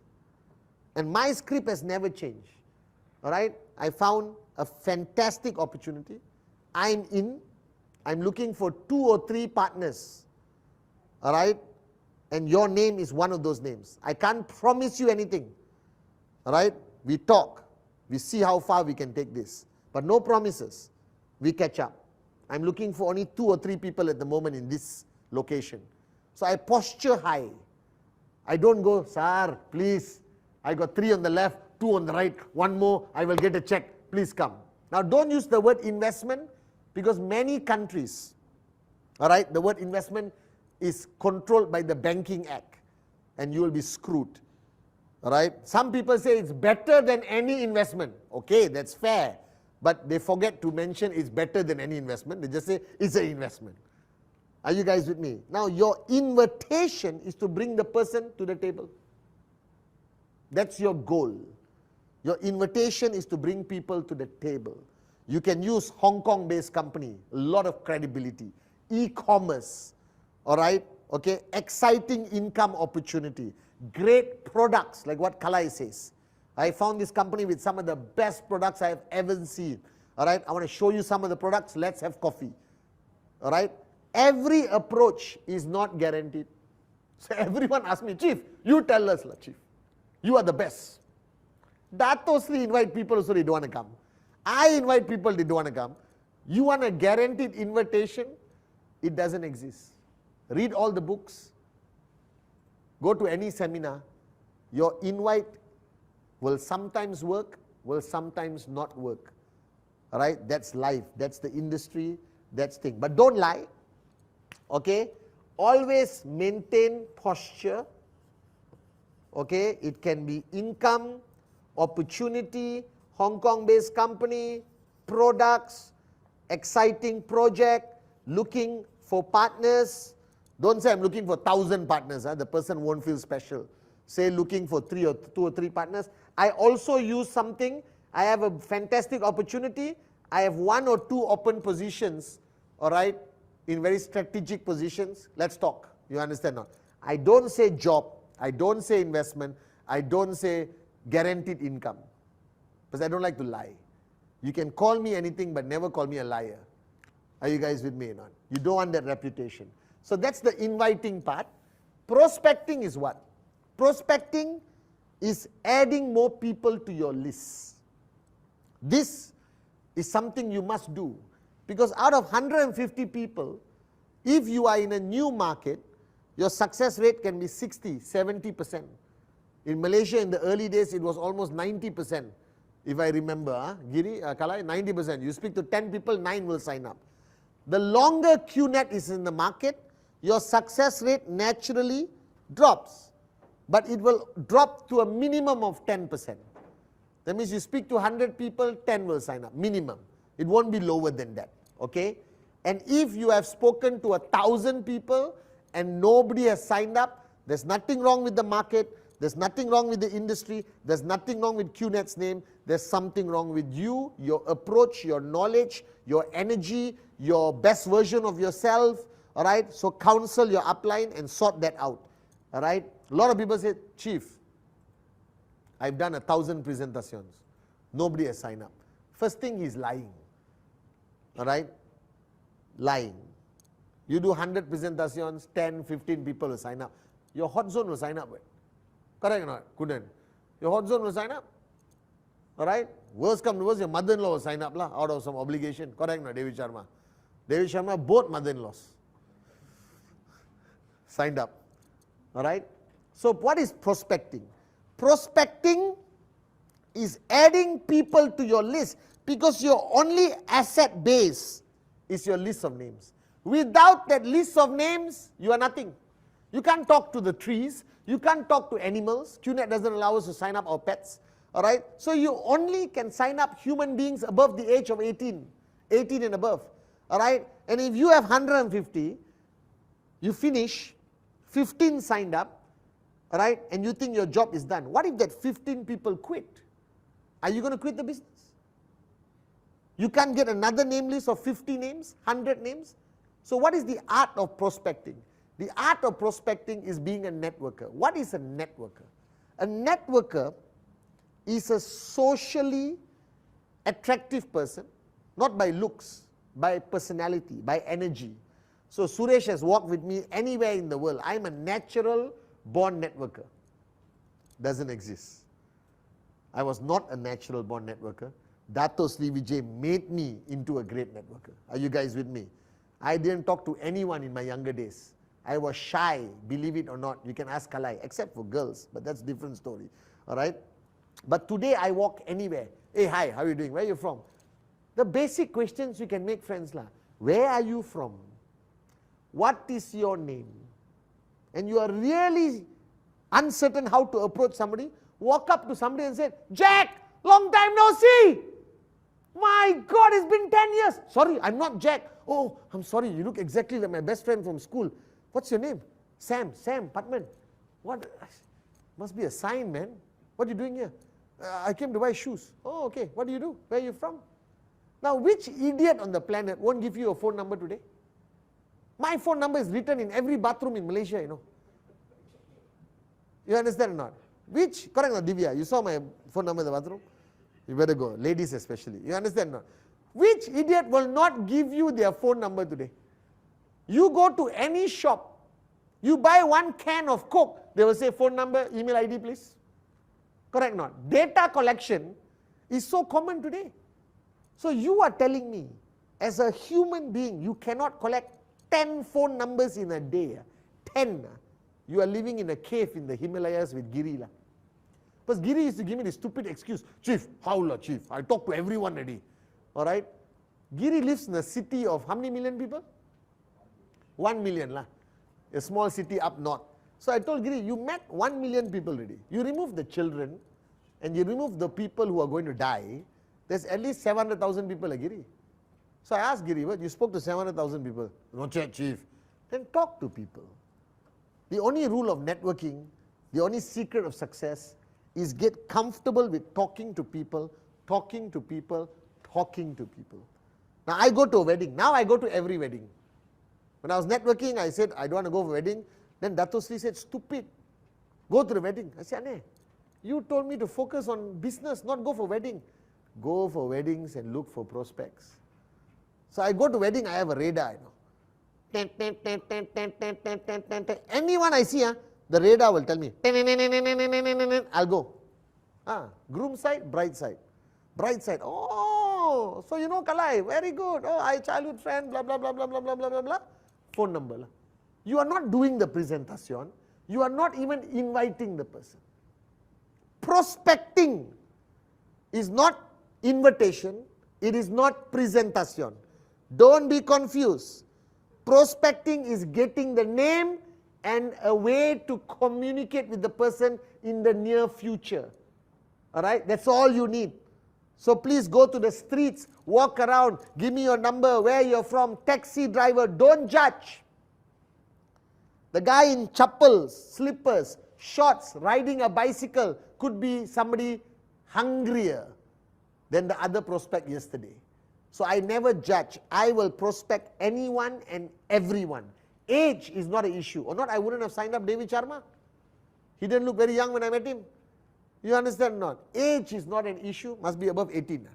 Speaker 1: And my script has never changed. All right? I found a fantastic opportunity. I'm looking for 2 or 3 partners, all right? And your name is one of those names. I can't promise you anything, all right? We talk, we see how far we can take this, but no promises. We catch up. I'm looking for only 2 or 3 people at the moment in this location. So I posture high. I don't go, sir, please, I got 3 on the left, 2 on the right, 1 more, I will get a check, please come. Now don't use the word investment, because many countries, all right, the word investment is controlled by the Banking Act, and you will be screwed. All right. Some people say it's better than any investment. Okay, that's fair. But they forget to mention it's better than any investment. They just say it's an investment. Are you guys with me? Now your invitation is to bring the person to the table. That's your goal. Your invitation is to bring people to the table. You can use Hong Kong-based company, a lot of credibility, e-commerce, all right, okay, exciting income opportunity, great products, like what Kalai says. I found this company with some of the best products I have ever seen. All right, I want to show you some of the products. Let's have coffee. All right, every approach is not guaranteed. So everyone asks me, Chief, you tell us, Chief. You are the best. Dato Sri invite people so they don't want to come. I invite people, they don't want to come. You want a guaranteed invitation? It doesn't exist. Read all the books. Go to any seminar. Your invite will sometimes work, will sometimes not work. All right, that's life, that's the industry, that's thing. But don't lie, okay? Always maintain posture, okay? It can be income, opportunity, Hong Kong-based company, products, exciting project, looking for partners. Don't say I'm looking for 1,000 partners, the person won't feel special. Say looking for 2 or 3 partners. I also use something, I have a fantastic opportunity, I have 1 or 2 open positions, all right, in very strategic positions. Let's talk, you understand now? I don't say job, I don't say investment, I don't say guaranteed income, because I don't like to lie. You can call me anything, but never call me a liar. Are you guys with me or not? You don't want that reputation. So that's the inviting part. Prospecting is what? Prospecting is adding more people to your list. This is something you must do, because out of 150 people, if you are in a new market, your success rate can be 60, 70%. In Malaysia in the early days, it was almost 90%. If I remember, Giri, Kalai, 90%. You speak to 10 people, 9 will sign up. The longer QNet is in the market, your success rate naturally drops. But it will drop to a minimum of 10%. That means you speak to 100 people, 10 will sign up, minimum. It won't be lower than that, okay? And if you have spoken to 1,000 people and nobody has signed up, there's nothing wrong with the market, there's nothing wrong with the industry, there's nothing wrong with QNet's name, there's something wrong with you, your approach, your knowledge, your energy, your best version of yourself, all right? So counsel your upline and sort that out, all right? A lot of people say, Chief, I've done 1,000 presentations. Nobody has signed up. First thing, he's lying, all right? Lying. You do 100 presentations, 10, 15 people will sign up. Your hot zone will sign up, right? Correct or not? Couldn't. Your hot zone will sign up. All right? Worst come to worst, your mother-in-law will sign up out of some obligation. Correct or not, David Sharma? David Sharma, both mother-in-laws signed up. All right? So what is prospecting? Prospecting is adding people to your list, because your only asset base is your list of names. Without that list of names, you are nothing. You can't talk to the trees. You can't talk to animals. QNet doesn't allow us to sign up our pets. All right? So you only can sign up human beings above the age of 18, 18 and above. All right? And if you have 150, you finish, 15 signed up, all right, and you think your job is done. What if that 15 people quit? Are you going to quit the business? You can't get another name list of 50 names, 100 names? So what is the art of prospecting? The art of prospecting is being a networker. What is a networker? A networker is a socially attractive person, not by looks, by personality, by energy. So Suresh has walked with me anywhere in the world. I'm a natural born networker. Doesn't exist. I was not a natural born networker. Dato Sri Vijay made me into a great networker. Are you guys with me? I didn't talk to anyone in my younger days. I was shy, believe it or not. You can ask Kalai, except for girls, but that's a different story. All right? But today I walk anywhere. Hey, hi, how are you doing? Where are you from? The basic questions you can make, friends, lah. Where are you from? What is your name? And you are really uncertain how to approach somebody, walk up to somebody and say, Jack, long time no see. My God, it's been 10 years. Sorry, I'm not Jack. Oh, I'm sorry, you look exactly like my best friend from school. What's your name? Sam Patman. What? Must be a sign, man. What are you doing here? I came to buy shoes. Oh, okay. What do you do? Where are you from? Now, which idiot on the planet won't give you a phone number today? My phone number is written in every bathroom in Malaysia, you know. You understand or not? Which, correct or not, Divya? You saw my phone number in the bathroom? You better go, ladies especially. You understand or not? Which idiot will not give you their phone number today? You go to any shop, you buy one can of Coke, they will say phone number, email ID please. Correct or not? Data collection is so common today. So you are telling me, as a human being, you cannot collect 10 phone numbers in a day. 10. You are living in a cave in the Himalayas with Giri. Because Giri used to give me this stupid excuse, Chief, how la, Chief? I talk to everyone already. Alright? Giri lives in a city of how many million people? 1 million lah. A small city up north. So I told Giri, you met 1 million people already. You remove the children and you remove the people who are going to die, there's at least 700,000 people, Giri. So I asked Giri, what? You spoke to 700,000 people. Not yet, Chief. Then talk to people. The only rule of networking, the only secret of success is get comfortable with talking to people, talking to people, talking to people. Now I go to a wedding. Now I go to every wedding. When I was networking, I said, I don't want to go for a wedding. Then Dato Sri said, stupid. Go to the wedding. I said, Ane, you told me to focus on business, not go for wedding. Go for weddings and look for prospects. So I go to wedding, I have a radar, you know. Anyone I see, the radar will tell me. I'll go. Groom side, bride side. Bride side. Oh, so you know Kalai, very good. Oh, I childhood friend, blah, blah, blah, blah, blah, blah, blah, blah, blah. Phone number. You are not doing the presentation. You are not even inviting the person. Prospecting is not invitation. It is not presentation. Don't be confused. Prospecting is getting the name and a way to communicate with the person in the near future. Alright, that's all you need. So please go to the streets, walk around, give me your number, where you're from, taxi driver, don't judge. The guy in chappals, slippers, shorts, riding a bicycle could be somebody hungrier than the other prospect yesterday. So I never judge. I will prospect anyone and everyone. Age is not an issue. Or not, I wouldn't have signed up David Sharma. He didn't look very young when I met him. You understand or not? Age is not an issue. Must be above 18.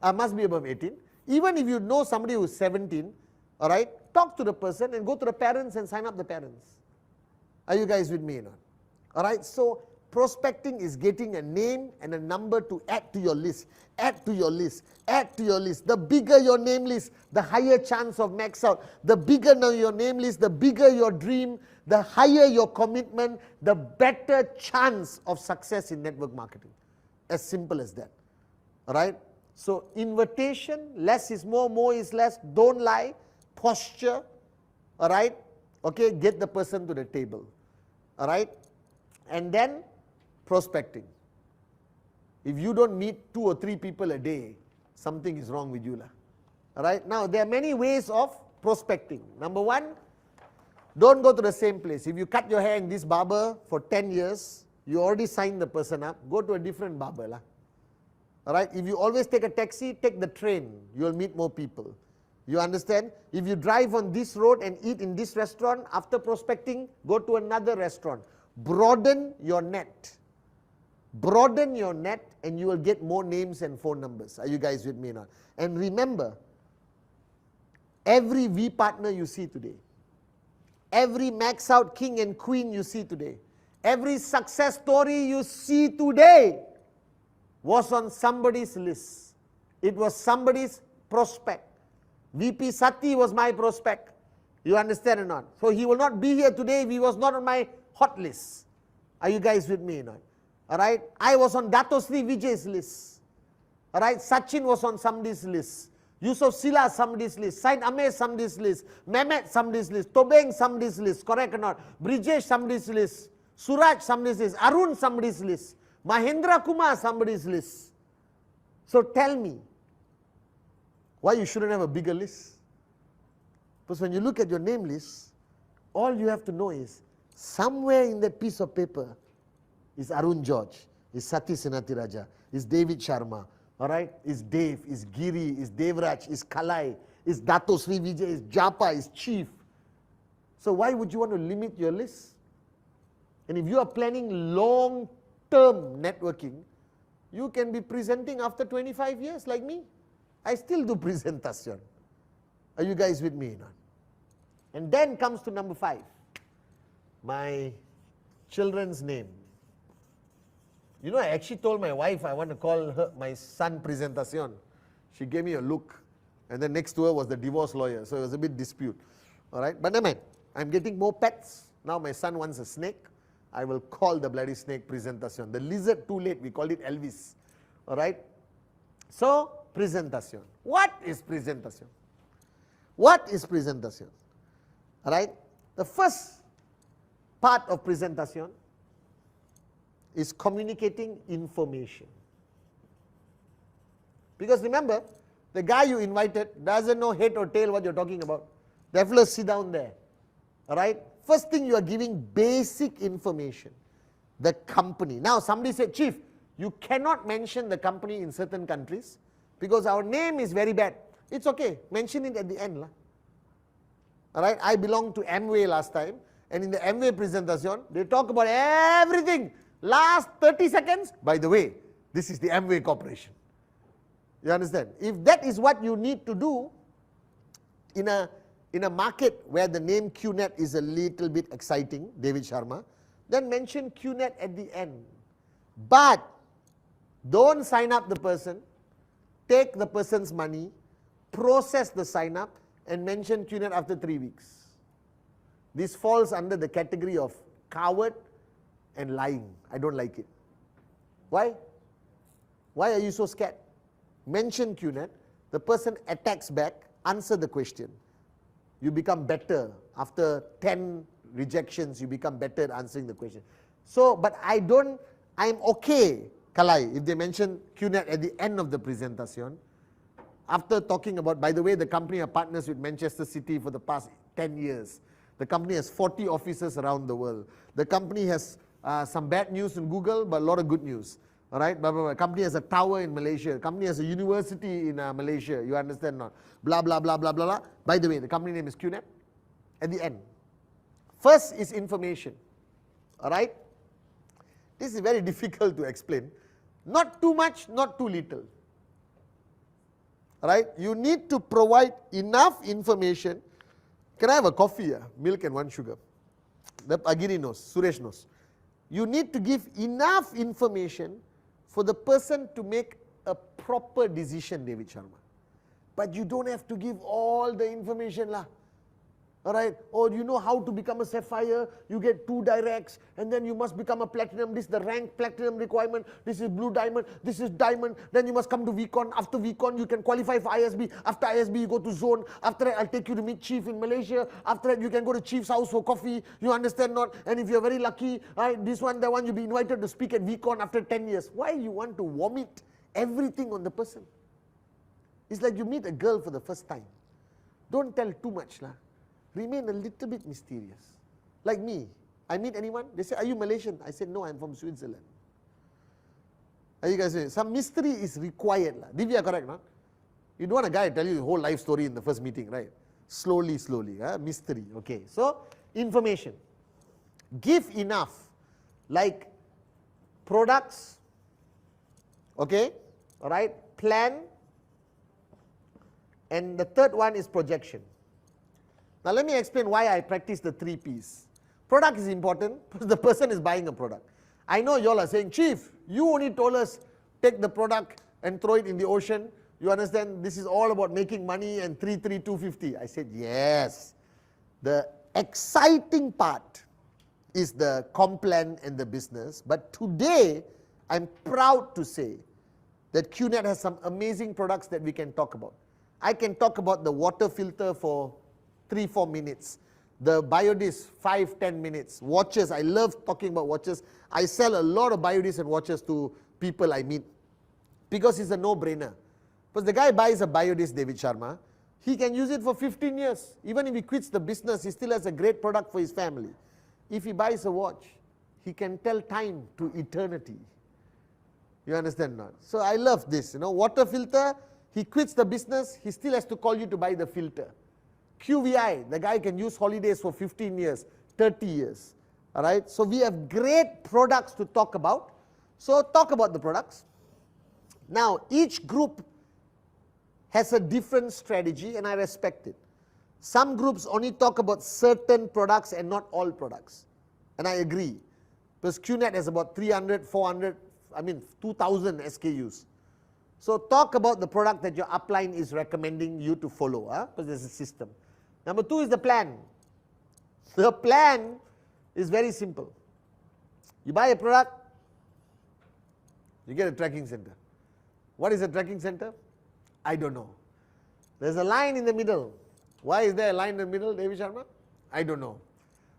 Speaker 1: Must be above 18. Even if you know somebody who's 17, all right, talk to the person and go to the parents and sign up the parents. Are you guys with me or not? All right, so prospecting is getting a name and a number to add to your list. Add to your list. Add to your list. The bigger your name list, the higher chance of max out. The bigger your name list, the bigger your dream, the higher your commitment, the better chance of success in network marketing. As simple as that. All right? So invitation, less is more is less. Don't lie. Posture. All right? Okay, get the person to the table. All right? And then prospecting. If you don't meet 2 or 3 people a day, something is wrong with you. Alright, now there are many ways of prospecting. Number 1, don't go to the same place. If you cut your hair in this barber for 10 years, you already signed the person up, go to a different barber. Alright, if you always take a taxi, take the train, you will meet more people. You understand? If you drive on this road and eat in this restaurant, after prospecting, go to another restaurant. Broaden your net. Broaden your net and you will get more names and phone numbers. Are you guys with me or not? And remember, every V partner you see today, every max out king and queen you see today, every success story you see today was on somebody's list. It was somebody's prospect. VP Sati was my prospect. You understand or not? So he will not be here today if he was not on my hot list. Are you guys with me or not? Alright, I was on Dato Sri Vijay's list. All right, Sachin was on somebody's list. Yusuf Sila somebody's list. Said Amir somebody's list. Mehmet somebody's list. Tobeng somebody's list. Correct or not? Brijesh somebody's list. Suraj somebody's list. Arun somebody's list. Mahendra Kumar somebody's list. So tell me, why you shouldn't have a bigger list? Because when you look at your name list, all you have to know is, somewhere in that piece of paper is Arun George, is Sati Senatiraja, is David Sharma, all right, is Dave, is Giri, is Devraj, is Kalai, is Dato Sri Vijay, is Japa, is Chief. So why would you want to limit your list? And if you are planning long-term networking, you can be presenting after 25 years like me. I still do presentation. Are you guys with me? And then comes to number 5. My children's name. You know, I actually told my wife I want to call her, my son Presentacion. She gave me a look. And then next to her was the divorce lawyer. So it was a bit dispute. All right. But never mind. I'm getting more pets. Now my son wants a snake. I will call the bloody snake Presentacion. The lizard, too late. We called it Elvis. All right. So, Presentacion. What is Presentacion? What is Presentacion? All right. The first part of Presentacion is communicating information. Because remember, the guy you invited doesn't know head or tail what you're talking about. Therefore, sit down there. All right. First thing, you are giving basic information. The company. Now, somebody said, Chief, you cannot mention the company in certain countries because our name is very bad. It's okay. Mention it at the end. All right. I belonged to Amway last time. And in the Amway presentation, they talk about everything. Last 30 seconds, by the way, this is the Amway Corporation. You understand? If that is what you need to do in a market where the name QNet is a little bit exciting, David Sharma, then mention QNet at the end. But don't sign up the person, take the person's money, process the sign up, and mention QNet after 3 weeks. This falls under the category of coward and lying. I don't like it. Why? Why are you so scared? Mention QNet, the person attacks back, answer the question. You become better. After 10 rejections, you become better at answering the question. So, but I'm okay, Kalai, if they mention QNet at the end of the presentation, after talking about, by the way, the company are partners with Manchester City for the past 10 years. The company has 40 offices around the world. The company has some bad news in Google, but a lot of good news. All right, the company has a tower in Malaysia. The company has a university in Malaysia. You understand not? Blah, blah, blah, blah, blah, blah. By the way, the company name is QNet. At the end. First is information. All right? This is very difficult to explain. Not too much, not too little. All right? You need to provide enough information. Can I have a coffee? Milk and 1 sugar. The Agiri knows, Suresh knows. You need to give enough information for the person to make a proper decision, David Sharma. But you don't have to give all the information lah. All right, or you know how to become a sapphire, you get 2 directs, and then you must become a platinum, this is the rank platinum requirement, this is blue diamond, this is diamond, then you must come to VCon, after VCon you can qualify for ISB, after ISB you go to zone, after that I'll take you to meet Chief in Malaysia, after that you can go to Chief's house for coffee, you understand not, and if you're very lucky, this one, that one, you'll be invited to speak at VCon after 10 years. Why you want to vomit everything on the person? It's like you meet a girl for the first time. Don't tell too much lah. Remain a little bit mysterious. Like me, I meet anyone, they say, are you Malaysian? I said, no, I'm from Switzerland. Are you guys saying? Some mystery is required. Divya, correct, no? You don't want a guy to tell you the whole life story in the first meeting, right? Slowly, slowly, mystery, okay. So, information. Give enough, like products, okay, all right, plan, and the third one is projection. Now let me explain why I practice the 3 P's. Product is important because the person is buying a product. I know you all are saying, Chief, you only told us take the product and throw it in the ocean. You understand this is all about making money and 250. I said, yes. The exciting part is the comp plan and the business. But today, I'm proud to say that QNet has some amazing products that we can talk about. I can talk about the water filter for 3-4 minutes. The Biodisc, 5-10 minutes. Watches, I love talking about watches. I sell a lot of Biodisc and watches to people I meet because it's a no-brainer. Because the guy buys a Biodisc, David Sharma, he can use it for 15 years. Even if he quits the business, he still has a great product for his family. If he buys a watch, he can tell time to eternity. You understand not? So I love this, water filter, he quits the business, he still has to call you to buy the filter. QVI, the guy can use holidays for 15 years, 30 years. All right? So we have great products to talk about. So talk about the products. Now, each group has a different strategy, and I respect it. Some groups only talk about certain products and not all products. And I agree. Because QNet has about 300, 400, 2,000 SKUs. So talk about the product that your upline is recommending you to follow, because there's a system. Number 2 is the plan. The plan is very simple. You buy a product, you get a tracking center. What is a tracking center? I don't know. There's a line in the middle. Why is there a line in the middle, David Sharma? I don't know.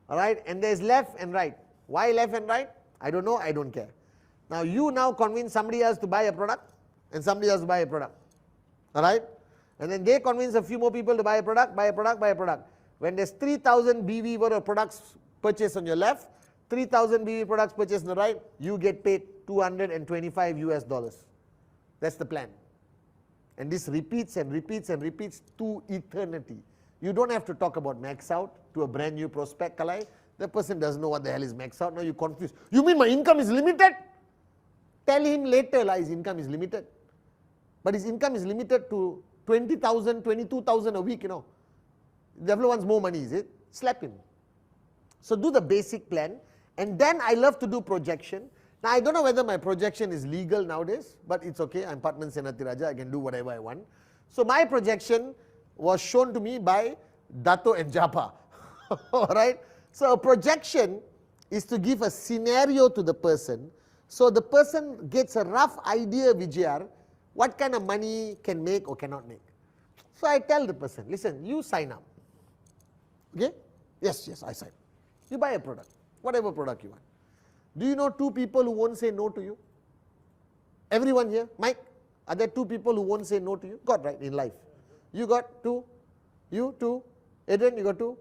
Speaker 1: All right, and there's left and right. Why left and right? I don't know, I don't care. Now you convince somebody else to buy a product and somebody else to buy a product. All right? And then they convince a few more people to buy a product, buy a product, buy a product. When there's 3,000 BV worth of products purchased on your left, 3,000 BV products purchased on the right, you get paid $225 US. That's the plan. And this repeats and repeats and repeats to eternity. You don't have to talk about max out to a brand new prospect, Kalai. The person doesn't know what the hell is max out. Now you're confused. You mean my income is limited? Tell him later his income is limited. But his income is limited to 20,000, 22,000 a week, The devil wants more money, is it? Slap him. So do the basic plan. And then I love to do projection. Now I don't know whether my projection is legal nowadays, but it's okay. I'm Padman Senatiraja. I can do whatever I want. So my projection was shown to me by Dato and Japa. Alright? So a projection is to give a scenario to the person, so the person gets a rough idea, Vijayar, what kind of money can make or cannot make. So I tell the person, listen, you sign up. Okay? Yes, I sign. You buy a product, whatever product you want. Do you know 2 people who won't say no to you? Everyone here? Mike, are there 2 people who won't say no to you? God, right, in life. You got 2, you 2, Adrian, you got 2,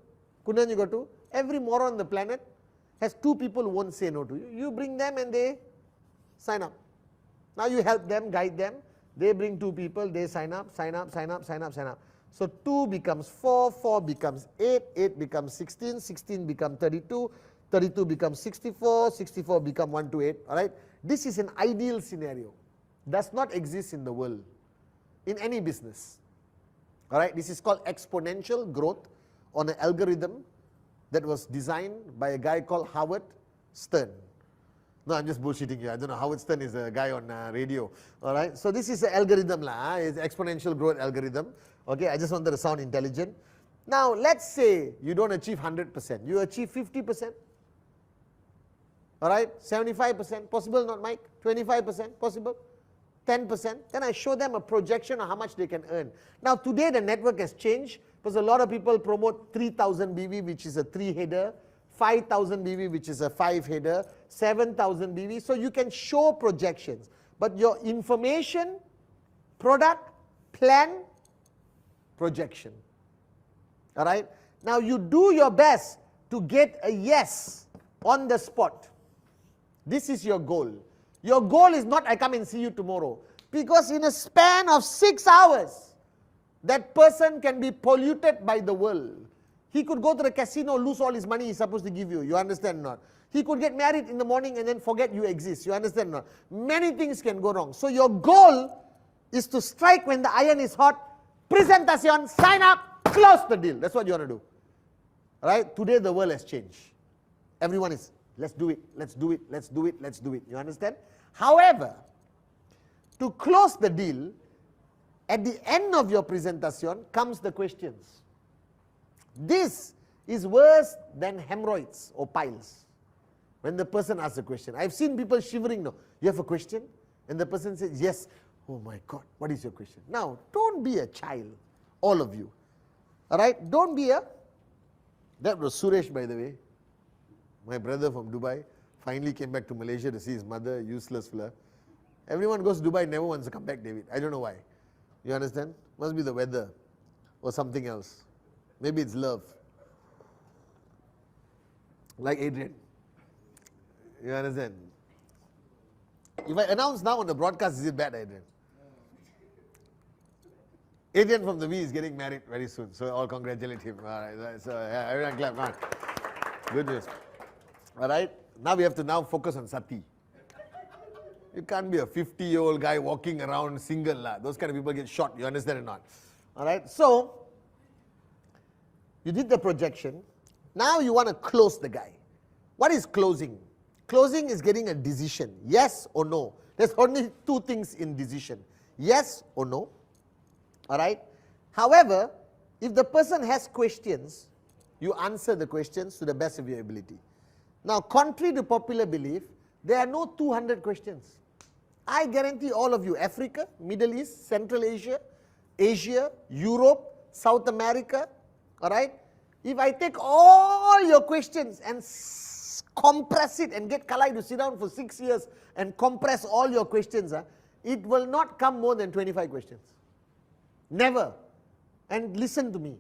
Speaker 1: Kundan, you got 2. Every moron on the planet has 2 people who won't say no to you. You bring them and they sign up. Now you help them, guide them. They bring 2 people, they sign up. So 2 becomes 4, 4 becomes 8, 8 becomes 16, 16 becomes 32, 32 becomes 64, 64 becomes 128. All right? This is an ideal scenario. Does not exist in the world, in any business. All right? This is called exponential growth on an algorithm that was designed by a guy called Howard Stern. No, I'm just bullshitting you. I don't know. Howard Stern is a guy on radio. All right. So this is an algorithm, it's exponential growth algorithm. Okay. I just wanted to sound intelligent. Now let's say you don't achieve 100%. You achieve 50%. All right. 75% possible, not Mike. 25% possible. 10%. Then I show them a projection of how much they can earn. Now today the network has changed because a lot of people promote 3,000 BV, which is a 3-header. 5,000 BV, which is a 5-header, 7,000 BV. So you can show projections. But your information, product, plan, projection. All right? Now you do your best to get a yes on the spot. This is your goal. Your goal is not I come and see you tomorrow. Because in a span of 6 hours, that person can be polluted by the world. He could go to the casino, lose all his money he's supposed to give you. You understand or not? He could get married in the morning and then forget you exist. You understand or not? Many things can go wrong. So your goal is to strike when the iron is hot, presentacion, sign up, close the deal. That's what you want to do. All right? Today the world has changed. Everyone is, let's do it, let's do it, let's do it, let's do it. You understand? However, to close the deal, at the end of your presentation comes the questions. This is worse than hemorrhoids or piles. When the person asks a question, I've seen people shivering now. You have a question? And the person says, yes, Oh my God, what is your question? Now, don't be a child, all of you. All right? Don't be a... That was Suresh, by the way, my brother from Dubai. Finally came back to Malaysia to see his mother, useless fella. Everyone goes to Dubai, never wants to come back, David. I don't know why. You understand? Must be the weather or something else. Maybe it's love. Like Adrian. You understand? If I announce now on the broadcast, is it bad, Adrian? Adrian from the V is getting married very soon, so all congratulate him. All right, so yeah, everyone clap. All right. Good news. All right, now we have to now focus on Sati. You can't be a 50-year-old guy walking around single. Those kind of people get shot, you understand or not? All right, so you did the projection. Now you want to close the guy. What is closing? Closing is getting a decision, yes or no. There's only two things in decision, yes or no. All right. However, if the person has questions, you answer the questions to the best of your ability. Now, contrary to popular belief, there are no 200 questions. I guarantee all of you, Africa, Middle East, Central Asia, Asia, Europe, South America, all right? If I take all your questions and compress it and get Kalai to sit down for 6 years and compress all your questions, it will not come more than 25 questions. Never. And listen to me.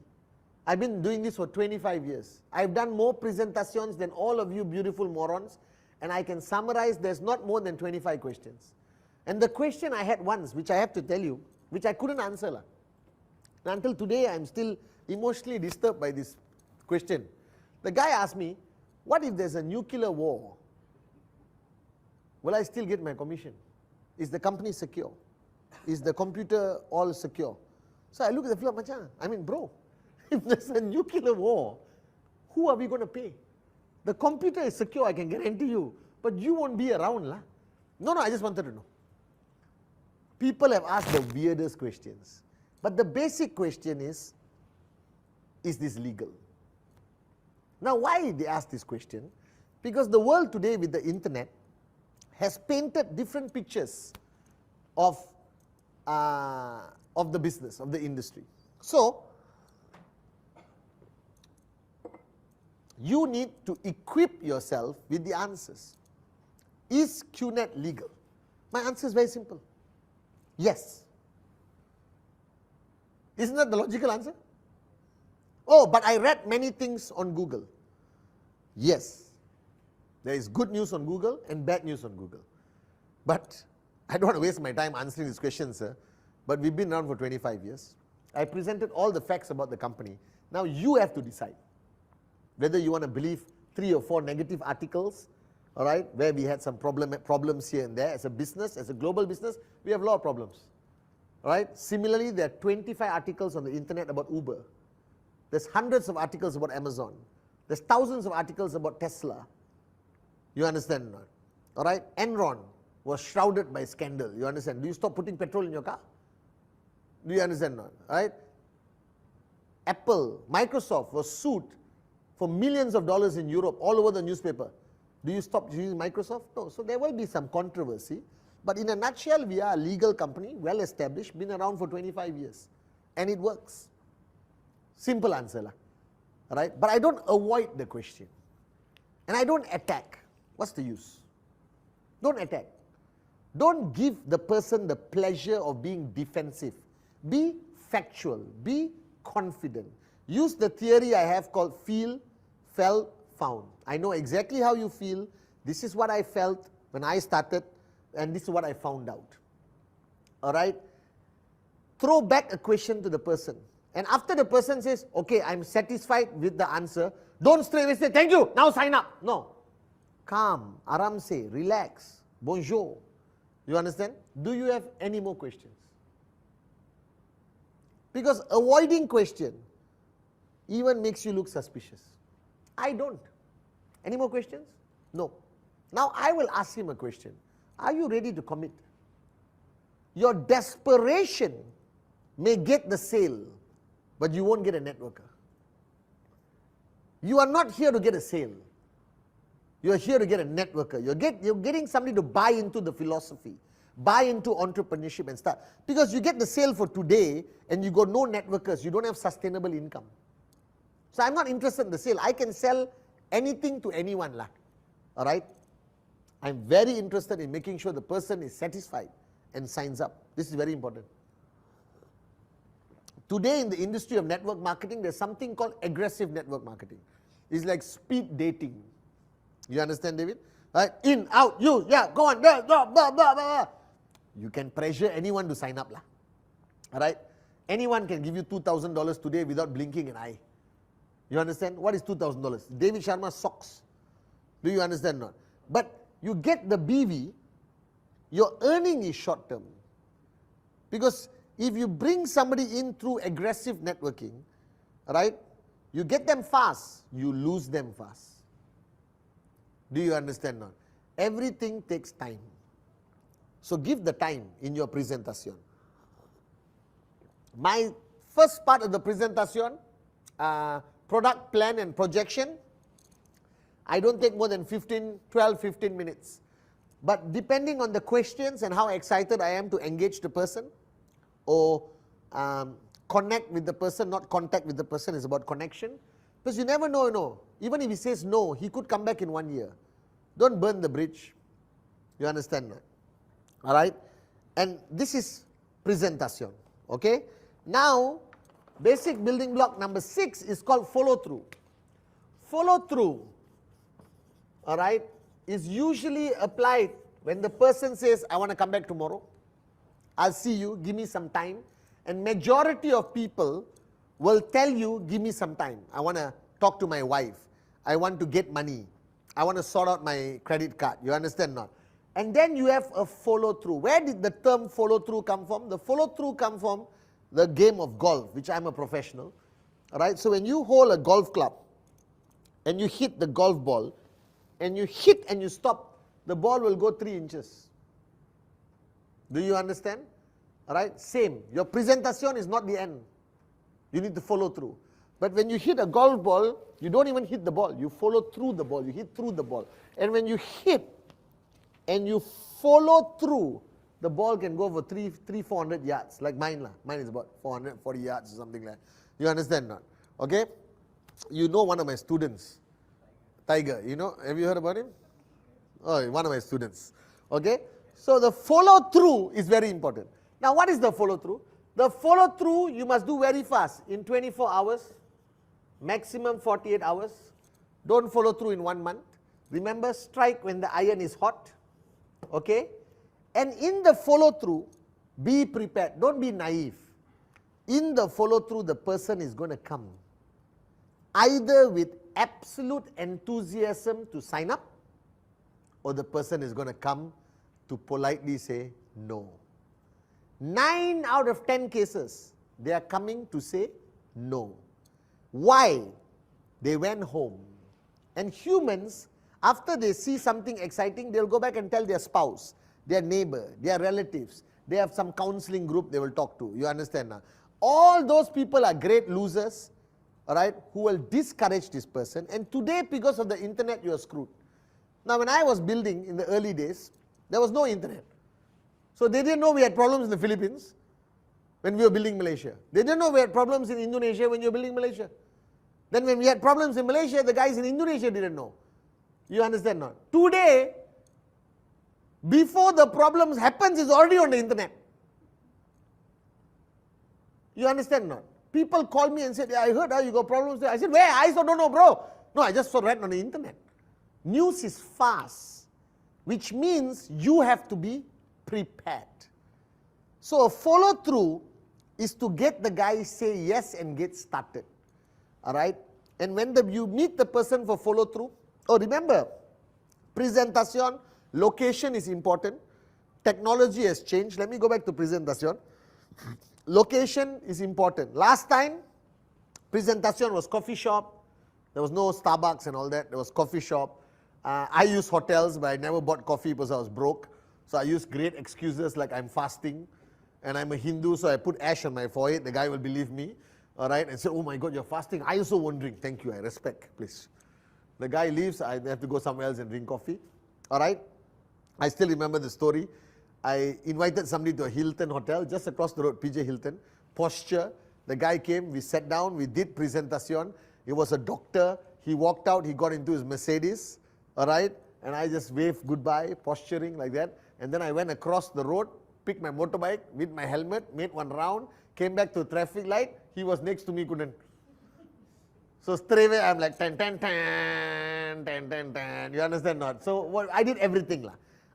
Speaker 1: I've been doing this for 25 years. I've done more presentations than all of you beautiful morons, and I can summarize there's not more than 25 questions. And the question I had once, which I have to tell you, which I couldn't answer. And until today, I'm still emotionally disturbed by this question. The guy asked me, what if there's a nuclear war? Will I still get my commission? Is the company secure? Is the computer all secure? So I look at the floor, I mean, bro, if there's a nuclear war, who are we going to pay? The computer is secure, I can guarantee you, but you won't be around. No, I just wanted to know. People have asked the weirdest questions, but the basic question is this legal? Now, why they ask this question? Because the world today with the internet has painted different pictures of the business, of the industry. So, you need to equip yourself with the answers. Is QNet legal? My answer is very simple. Yes. Isn't that the logical answer? Oh, but I read many things on Google. Yes. There is good news on Google and bad news on Google. But I don't want to waste my time answering these questions, sir. But we've been around for 25 years. I presented all the facts about the company. Now you have to decide whether you want to believe 3 or 4 negative articles, all right, where we had some problems here and there. As a business, as a global business, we have a lot of problems. All right. Similarly, there are 25 articles on the internet about Uber. There's hundreds of articles about Amazon. There's thousands of articles about Tesla. You understand or not? All right. Enron was shrouded by scandal. You understand? Do you stop putting petrol in your car? Do you understand or not? All right. Apple, Microsoft was sued for millions of dollars in Europe, all over the newspaper. Do you stop using Microsoft? No. So there will be some controversy. But in a nutshell, we are a legal company, well established, been around for 25 years. And it works. Simple answer. Right? But I don't avoid the question. And I don't attack. What's the use? Don't attack. Don't give the person the pleasure of being defensive. Be factual. Be confident. Use the theory I have called feel, felt, found. I know exactly how you feel. This is what I felt when I started, and this is what I found out. All right? Throw back a question to the person. And after the person says, okay, I'm satisfied with the answer, don't straight away say, thank you, now sign up. No. Calm, aram se, relax, bonjour. You understand? Do you have any more questions? Because avoiding question even makes you look suspicious. I don't. Any more questions? No. Now I will ask him a question. Are you ready to commit? Your desperation may get the sale, but you won't get a networker. You are not here to get a sale. You are here to get a networker. You're getting somebody to buy into the philosophy. Buy into entrepreneurship and start. Because you get the sale for today and you got no networkers, you don't have sustainable income. So I'm not interested in the sale. I can sell anything to anyone. All right? I'm very interested in making sure the person is satisfied and signs up. This is very important. Today in the industry of network marketing, there's something called aggressive network marketing. It's like speed dating. You understand, David? Right? In, out, you, yeah, go on, blah, blah, blah, blah, blah. You can pressure anyone to sign up. All right? Anyone can give you $2,000 today without blinking an eye. You understand? What is $2,000? David Sharma socks. Do you understand not? But you get the BV, your earning is short term. Because if you bring somebody in through aggressive networking, right, you get them fast, you lose them fast. Do you understand now? Everything takes time. So give the time in your presentation. My first part of the presentation, product plan and projection, I don't take more than 12, 15 minutes. But depending on the questions and how excited I am to engage the person or connect with the person, not contact with the person, is about connection. Because you never know, even if he says no, he could come back in 1 year. Don't burn the bridge. You understand that? All right? And this is presentation. Okay? Now, basic building block number 6 is called follow through. Follow through, all right, is usually applied when the person says, I want to come back tomorrow. I'll see you, give me some time. And majority of people will tell you, give me some time. I want to talk to my wife. I want to get money. I want to sort out my credit card. You understand not? And then you have a follow through. Where did the term follow through come from? The follow through come from the game of golf, which I'm a professional. All right? So when you hold a golf club and you hit the golf ball and you hit and you stop, the ball will go 3 inches. Do you understand? All right? Same. Your presentation is not the end. You need to follow through. But when you hit a golf ball, you don't even hit the ball. You follow through the ball. You hit through the ball. And when you hit and you follow through, the ball can go for 400 yards, like mine. Mine is about 440 yards or something like that. You understand not? Okay? You know one of my students, Tiger. You know, have you heard about him? Oh, one of my students. Okay? So the follow through is very important. Now what is the follow through? The follow through you must do very fast, in 24 hours, maximum 48 hours. Don't follow through in 1 month. Remember, strike when the iron is hot. Okay? And in the follow through, be prepared. Don't be naive. In the follow through, the person is going to come either with absolute enthusiasm to sign up, or the person is going to come to politely say no. 9 out of 10 cases, they are coming to say no. Why? They went home. And humans, after they see something exciting, they'll go back and tell their spouse, their neighbor, their relatives. They have some counseling group they will talk to. You understand now? All those people are great losers, all right, who will discourage this person. And today, because of the internet, you are screwed. Now, when I was building in the early days, there was no internet. So they didn't know we had problems in the Philippines when we were building Malaysia. They didn't know we had problems in Indonesia when you were building Malaysia. Then when we had problems in Malaysia, the guys in Indonesia didn't know. You understand now? Today, before the problems happens, it's already on the internet. You understand now? People call me and said, yeah, I heard how you got problems there. I said, where? I said, don't know, bro. No, I just saw read on the internet. News is fast, which means you have to be prepared. So a follow through is to get the guy say yes and get started. All right? And when you meet the person for follow through, remember, presentation, location is important. Technology has changed. Let me go back to presentation. Location is important. Last time, presentation was coffee shop. There was no Starbucks and all that. There was coffee shop. I used hotels, but I never bought coffee because I was broke. So I used great excuses like I'm fasting and I'm a Hindu, so I put ash on my forehead. The guy will believe me, all right, and say, oh my God, you're fasting. I also wondering. Thank you, I respect, please. The guy leaves. I have to go somewhere else and drink coffee, all right. I still remember the story. I invited somebody to a Hilton hotel, just across the road, PJ Hilton. Posture, the guy came, we sat down, we did presentacion. He was a doctor. He walked out, he got into his Mercedes, all right? And I just waved goodbye, posturing like that. And then I went across the road, picked my motorbike with my helmet, made one round, came back to traffic light. He was next to me, couldn't. So straight away, I'm like, tan, tan, tan, tan, tan, tan. You understand not? So what, I did everything.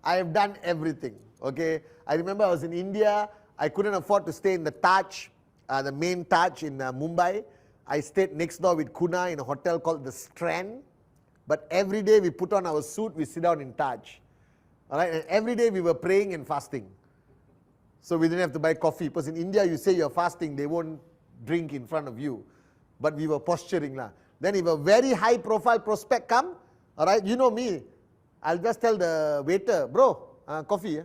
Speaker 1: I have done everything, okay? I remember I was in India. I couldn't afford to stay in the Taj, the main Taj in Mumbai. I stayed next door with Kuna in a hotel called the Strand. But every day we put on our suit, we sit down in Taj. All right? And every day we were praying and fasting. So we didn't have to buy coffee. Because in India, you say you're fasting, they won't drink in front of you. But we were posturing. Then if a very high profile prospect come, all right, you know me, I'll just tell the waiter, bro, coffee.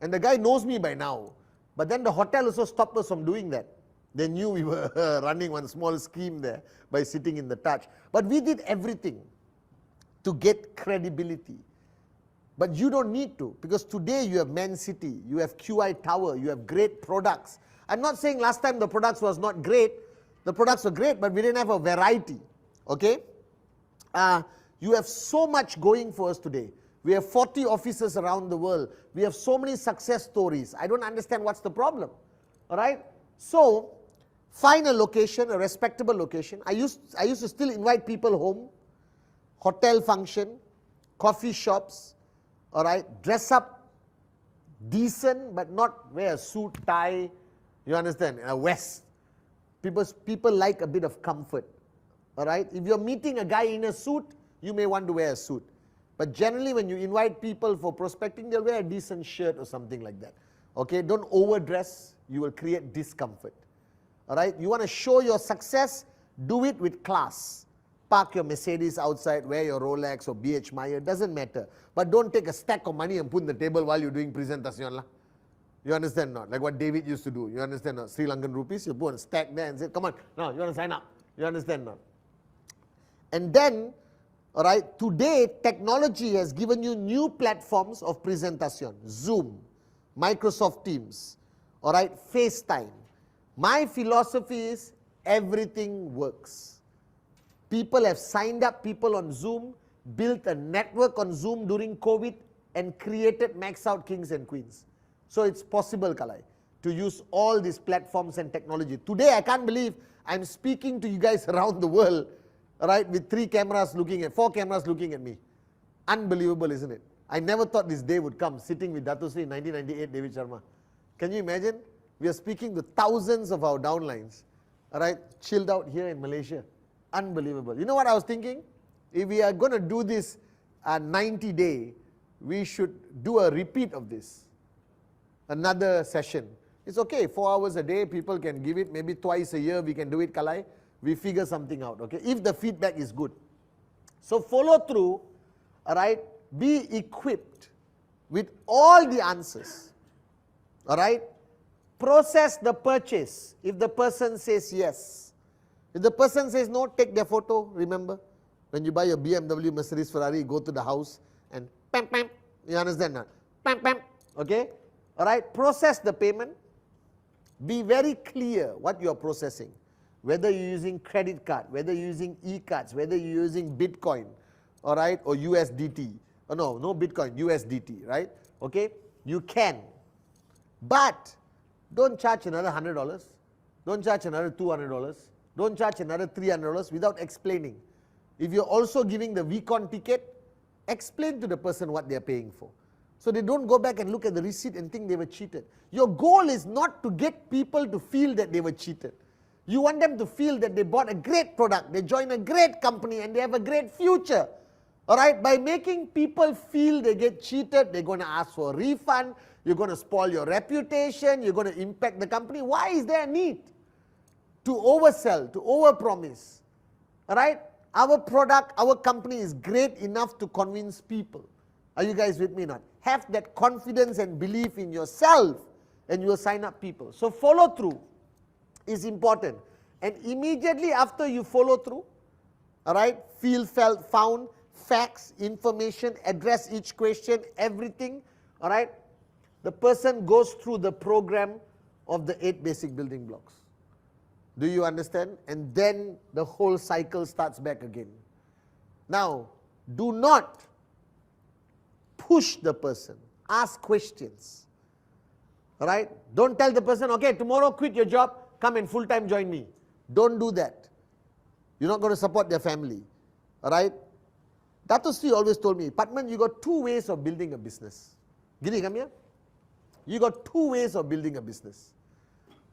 Speaker 1: And the guy knows me by now. But then the hotel also stopped us from doing that. They knew we were running one small scheme there by sitting in the Taj. But we did everything to get credibility. But you don't need to, because today you have Man City, you have QI Tower, you have great products. I'm not saying last time the products was not great. The products were great, but we didn't have a variety, okay? You have so much going for us today. We have 40 offices around the world. We have so many success stories. I don't understand what's the problem, all right? So, find a location, a respectable location. I used to still invite people home, hotel function, coffee shops, all right? Dress up decent, but not wear a suit, tie, you understand, a vest. People like a bit of comfort, all right? If you're meeting a guy in a suit, you may want to wear a suit. But generally, when you invite people for prospecting, they'll wear a decent shirt or something like that, okay? Don't overdress. You will create discomfort, all right? You want to show your success, do it with class. Park your Mercedes outside, wear your Rolex or BH Meyer, doesn't matter. But don't take a stack of money and put in the table while you're doing presentation. You understand not? Like what David used to do. You understand not? Sri Lankan rupees, you put a stack there and say, come on, no, you want to sign up. You understand not? And then, all right, today technology has given you new platforms of presentation. Zoom, Microsoft Teams, all right, FaceTime. My philosophy is everything works. People have signed up people on Zoom, built a network on Zoom during COVID, and created Max Out Kings and Queens. So it's possible, Kalai, to use all these platforms and technology. Today, I can't believe I'm speaking to you guys around the world, right, with 4 cameras looking at me. Unbelievable, isn't it? I never thought this day would come, sitting with Dato Sri in 1998, David Sharma. Can you imagine? We are speaking to thousands of our downlines, all right, chilled out here in Malaysia. Unbelievable. You know what I was thinking? If we are going to do this 90-day, we should do a repeat of this. Another session. It's okay, 4 hours a day, people can give it, maybe twice a year we can do it, Kalai. We figure something out, okay, if the feedback is good. So follow through, all right, be equipped with all the answers, all right. Process the purchase if the person says yes. If the person says no, take their photo, remember. When you buy your BMW, Mercedes, Ferrari, go to the house and pam, pam, you understand now? Pam, pam, okay. All right, process the payment. Be very clear what you are processing. Whether you're using credit card, whether you're using e-cards, whether you're using Bitcoin, all right, or USDT. Oh, no Bitcoin, USDT, right? Okay, you can. But don't charge another $100. Don't charge another $200. Don't charge another $300 without explaining. If you're also giving the VCon ticket, explain to the person what they're paying for. So they don't go back and look at the receipt and think they were cheated. Your goal is not to get people to feel that they were cheated. You want them to feel that they bought a great product, they joined a great company, and they have a great future. All right, by making people feel they get cheated, they're going to ask for a refund, you're going to spoil your reputation, you're going to impact the company. Why is there a need to oversell, to overpromise? All right, our product, our company is great enough to convince people. Are you guys with me now? Have that confidence and belief in yourself, and you will sign up people. So follow through is important. And immediately after you follow through, all right, feel, felt, found, facts, information, address each question, everything, all right, the person goes through the program of the 8 basic building blocks. Do you understand? And then the whole cycle starts back again. Now, do not push the person. Ask questions. Right? Don't tell the person, okay, tomorrow quit your job, come and full-time join me. Don't do that. You're not going to support their family. Alright? Dato Sri always told me, Patman, you got 2 ways of building a business. Giri, come here. You got 2 ways of building a business.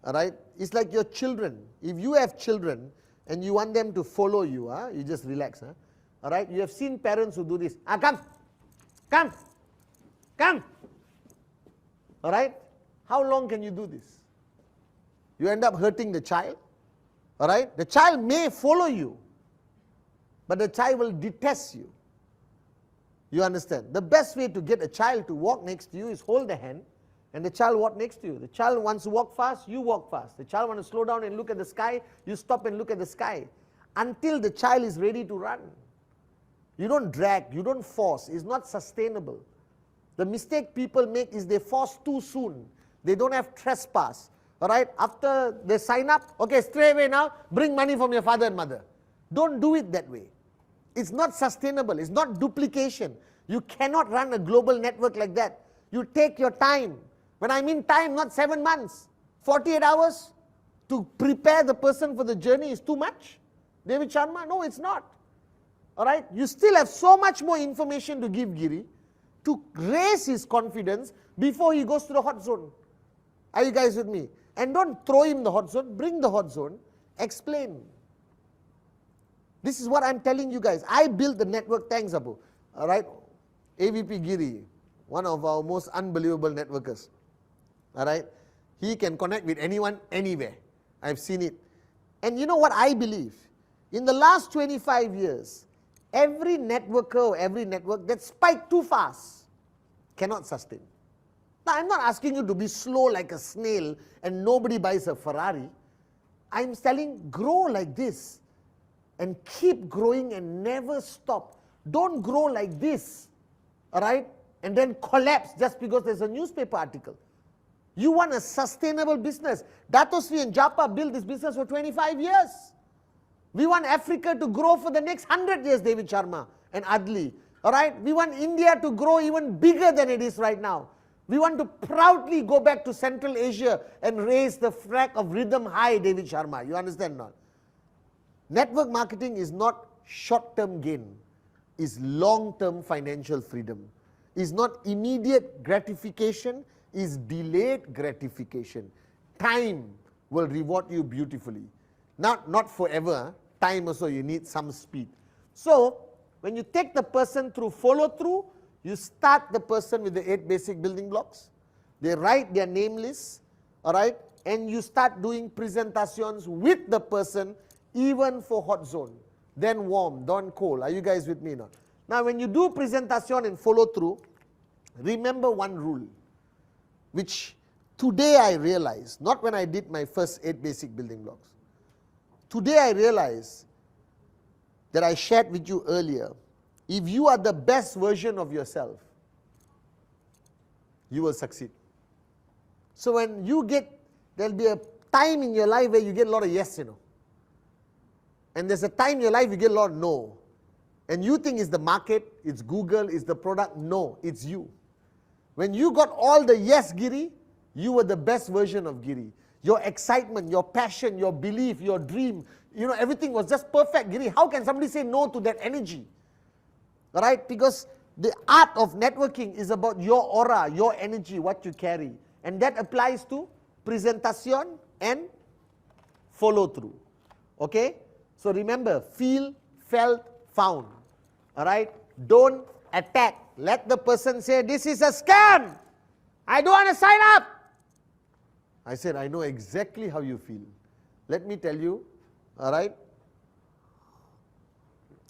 Speaker 1: Alright? It's like your children. If you have children and you want them to follow you, you just relax. Alright? You have seen parents who do this. Come. Come. Come. Alright? How long can you do this? You end up hurting the child. Alright? The child may follow you, but the child will detest you. You understand? The best way to get a child to walk next to you is hold the hand and the child walk next to you. The child wants to walk fast, you walk fast. The child wants to slow down and look at the sky, you stop and look at the sky. Until the child is ready to run. You don't drag, you don't force. It's not sustainable. The mistake people make is they force too soon. They don't have trespass. Alright, after they sign up, okay, straight away now, bring money from your father and mother. Don't do it that way. It's not sustainable, it's not duplication. You cannot run a global network like that. You take your time. When I mean time, not 7 months. 48 hours to prepare the person for the journey is too much. David Sharma, no, it's not. Alright, you still have so much more information to give Giri to raise his confidence before he goes to the hot zone. Are you guys with me? And don't throw him the hot zone, bring the hot zone, explain. This is what I'm telling you guys. I built the network, thanks Abu. Alright, AVP Giri, one of our most unbelievable networkers. Alright, he can connect with anyone, anywhere. I've seen it. And you know what I believe? In the last 25 years, every networker or every network that spiked too fast cannot sustain. Now, I'm not asking you to be slow like a snail and nobody buys a Ferrari. I'm telling, grow like this and keep growing and never stop. Don't grow like this, alright, and then collapse just because there's a newspaper article. You want a sustainable business. Dato Sri and Japa built this business for 25 years. We want Africa to grow for the next 100 years, David Sharma and Adli. Alright, we want India to grow even bigger than it is right now. We want to proudly go back to Central Asia and raise the flag of rhythm high, David Sharma. You understand not? Network marketing is not short-term gain. It's long-term financial freedom. It's not immediate gratification. It's delayed gratification. Time will reward you beautifully. Not forever. Time also you need some speed. So, when you take the person through follow-through, you start the person with the 8 basic building blocks. They write their name list, alright, and you start doing presentations with the person, even for hot zone. Then warm, then cold. Are you guys with me now? Now, when you do presentation and follow through, remember one rule, which today I realize, not when I did my first 8 basic building blocks. Today I realize that I shared with you earlier. If you are the best version of yourself, you will succeed. So when you get, there'll be a time in your life where you get a lot of yes, And there's a time in your life you get a lot of no. And you think it's the market, it's Google, it's the product. No, it's you. When you got all the yes, Giri, you were the best version of Giri. Your excitement, your passion, your belief, your dream, everything was just perfect, Giri. How can somebody say no to that energy? Right? Because the art of networking is about your aura, your energy, what you carry. And that applies to presentation and follow through. Okay? So remember, feel, felt, found. Alright? Don't attack. Let the person say, this is a scam. I don't want to sign up. I said, I know exactly how you feel. Let me tell you, alright,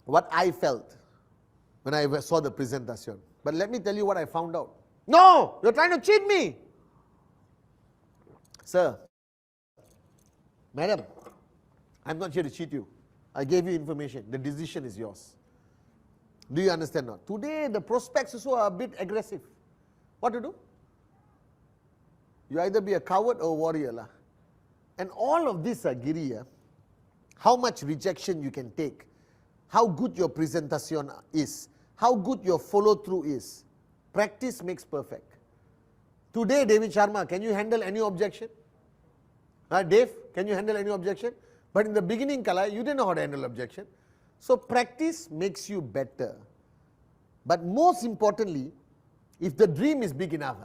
Speaker 1: what I felt when I saw the presentation. But let me tell you what I found out. No, you're trying to cheat me. Sir, madam, I'm not here to cheat you. I gave you information. The decision is yours. Do you understand now? Today, the prospects also are a bit aggressive. What to do? You either be a coward or a warrior. La. And all of this, Giri, how much rejection you can take, how good your presentation is, how good your follow-through is. Practice makes perfect. Today, David Sharma, can you handle any objection? Dave, can you handle any objection? But in the beginning, Kala, you didn't know how to handle objection. So practice makes you better. But most importantly, if the dream is big enough,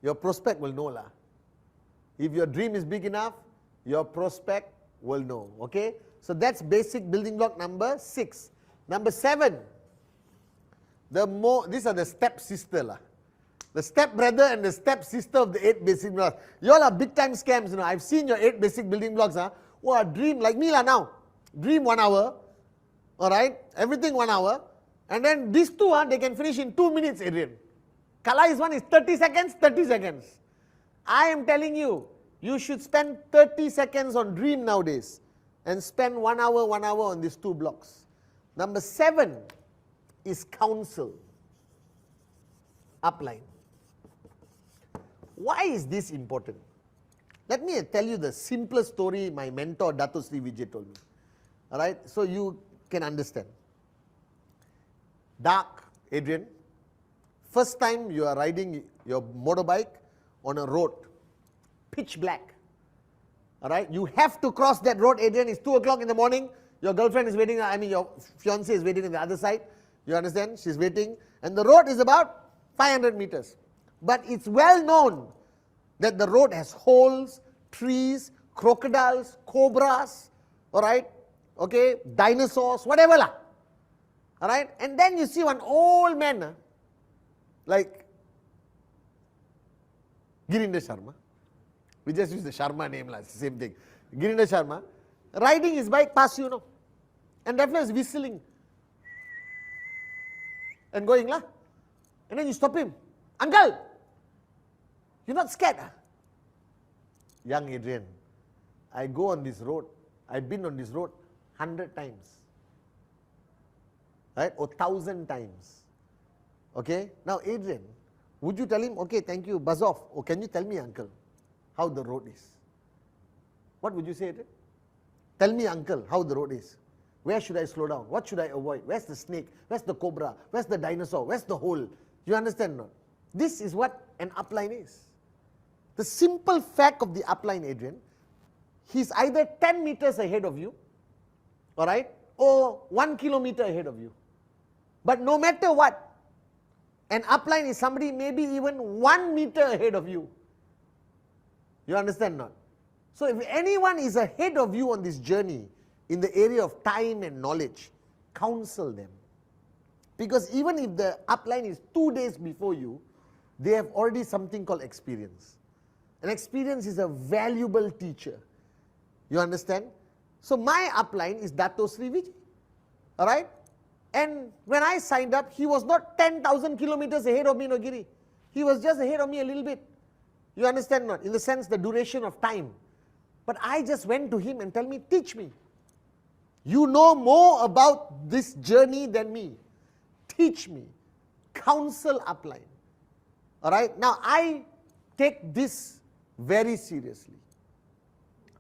Speaker 1: your prospect will know. La. If your dream is big enough, your prospect will know. Okay? So that's basic building block number 6. Number 7, these are the step sister. La. The step brother and the step sister of the 8 basic blocks. You all are big time scams. I've seen your 8 basic building blocks. Oh, dream like me now. Dream 1 hour. Alright? Everything 1 hour. And then these two, they can finish in 2 minutes, Adrian. Kalai's one is 30 seconds, 30 seconds. I am telling you, you should spend 30 seconds on dream nowadays and spend 1 hour on these 2 blocks. Number 7 is counsel. Upline. Why is this important? Let me tell you the simplest story my mentor Dato Sri Vijay told me. Alright, so you can understand. Dark, Adrian. First time you are riding your motorbike on a road, pitch black. Alright, you have to cross that road, Adrian. It's 2 o'clock in the morning. Your girlfriend is waiting, your fiancé is waiting on the other side. You understand? She's waiting. And the road is about 500 meters. But it's well known that the road has holes, trees, crocodiles, cobras, alright, okay, dinosaurs, whatever lah. Alright, and then you see one old man, like Girinder Sharma. We just use the Sharma name, it's the same thing. Girinder Sharma, riding his bike past you, and that fellow is whistling and going lah. And then you stop him. Uncle, you're not scared? Young Adrian, I go on this road, I've been on this road 100 times. Right? Or 1,000 times. Okay? Now Adrian, would you tell him, okay, thank you, buzz off. Or can you tell me, uncle, how the road is? What would you say, Adrian? Tell me, uncle, how the road is. Where should I slow down? What should I avoid? Where's the snake? Where's the cobra? Where's the dinosaur? Where's the hole? You understand not? This is what an upline is. The simple fact of the upline, Adrian, he's either 10 meters ahead of you, alright, or 1 kilometer ahead of you. But no matter what, an upline is somebody maybe even 1 meter ahead of you. You understand not? So if anyone is ahead of you on this journey in the area of time and knowledge, counsel them. Because even if the upline is 2 days before you, they have already something called experience. And experience is a valuable teacher. You understand? So my upline is Dato Sri Vijay. Alright? And when I signed up, he was not 10,000 kilometers ahead of me, Nogiri. He was just ahead of me a little bit. You understand not? In the sense, the duration of time. But I just went to him and tell me, teach me. You know more about this journey than me. Teach me. Counsel upline. Alright? Now I take this very seriously.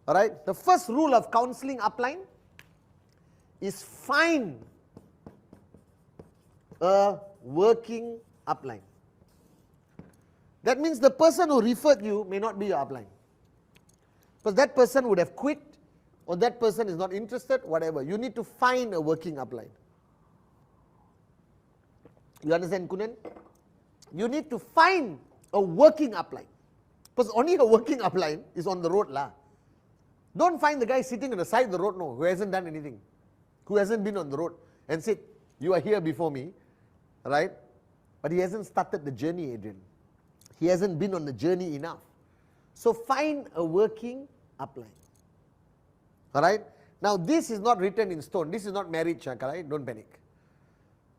Speaker 1: Alright? The first rule of counseling upline is find a working upline. That means the person who referred you may not be your upline. Because that person would have quit, or that person is not interested, whatever. You need to find a working upline. You understand, Kunan? You need to find a working upline. Because only a working upline is on the road lah. Don't find the guy sitting on the side of the road, no, who hasn't done anything, who hasn't been on the road, and said, you are here before me, right? But he hasn't started the journey, Adrian. He hasn't been on the journey enough. So find a working upline. Alright? Now this is not written in stone. This is not marriage, right? Don't panic.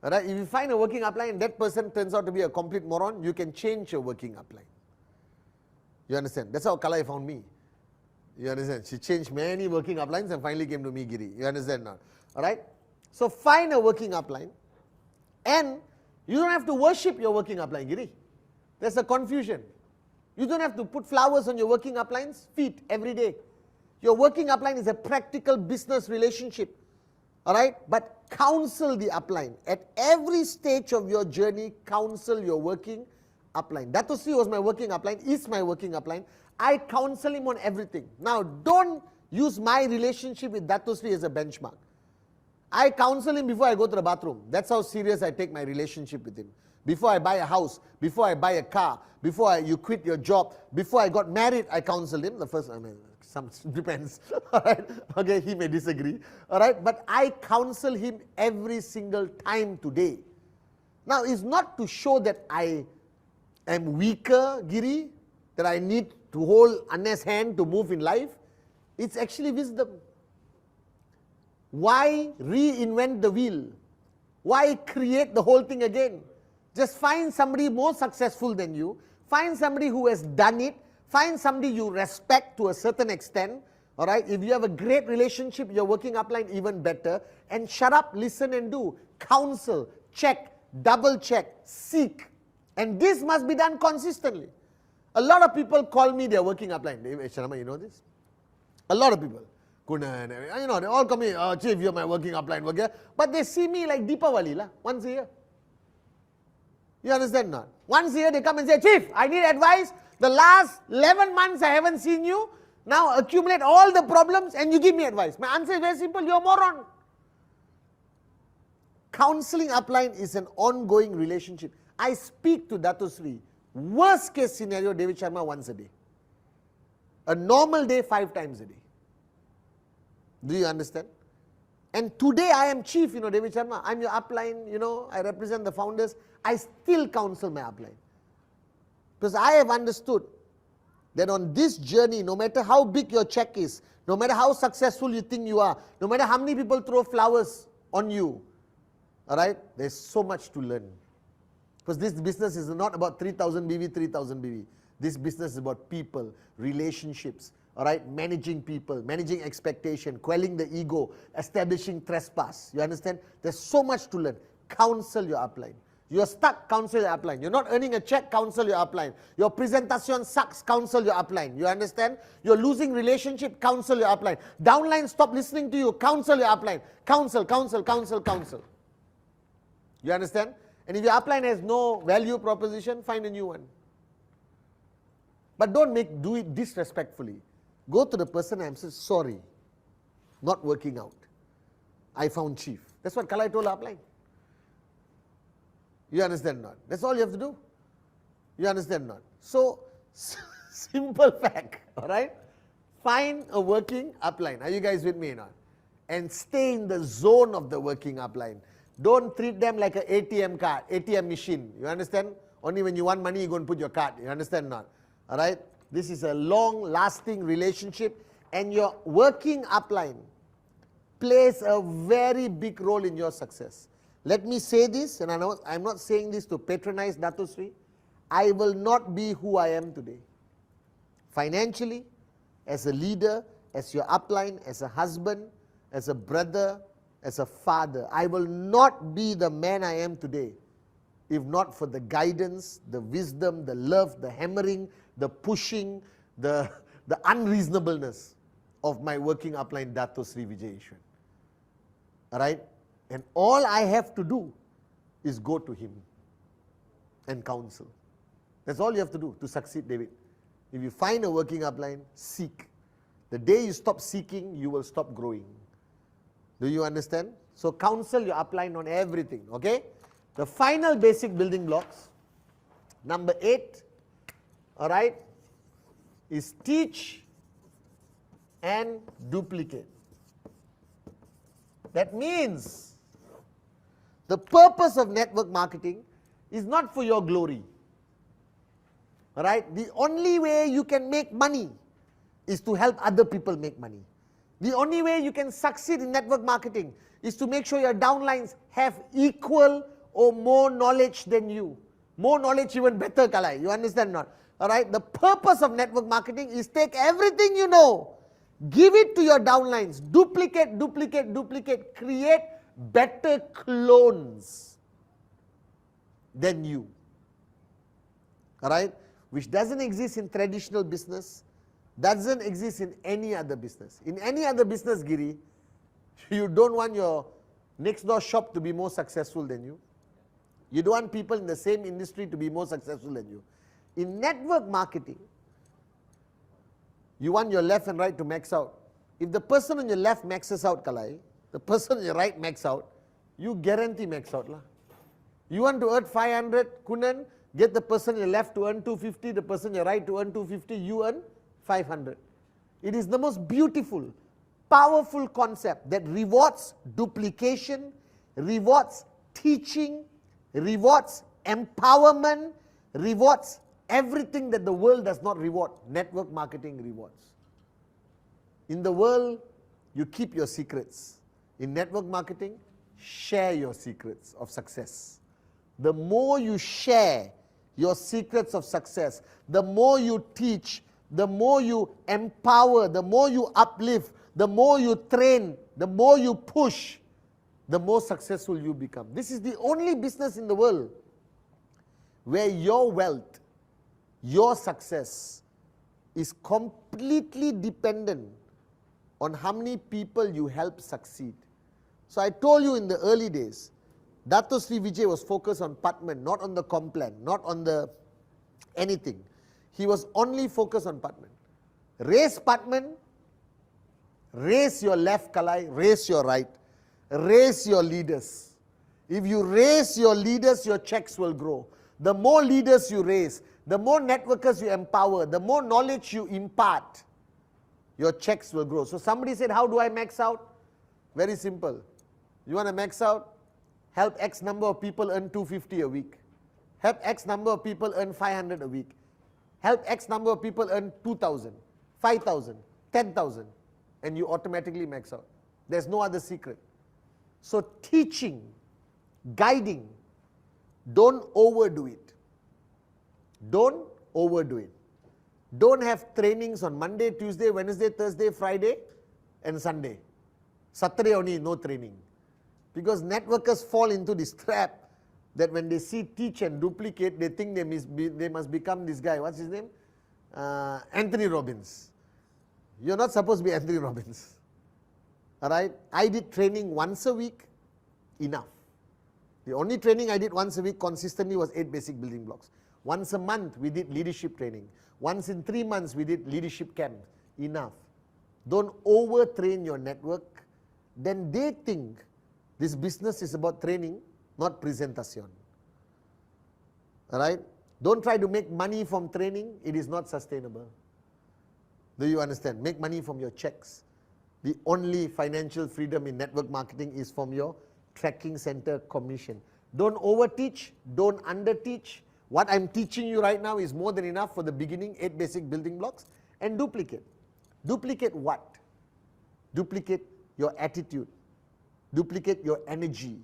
Speaker 1: Alright? If you find a working upline and that person turns out to be a complete moron, you can change your working upline. You understand? That's how Kalai found me. You understand? She changed many working uplines and finally came to me, Giri. You understand now? Alright? So find a working upline, and you don't have to worship your working upline, Giri. There's a confusion. You don't have to put flowers on your working uplines feet every day. Your working upline is a practical business relationship. All right? But counsel the upline. At every stage of your journey, counsel your working upline. Dato Sri was my working upline, is my working upline. I counsel him on everything. Now, don't use my relationship with Dato Sri as a benchmark. I counsel him before I go to the bathroom. That's how serious I take my relationship with him. Before I buy a house, before I buy a car, before you quit your job, before I got married, I counseled him. The first, some depends. All right? Okay, he may disagree. All right? But I counsel him every single time today. Now, it's not to show that I am weaker, Giri, that I need to hold Anna's hand to move in life. It's actually wisdom. Why reinvent the wheel? Why create the whole thing again? Just find somebody more successful than you. Find somebody who has done it. Find somebody you respect to a certain extent. All right? If you have a great relationship, you're working upline even better. And shut up, listen and do. Counsel, check, double check, seek. And this must be done consistently. A lot of people call me their working upline. Sharma, you know this? A lot of people. Kunan, you know, they all come in, oh, Chief, you're my working upline worker. But they see me like Deepavali, la, once a year. You understand not? Once a year they come and say, Chief, I need advice. The last 11 months I haven't seen you. Now accumulate all the problems and you give me advice. My answer is very simple, you're a moron. Counseling upline is an ongoing relationship. I speak to Dato Sri. Worst case scenario, David Sharma once a day. A normal day, 5 times a day. Do you understand? And today I am chief, David Sharma. I'm your upline, I represent the founders. I still counsel my upline. Because I have understood that on this journey, no matter how big your check is, no matter how successful you think you are, no matter how many people throw flowers on you, all right, there's so much to learn. Because this business is not about 3,000 BV, 3,000 BV. This business is about people, relationships, all right, managing people, managing expectation, quelling the ego, establishing trespass. You understand? There's so much to learn. Counsel your upline. You're stuck, counsel your upline. You're not earning a check, counsel your upline. Your presentation sucks, counsel your upline. You understand? You're losing relationship, counsel your upline. Downline stop listening to you, counsel your upline. Counsel, counsel, counsel, counsel. You understand? And if your upline has no value proposition, find a new one. But don't do it disrespectfully. Go to the person and say, sorry, not working out. I found chief. That's what Kalai told upline. You understand not? That's all you have to do. You understand not? So, simple fact, all right? Find a working upline. Are you guys with me or not? And stay in the zone of the working upline. Don't treat them like an ATM card, ATM machine. You understand? Only when you want money, you go and put your card. You understand not? All right? This is a long-lasting relationship, and your working upline plays a very big role in your success. Let me say this, and I'm not saying this to patronize Dato Sri. I will not be who I am today. Financially, as a leader, as your upline, as a husband, as a brother, as a father, I will not be the man I am today if not for the guidance, the wisdom, the love, the hammering, the pushing, the unreasonableness of my working upline, Dato Sri Vijay Ishwan. All right? And all I have to do is go to him and counsel. That's all you have to do to succeed, David. If you find a working upline, seek. The day you stop seeking, you will stop growing. Do you understand? So counsel your upline on everything, okay? The final basic building blocks, number 8, all right, is teach and duplicate. That means the purpose of network marketing is not for your glory. All right? The only way you can make money is to help other people make money. The only way you can succeed in network marketing is to make sure your downlines have equal or more knowledge than you. More knowledge, even better, Kalai. You understand not? All right? The purpose of network marketing is take everything you know, give it to your downlines, duplicate, duplicate, duplicate, create better clones than you. All right? which doesn't exist in traditional business, doesn't exist in any other business. In any other business, Giri, you don't want your next door shop to be more successful than you. You don't want people in the same industry to be more successful than you. In network marketing, you want your left and right to max out. If the person on your left maxes out, Kalai, the person on your right max out, you guarantee max out. You want to earn 500, Kunan, get the person on your left to earn 250, the person on your right to earn 250, you earn 500. It is the most beautiful, powerful concept that rewards duplication, rewards teaching, rewards empowerment, rewards everything that the world does not reward. Network marketing rewards. In the world, you keep your secrets. In network marketing, share your secrets of success. The more you share your secrets of success, the more you teach, the more you empower, the more you uplift, the more you train, the more you push, the more successful you become. This is the only business in the world where your wealth, your success is completely dependent on how many people you help succeed. So I told you in the early days, Dato Sri Vijay was focused on Patman, not on the Complan, not on the anything. He was only focused on Patman. Raise Patman, raise your left, Kalai, raise your right, raise your leaders. If you raise your leaders, your checks will grow. The more leaders you raise, the more networkers you empower, the more knowledge you impart, your checks will grow. So somebody said, how do I max out? Very simple. You want to max out? Help X number of people earn 250 a week. Help X number of people earn 500 a week. Help X number of people earn 2,000, 5,000, 10,000, and you automatically max out. There's no other secret. So teaching, guiding, don't overdo it. Don't overdo it. Don't have trainings on Monday, Tuesday, Wednesday, Thursday, Friday, and Sunday. Saturday only no training. Because networkers fall into this trap that when they see teach and duplicate, they think they must become this guy. What's his name? Anthony Robbins. You're not supposed to be Anthony Robbins. Alright? I did training once a week, enough. The only training I did once a week consistently was 8 basic building blocks. Once a month we did leadership training. Once in 3 months we did leadership camp. Enough. Don't overtrain your network. Then they think this business is about training, not presentation. Alright? Don't try to make money from training. It is not sustainable. Do you understand? Make money from your checks. The only financial freedom in network marketing is from your tracking center commission. Don't overteach, don't underteach. What I'm teaching you right now is more than enough for the beginning, 8 basic building blocks, and duplicate. Duplicate what? Duplicate your attitude. Duplicate your energy.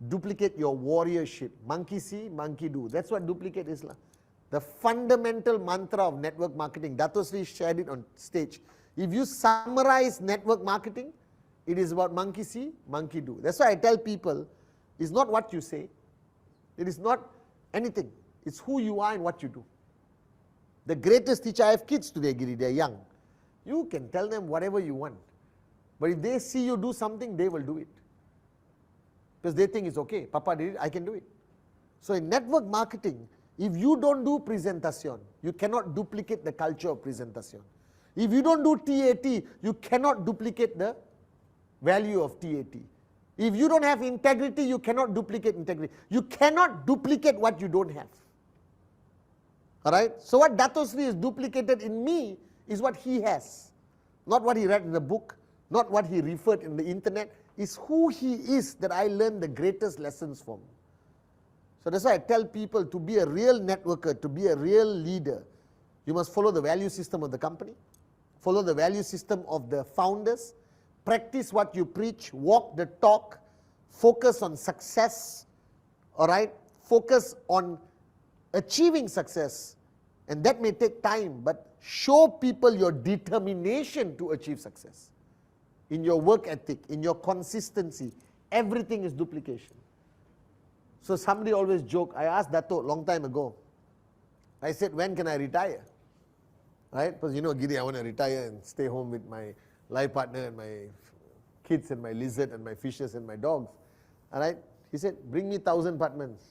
Speaker 1: Duplicate your warriorship. Monkey see, monkey do. That's what duplicate is. The fundamental mantra of network marketing, Dato Sri shared it on stage. If you summarize network marketing, it is about monkey see, monkey do. That's why I tell people, it's not what you say. It is not anything. It's who you are and what you do. The greatest teacher, I have kids today, Giri, they're young. You can tell them whatever you want. But if they see you do something, they will do it. Because they think it's okay. Papa did it, I can do it. So in network marketing, if you don't do presentation, you cannot duplicate the culture of presentation. If you don't do TAT, you cannot duplicate the value of TAT. If you don't have integrity, you cannot duplicate integrity. You cannot duplicate what you don't have. Alright? So what Dato Sri is duplicated in me is what he has. Not what he read in the book, not what he referred in the internet. It's who he is that I learned the greatest lessons from. So that's why I tell people, to be a real networker, to be a real leader, you must follow the value system of the company, follow the value system of the founders, practice what you preach, walk the talk, focus on success, alright? Focus on achieving success, and that may take time, but show people your determination to achieve success. In your work ethic, in your consistency, everything is duplication. So somebody always joke, I asked Dato long time ago, I said, when can I retire? Right? Because Giri, I want to retire and stay home with my life partner and my kids and my lizard and my fishes and my dogs. All right? He said, bring me 1,000 apartments.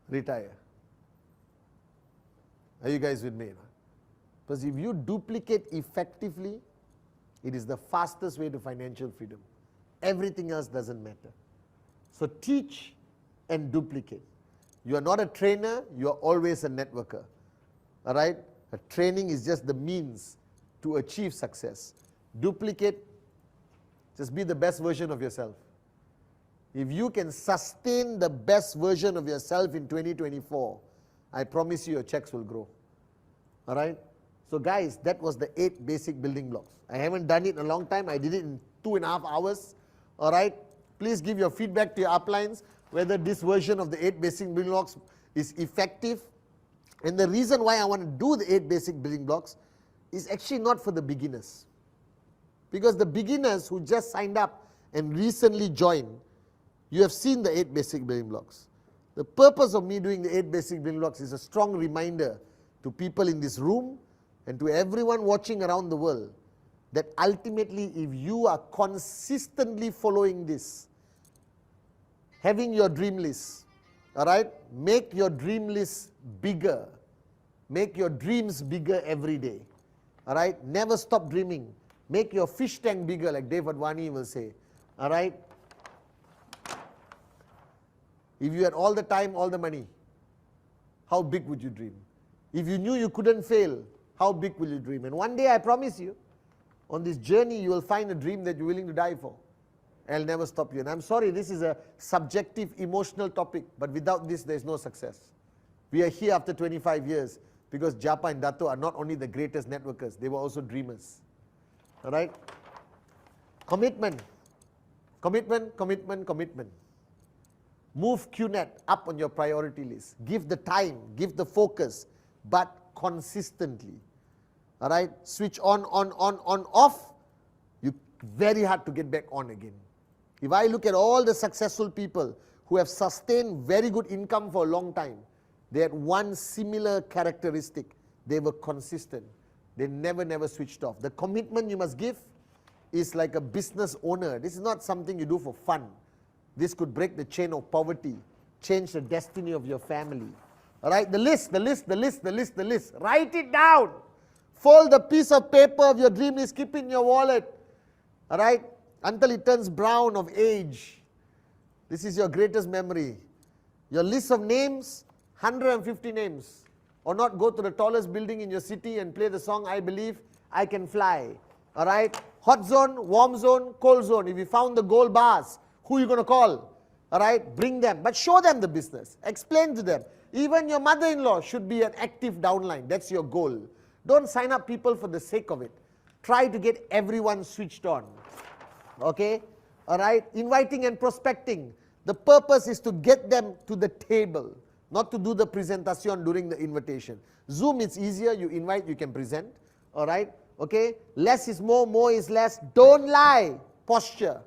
Speaker 1: Retire. Are you guys with me? Because if you duplicate effectively, it is the fastest way to financial freedom. Everything else doesn't matter. So teach and duplicate. You are not a trainer, you are always a networker. All right? A training is just the means to achieve success. Duplicate, just be the best version of yourself. If you can sustain the best version of yourself in 2024, I promise you your checks will grow. All right? So guys, that was the 8 basic building blocks. I haven't done it in a long time. I did it in 2.5 hours. All right? Please give your feedback to your uplines whether this version of the 8 basic building blocks is effective. And the reason why I want to do the 8 basic building blocks is actually not for the beginners. Because the beginners who just signed up and recently joined, you have seen the 8 basic building blocks. The purpose of me doing the 8 basic building blocks is a strong reminder to people in this room and to everyone watching around the world that ultimately if you are consistently following this, having your dream list, all right, make your dream list bigger. Make your dreams bigger every day. All right, never stop dreaming. Make your fish tank bigger, like Dave Advani will say. All right. If you had all the time, all the money, how big would you dream? If you knew you couldn't fail, how big will you dream? And one day, I promise you, on this journey, you will find a dream that you're willing to die for. I'll never stop you. And I'm sorry, this is a subjective, emotional topic, but without this, there's no success. We are here after 25 years because Japa and Dato are not only the greatest networkers, they were also dreamers. All right? Commitment. Commitment, commitment, commitment. Move QNet up on your priority list. Give the time, give the focus, but consistently. All right? Switch on, off. You very hard to get back on again. If I look at all the successful people who have sustained very good income for a long time, they had one similar characteristic. They were consistent. They never switched off. The commitment you must give is like a business owner. This is not something you do for fun. This could break the chain of poverty, change the destiny of your family. All right, the list. Write it down. Fold the piece of paper of your dream list, keep it in your wallet. All right, until it turns brown of age. This is your greatest memory. Your list of names, 150 names. Or not go to the tallest building in your city and play the song, I Believe I Can Fly. All right, hot zone, warm zone, cold zone. If you found the gold bars, who are you going to call? All right, bring them. But show them the business. Explain to them. Even your mother-in-law should be an active downline. That's your goal. Don't sign up people for the sake of it. Try to get everyone switched on. Okay? All right? Inviting and prospecting. The purpose is to get them to the table, not to do the presentation during the invitation. Zoom, it's easier. You invite, you can present. All right? Okay? Less is more is less. Don't lie. Posture.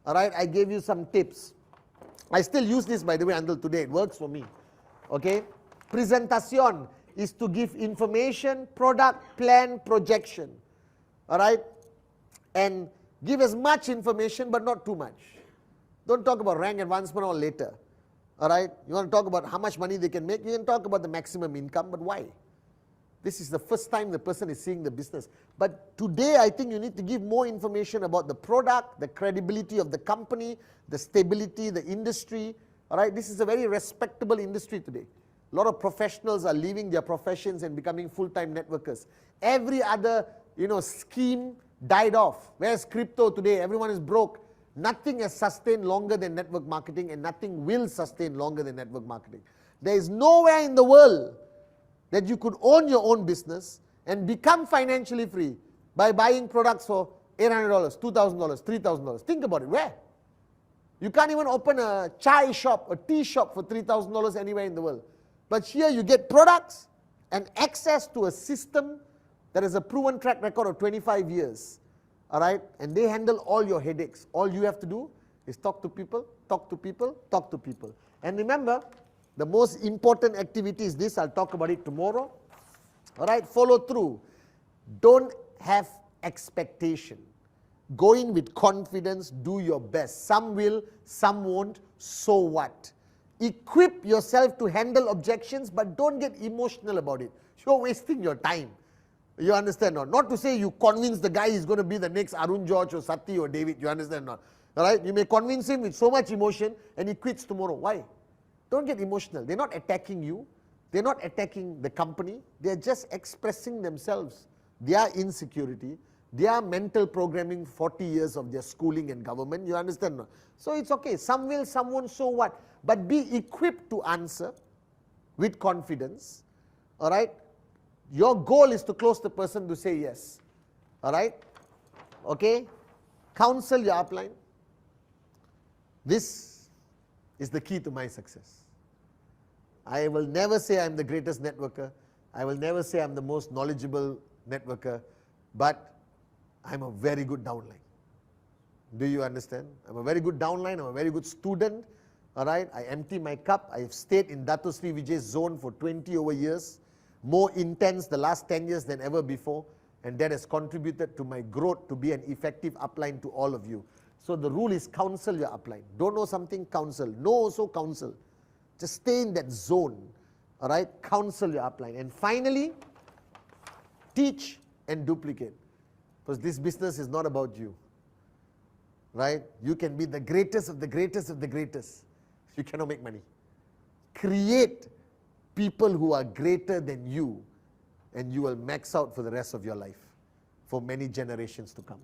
Speaker 1: All right? I gave you some tips. I still use this, by the way, until today. It works for me. Okay? Presentation is to give information, product, plan, projection. All right? And give as much information, but not too much. Don't talk about rank advancement or later. All right? You want to talk about how much money they can make? You can talk about the maximum income, but why? This is the first time the person is seeing the business. But today, I think you need to give more information about the product, the credibility of the company, the stability, the industry. All right? This is a very respectable industry today. A lot of professionals are leaving their professions and becoming full-time networkers. Every other, scheme died off. Where's crypto today? Everyone is broke. Nothing has sustained longer than network marketing, and nothing will sustain longer than network marketing. There is nowhere in the world that you could own your own business and become financially free by buying products for $800, $2,000, $3,000. Think about it. Where? You can't even open a chai shop, a tea shop for $3,000 anywhere in the world. But here you get products and access to a system that has a proven track record of 25 years. All right? And they handle all your headaches. All you have to do is talk to people, talk to people, talk to people. And remember, The most important activity is this. I'll talk about it tomorrow. All right, follow through. Don't have expectation. Go in with confidence, do your best. Some will, some won't, so what? Equip yourself to handle objections, but don't get emotional about it. You're wasting your time. You understand or not? Not to say you convince the guy is going to be the next Arun George or Sati or David. You understand or not? All right? You may convince him with so much emotion and he quits tomorrow. Why? Don't get emotional. They're not attacking you. They're not attacking the company. They're just expressing themselves, their insecurity, their mental programming, 40 years of their schooling and government. You understand or not? So it's okay. Some will, some won't, so what? But be equipped to answer with confidence. All right? Your goal is to close the person to say yes. All right? Okay? Counsel your upline. This is the key to my success. I will never say I'm the greatest networker. I will never say I'm the most knowledgeable networker. But I'm a very good downline. Do you understand? I'm a very good downline. I'm a very good student. All right? I empty my cup. I've stayed in Dato Sri Vijay's zone for 20 over years. More intense the last 10 years than ever before. And that has contributed to my growth to be an effective upline to all of you. So the rule is counsel your upline. Don't know something, counsel. Know also counsel. Just stay in that zone. All right? Counsel your upline. And finally, teach and duplicate. Because this business is not about you. Right? You can be the greatest of the greatest of the greatest. You cannot make money. Create people who are greater than you, and you will max out for the rest of your life, for many generations to come.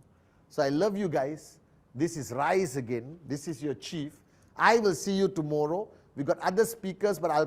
Speaker 1: So I love you guys. This is Rise Again. This is your chief. I will see you tomorrow. We've got other speakers, but I'll